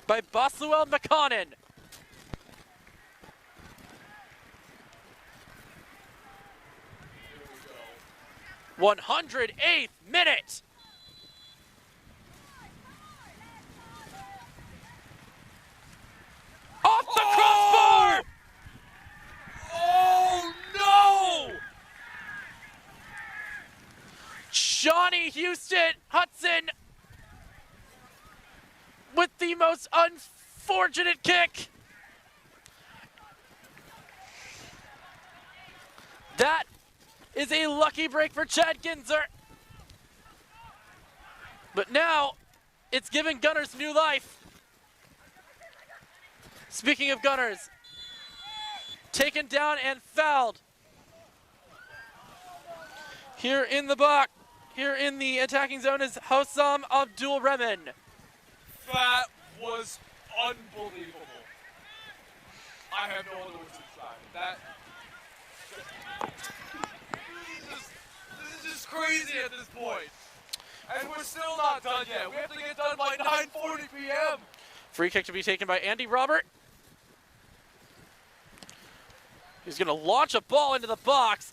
by Bosluel Mekhanen. 108th minute. Off the crossbar! Oh no! Johnny Hudson with the most unfortunate kick. That is a lucky break for Chad Ginzer. But now, it's giving Gunners new life. Speaking of Gunners, taken down and fouled. Here in the box, here in the attacking zone is Hossam Abdul Rehman. That was unbelievable. I have no other words to describe it. This is just crazy at this point. And we're still not done yet. We have to get done by 9:40 p.m. Free kick to be taken by Andy Robert. He's going to launch a ball into the box.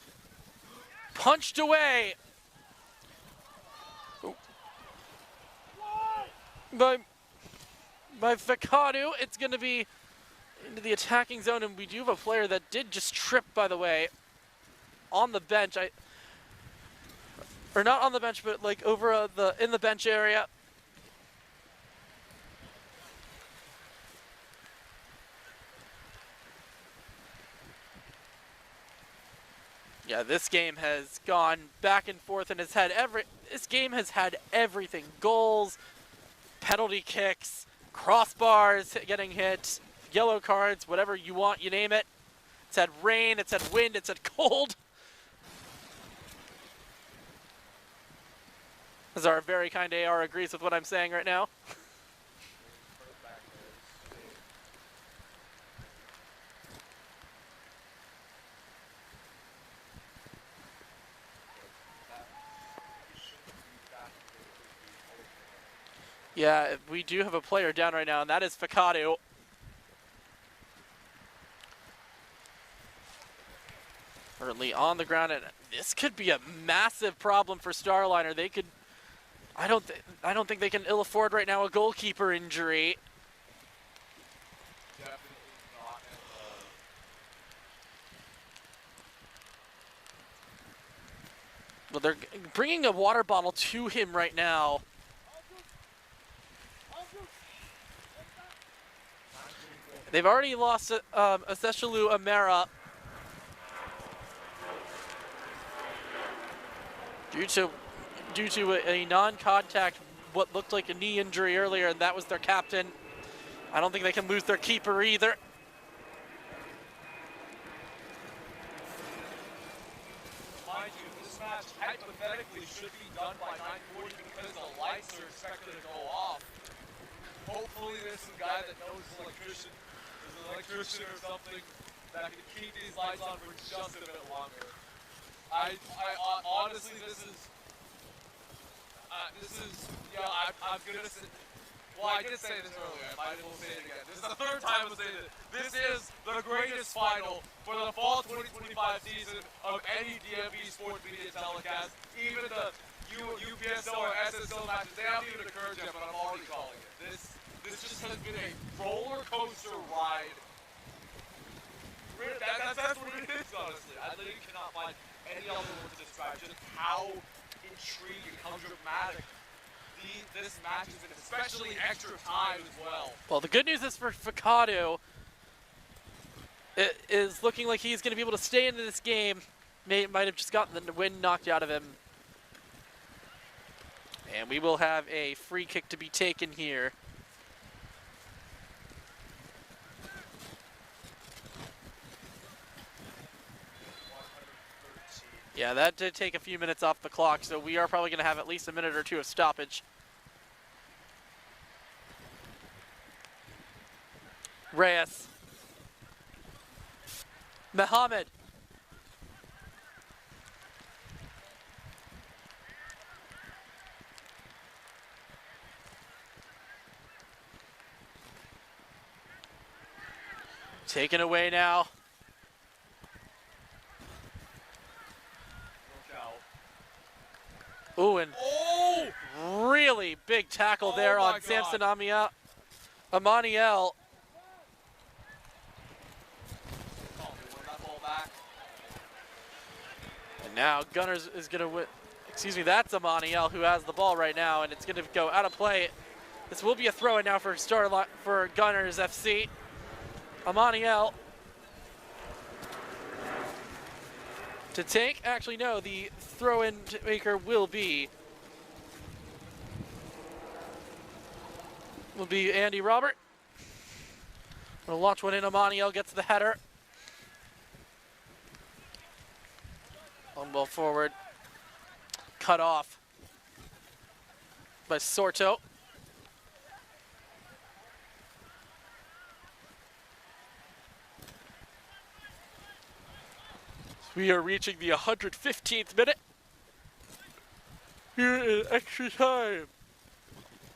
Punched away by Fakadu. It's going to be into the attacking zone, and we do have a player that did just trip, by the way, on the bench. Or not on the bench, but like over in the bench area. Yeah, this game has gone back and forth and this game has had everything. Goals, penalty kicks, crossbars getting hit, yellow cards, whatever you want, you name it. It's had rain, it's had wind, it's had cold. As our very kind AR agrees with what I'm saying right now. Yeah, we do have a player down right now, and that is Fakadu. Currently on the ground, and this could be a massive problem for Starliner. They could, I don't think they can ill afford right now a goalkeeper injury. Definitely not. Well, they're bringing a water bottle to him right now. They've already lost Aseshalu Amera due to a non-contact, what looked like a knee injury earlier, and that was their captain. I don't think they can lose their keeper either. Mind you, this match hypothetically should be done by 9:40 because the lights are expected to go off. Hopefully there's some guy that knows an electrician or something that can keep these lights on for just a bit longer. I honestly, this is, yeah, I'm gonna say, well, I did say this earlier, I might as well say it again. This is the third time I'm saying this. This is the greatest final for the fall 2025 season of any DMV sports media telecast. Even the UPSL or SSL matches, they haven't even occurred yet, but I'm already calling it. This just has been a roller coaster ride. That's what it is, honestly. I literally cannot find any other word to describe just how intriguing, how dramatic this match has been, especially extra time as well. Well, the good news is for Fakadu, it is looking like he's going to be able to stay into this game. Might have just gotten the wind knocked out of him. And we will have a free kick to be taken here. Yeah, that did take a few minutes off the clock, so we are probably going to have at least a minute or two of stoppage. Reyes. Mohammed. Taken away now. Ooh, and really big tackle there on Samson Amaniel. And now Gunners is going to win. Excuse me, that's Amaniel who has the ball right now, and it's going to go out of play. This will be a throw-in now for Gunners FC. Amaniel to take. Actually, no, the throw-in maker will be Andy Robert. We'll launch one in. Amaniel gets the header. One ball forward. Cut off by Sorto. We are reaching the 115th minute here in extra time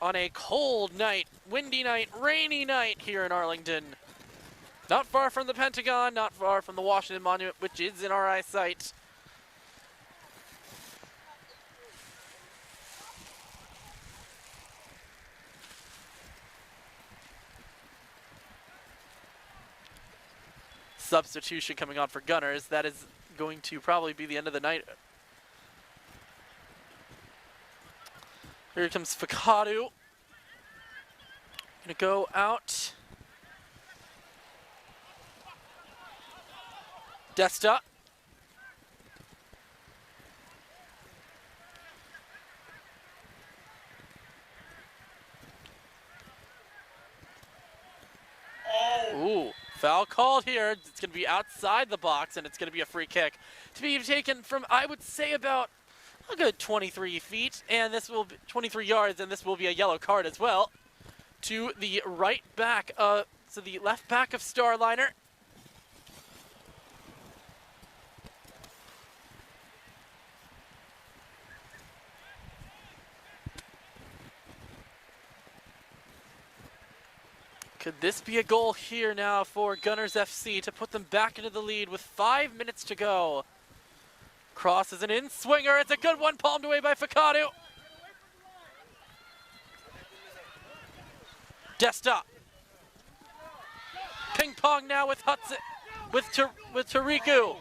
on a cold night, windy night, rainy night here in Arlington. Not far from the Pentagon, not far from the Washington Monument, which is in our eyesight. Substitution coming on for Gunners. That is going to probably be the end of the night. Here comes Fakadu. Gonna go out. Desta. Ooh, foul called here. It's going to be outside the box, and it's going to be a free kick to be taken from, I would say, about a good 23 feet, and this will be 23 yards, and this will be a yellow card as well to the right back, so the left back of Starliner. Could this be a goal here now for Gunners FC to put them back into the lead with 5 minutes to go? Cross is an in-swinger. It's a good one, palmed away by Fakadu. Desta. Ping pong now with Hudson, with Tariku.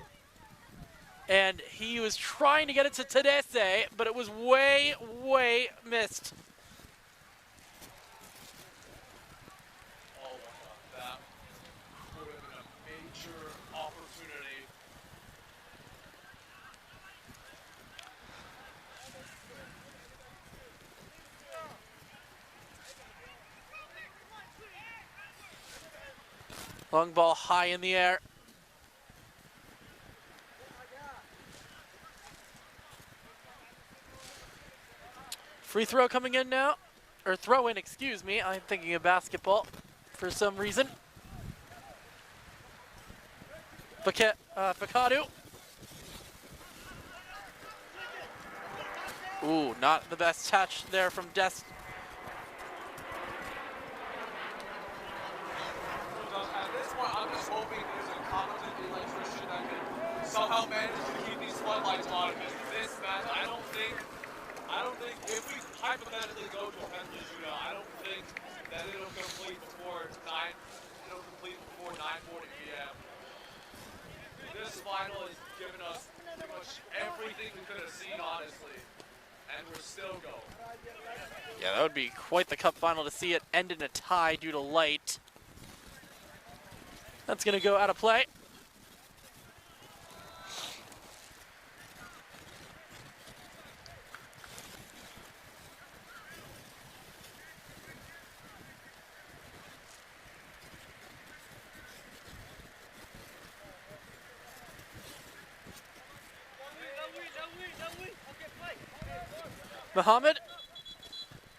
And he was trying to get it to Tedese, but it was way, way missed. Long ball high in the air. Free throw coming in now. Or throw in, excuse me. I'm thinking of basketball for some reason. Fakadu. Ooh, not the best touch there from Dest. I'm just hoping there's a competent electrician that can somehow manage to keep these floodlights on. Because this match, I don't think if we hypothetically go to a penalty shootout, I don't think that it'll complete before 9:40 p.m. This final has given us pretty much everything we could have seen, honestly, and we're still going. Yeah, that would be quite the cup final to see it end in a tie due to light. That's going to go out of play. Muhammad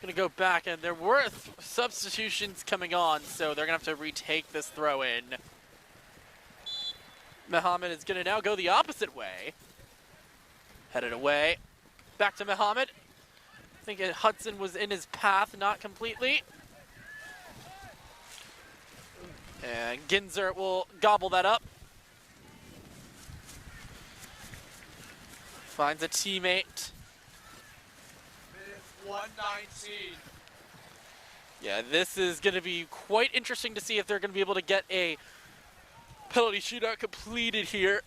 going to go back, and there were substitutions coming on, so they're going to have to retake this throw in. Muhammad is going to now go the opposite way. Headed away. Back to Muhammad. I think Hudson was in his path, not completely. And Ginzer will gobble that up. Finds a teammate. 119. Yeah, this is going to be quite interesting to see if they're going to be able to get a penalty shootout completed here.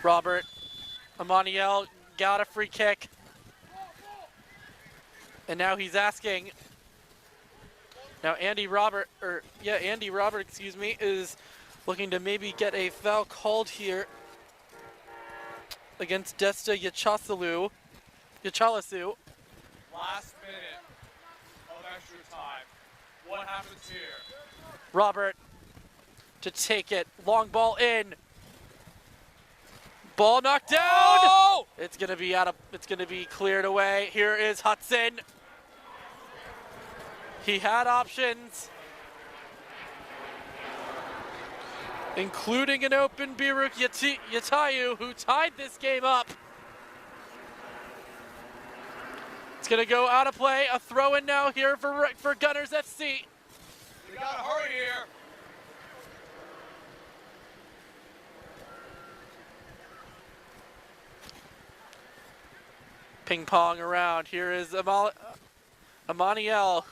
Robert Amaniel got a free kick. And now he's asking. Now Andy Robert, excuse me, is looking to maybe get a foul called here. against Desta Yachalasu. Last minute of extra time. What happens here? Robert to take it. Long ball in. Ball knocked down. Oh! It's gonna be cleared away. Here is Hudson. He had options, including an open Biruk Yatayu, who tied this game up. It's gonna go out of play. A throw in now here for Gunners FC. We gotta hurry here. Ping pong around. Here is Amaniel.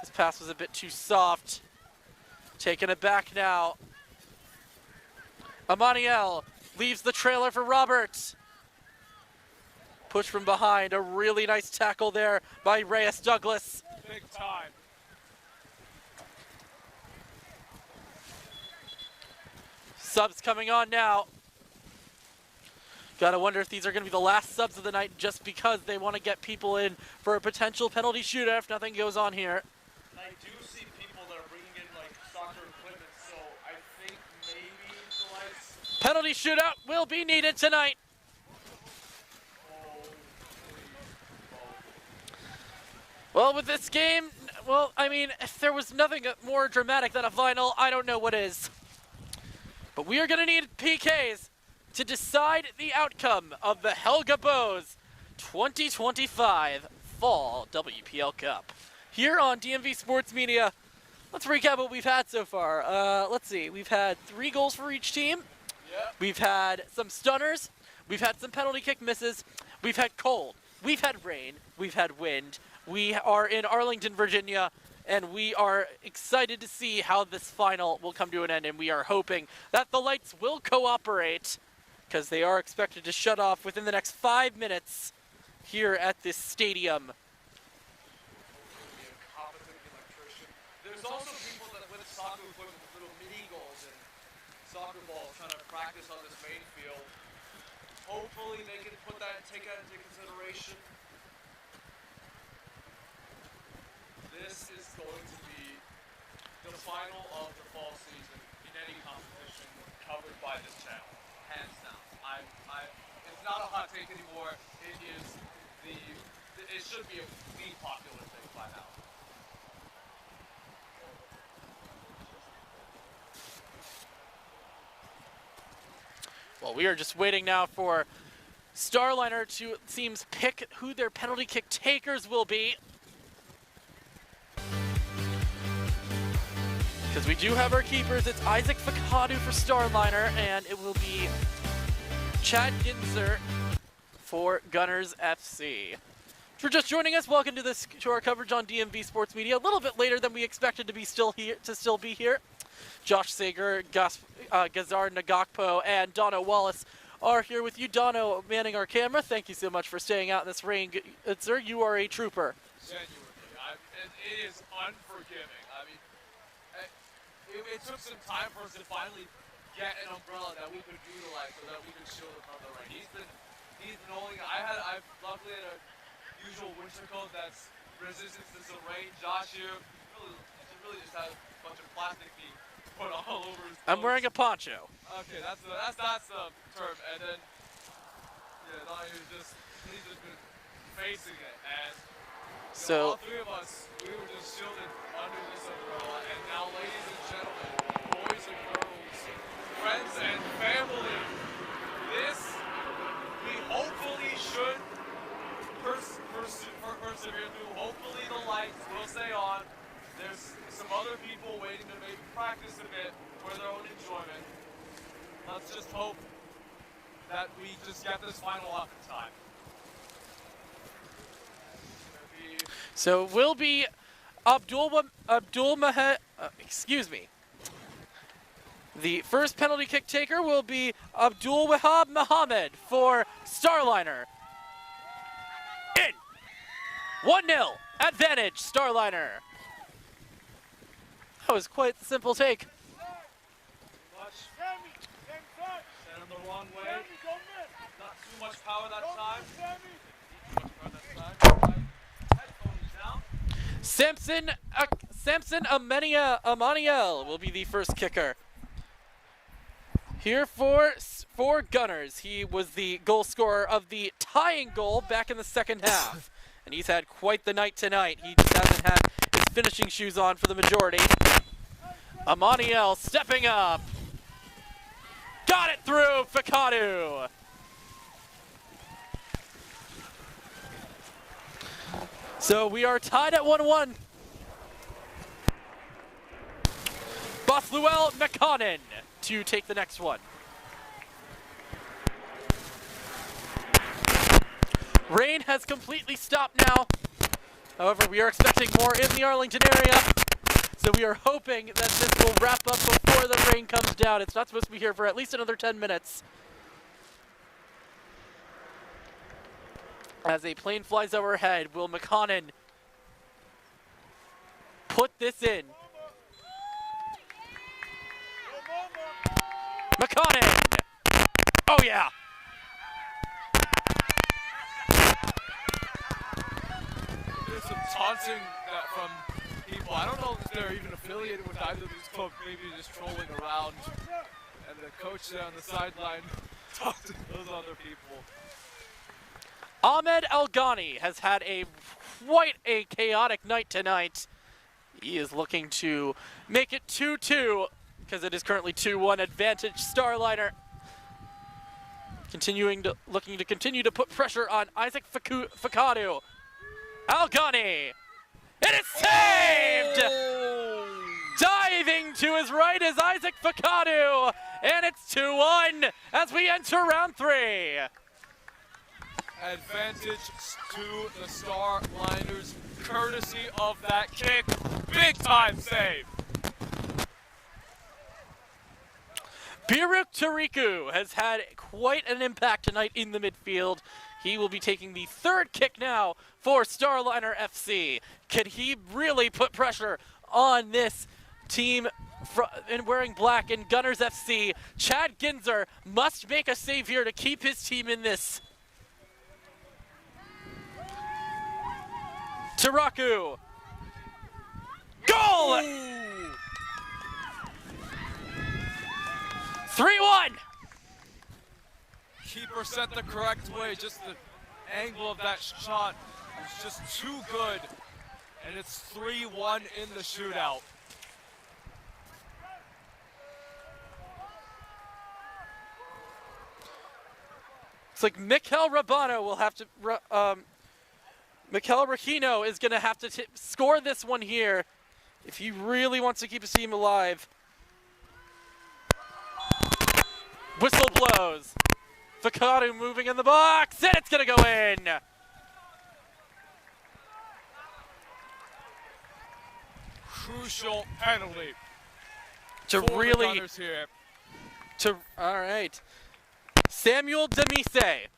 His pass was a bit too soft. Taking it back now. Amaniel leaves the trailer for Robert. Push from behind. A really nice tackle there by Reyes Douglas. Big time. Subs coming on now. Gotta wonder if these are gonna be the last subs of the night just because they want to get people in for a potential penalty shootout if nothing goes on here. I do see people that are bringing in like soccer equipment, so I think maybe the lights. Penalty shootout will be needed tonight. Well, with this game, well, I mean, if there was nothing more dramatic than a final, I don't know what is. But we are going to need PKs to decide the outcome of the Helge Boes 2025 Fall WPL Cup. Here on DMV Sports Media, let's recap what we've had so far. Let's see, we've had 3 goals for each team. Yep. We've had some stunners. We've had some penalty kick misses. We've had cold. We've had rain. We've had wind. We are in Arlington, Virginia, and we are excited to see how this final will come to an end, and we are hoping that the lights will cooperate because they are expected to shut off within the next 5 minutes here at this stadium. There's also people that with soccer equipment with little mini goals and soccer balls trying to practice on this main field. Hopefully they can take that into consideration. This is going to be the final of the fall season in any competition covered by this channel, hands down. It's not a hot take anymore. It is it should be the popular thing by now. Well, we are just waiting now for Starliner to, it seems, pick who their penalty kick takers will be. Because we do have our keepers. It's Isaac Fakadu for Starliner, and it will be Chad Ginzer for Gunners FC. If you're just joining us, welcome to our coverage on DMV Sports Media. A little bit later than we expected to be still be here. Josh Sager, Gazar Nagakpo, and Dono Wallace are here with you. Dono manning our camera. Thank you so much for staying out in this rain. Sir, you are a trooper. Genuinely. It is unforgiving. I mean, it took some time for us to finally get an umbrella that we could utilize so that we could shield him from the rain. He's been holding. I've luckily had a usual winter coat that's resistant to some rain. Josh here really just has a bunch of plastic feet put all over his clothes. I'm wearing a poncho. Okay, that's the term. And then he's just been facing it, and So all 3 of us, we were just shielded under this umbrella. And now, ladies and gentlemen, boys and girls, friends and family, this we hopefully should persevere through. Hopefully the lights will stay on. There's some other people waiting to maybe practice a bit for their own enjoyment. Let's just hope that we just get this final off in time. So will be excuse me. The first penalty kick taker will be Abdul Wahab Mohammed for Starliner. In. 1-0. Advantage, Starliner. That was quite the simple take. Center them the wrong way. Not too much power that time. Too much power that time. Headphones down. Samson Amaniel will be the first kicker. Here for Gunners, he was the goal scorer of the tying goal back in the second half. And he's had quite the night tonight. He just hasn't had his finishing shoes on for the majority. Amaniel stepping up. Got it through Fakadu. So we are tied at 1-1. Bothluel McConnon to take the next one. Rain has completely stopped now. However, we are expecting more in the Arlington area. So we are hoping that this will wrap up before the rain comes down. It's not supposed to be here for at least another 10 minutes. As a plane flies overhead, will McConnon put this in? McConnon! Oh yeah! There's some taunting from people. I don't know if they're even affiliated with either of these clubs, maybe just trolling around. And the coach there on the sideline talked to those other people. Ahmed Alghani has had quite a chaotic night tonight. He is looking to make it 2-2 because it is currently 2-1 advantage Starliner. Looking to continue to put pressure on Isaac Fakadu. Alghani! It is saved! Diving to his right is Isaac Fakadu, and it's 2-1 as we enter round 3. Advantage to the Starliners, courtesy of that kick. Big time save. Biruk Tariku has had quite an impact tonight in the midfield. He will be taking the third kick now for Starliner FC. Can he really put pressure on this team in wearing black in Gunners FC? Chad Ginzer must make a save here to keep his team in this. Taraku. Goal! 3-1! Keeper set the correct way, just the angle of that shot was just too good. And it's 3-1 in the shootout. It's like Mikel Rabano will have to, Mikel Rachino is going to have to score this one here if he really wants to keep his team alive. Whistle blows. Fakadu moving in the box, and it's going to go in. Crucial penalty. To for really, the Gunners here. all right. Samuel Demise.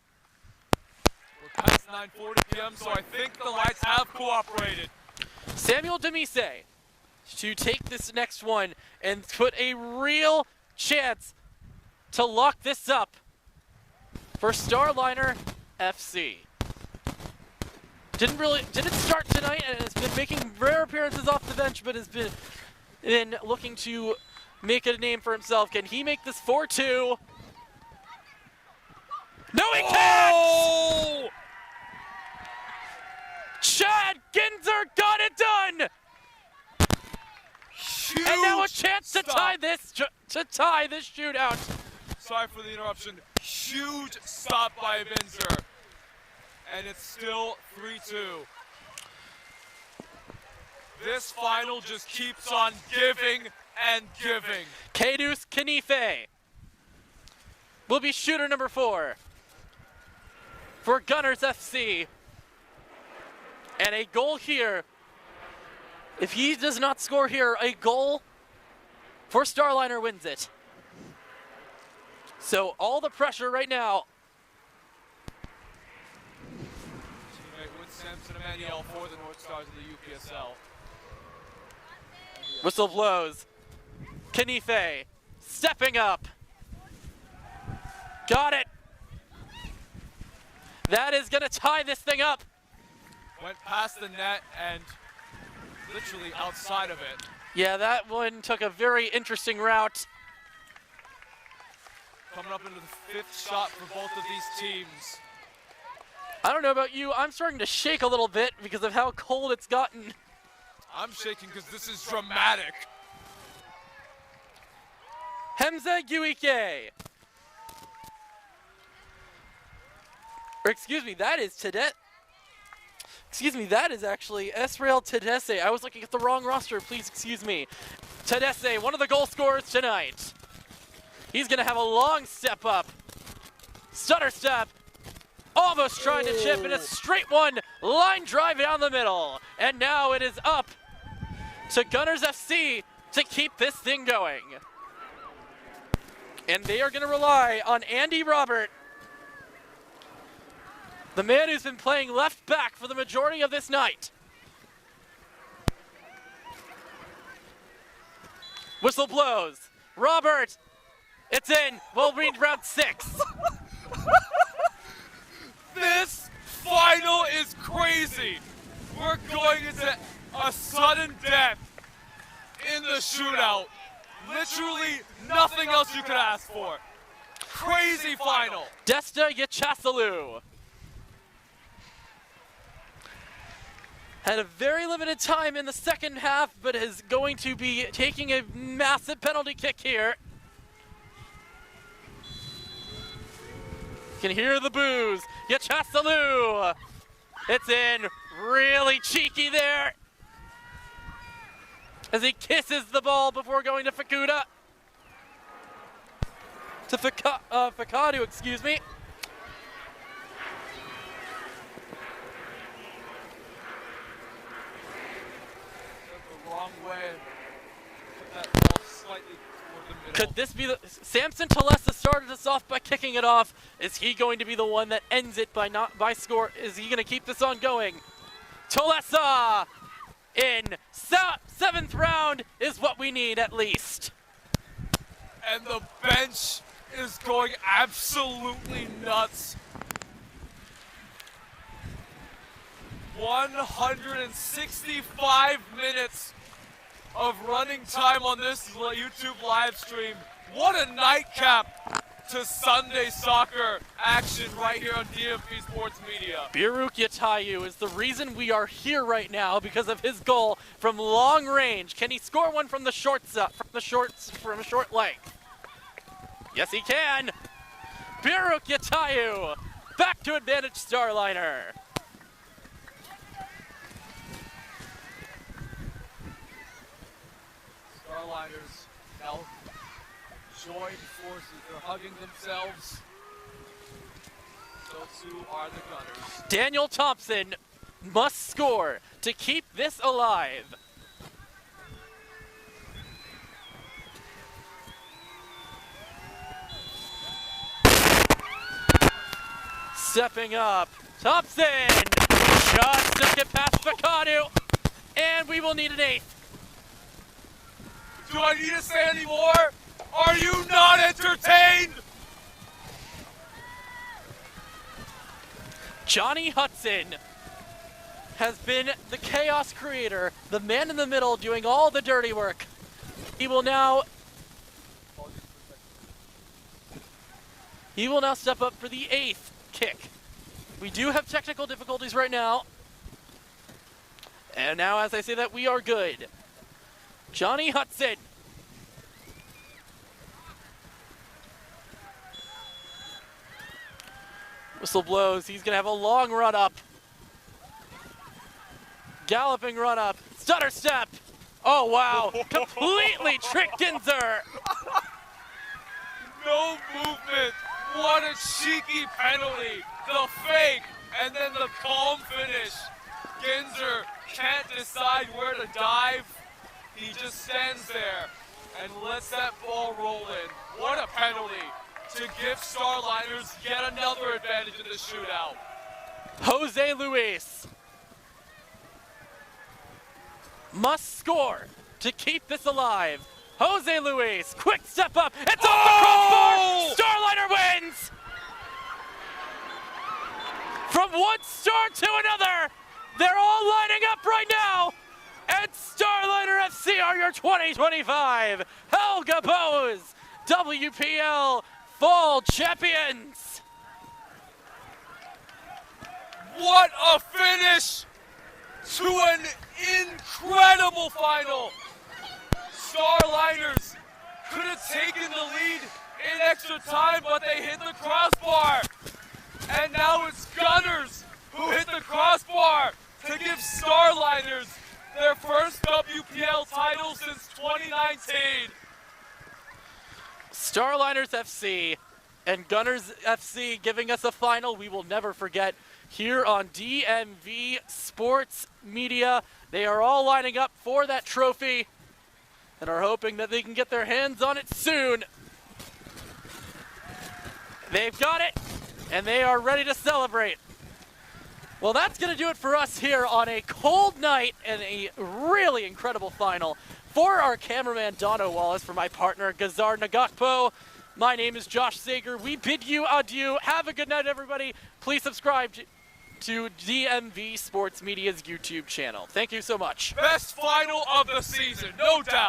We're past 9:40 p.m., so I think the lights have cooperated. Samuel Demise to take this next one and put a real chance to lock this up for Starliner FC. Didn't start tonight and has been making rare appearances off the bench, but has been looking to make a name for himself. Can he make this 4-2? No, he can't! Chad Ginzer got it done! Huge And now a chance to stop. tie this shootout. Sorry for the interruption. Huge stop by Binzer. And it's still 3-2. This final just keeps on giving and giving. Kadus Kanife will be shooter number 4 for Gunners FC. And a goal here. If he does not score here, a goal for Starliner wins it. So all the pressure right now. Teammate with Samson Emmanuel for the North Stars of the UPSL. Whistle blows. Kanife stepping up. Got it. That is going to tie this thing up. Went past the net and literally outside of it. Yeah, that one took a very interesting route. Coming up into the 5th shot for both of these teams. I don't know about you, I'm starting to shake a little bit because of how cold it's gotten. I'm shaking because this is dramatic. Hamza Guike. Or excuse me, that is Tedet. Excuse me, that is actually Esrael Tedesse. I was looking at the wrong roster, please excuse me. Tedesse, one of the goal scorers tonight. He's gonna have a long step up. Stutter step. Almost trying to chip in a straight one. Line drive down the middle. And now it is up to Gunners FC to keep this thing going. And they are gonna rely on Andy Robert, the man who's been playing left back for the majority of this night. Whistle blows. Robert, it's in. We'll read round 6. This final is crazy. We're going into a sudden death in the shootout. Literally nothing else you could ask for. Crazy final. Desta Yachasalu had a very limited time in the second half, but is going to be taking a massive penalty kick here. You can hear the boos. Yachasalu. It's in. Really cheeky there. As he kisses the ball before going to Fukuda. To Fakadu, excuse me. The wrong way. Put that ball slightly toward the middle. Could this be the Samson Talesa started us off by kicking it off? Is he going to be the one that ends it by score? Is he going to keep this on going? Talesa in 7th round is what we need at least. And the bench is going absolutely nuts. 165 minutes of running time on this YouTube live stream. What a nightcap to Sunday soccer action right here on DMP Sports Media. Biruk Yatayu is the reason we are here right now because of his goal from long range. Can he score one from the short length? Yes, he can. Biruk Yatayu back to advantage Starliner. Starliners now join forces. They're hugging themselves. So too are the Gunners. Daniel Thompson must score to keep this alive. Stepping up, Thompson just to get past Fakadu, and we will need an 8th. Do I need to say any more? Are you not entertained? Johnny Hudson has been the chaos creator, the man in the middle doing all the dirty work. He will now step up for the 8th kick. We do have technical difficulties right now. And now as I say that, we are good. Johnny Hudson. Whistle blows. He's going to have a long run up. Galloping run up. Stutter step. Oh, wow. Completely tricked Ginzer. No movement. What a cheeky penalty. The fake and then the calm finish. Ginzer can't decide where to dive. He just stands there and lets that ball roll in. What a penalty to give Starliners yet another advantage in the shootout. Jose Luis must score to keep this alive. Jose Luis, quick step up. It's off the crossbar. Starliner wins. From one star to another, they're all lining up right now. And Starliner FC are your 2025 Helge Boes WPL Fall Champions. What a finish to an incredible final. Starliners could have taken the lead in extra time, but they hit the crossbar. And now it's Gunners who hit the crossbar to give Starliners their first WPL title since 2019. Starliners FC and Gunners FC giving us a final we will never forget here on DMV Sports Media. They are all lining up for that trophy and are hoping that they can get their hands on it soon. They've got it, and they are ready to celebrate. Well, that's going to do it for us here on a cold night and a really incredible final. For our cameraman, Dono Wallace, for my partner, Gazar Nagakpo, my name is Josh Sager. We bid you adieu. Have a good night, everybody. Please subscribe to DMV Sports Media's YouTube channel. Thank you so much. Best final of the season, no doubt.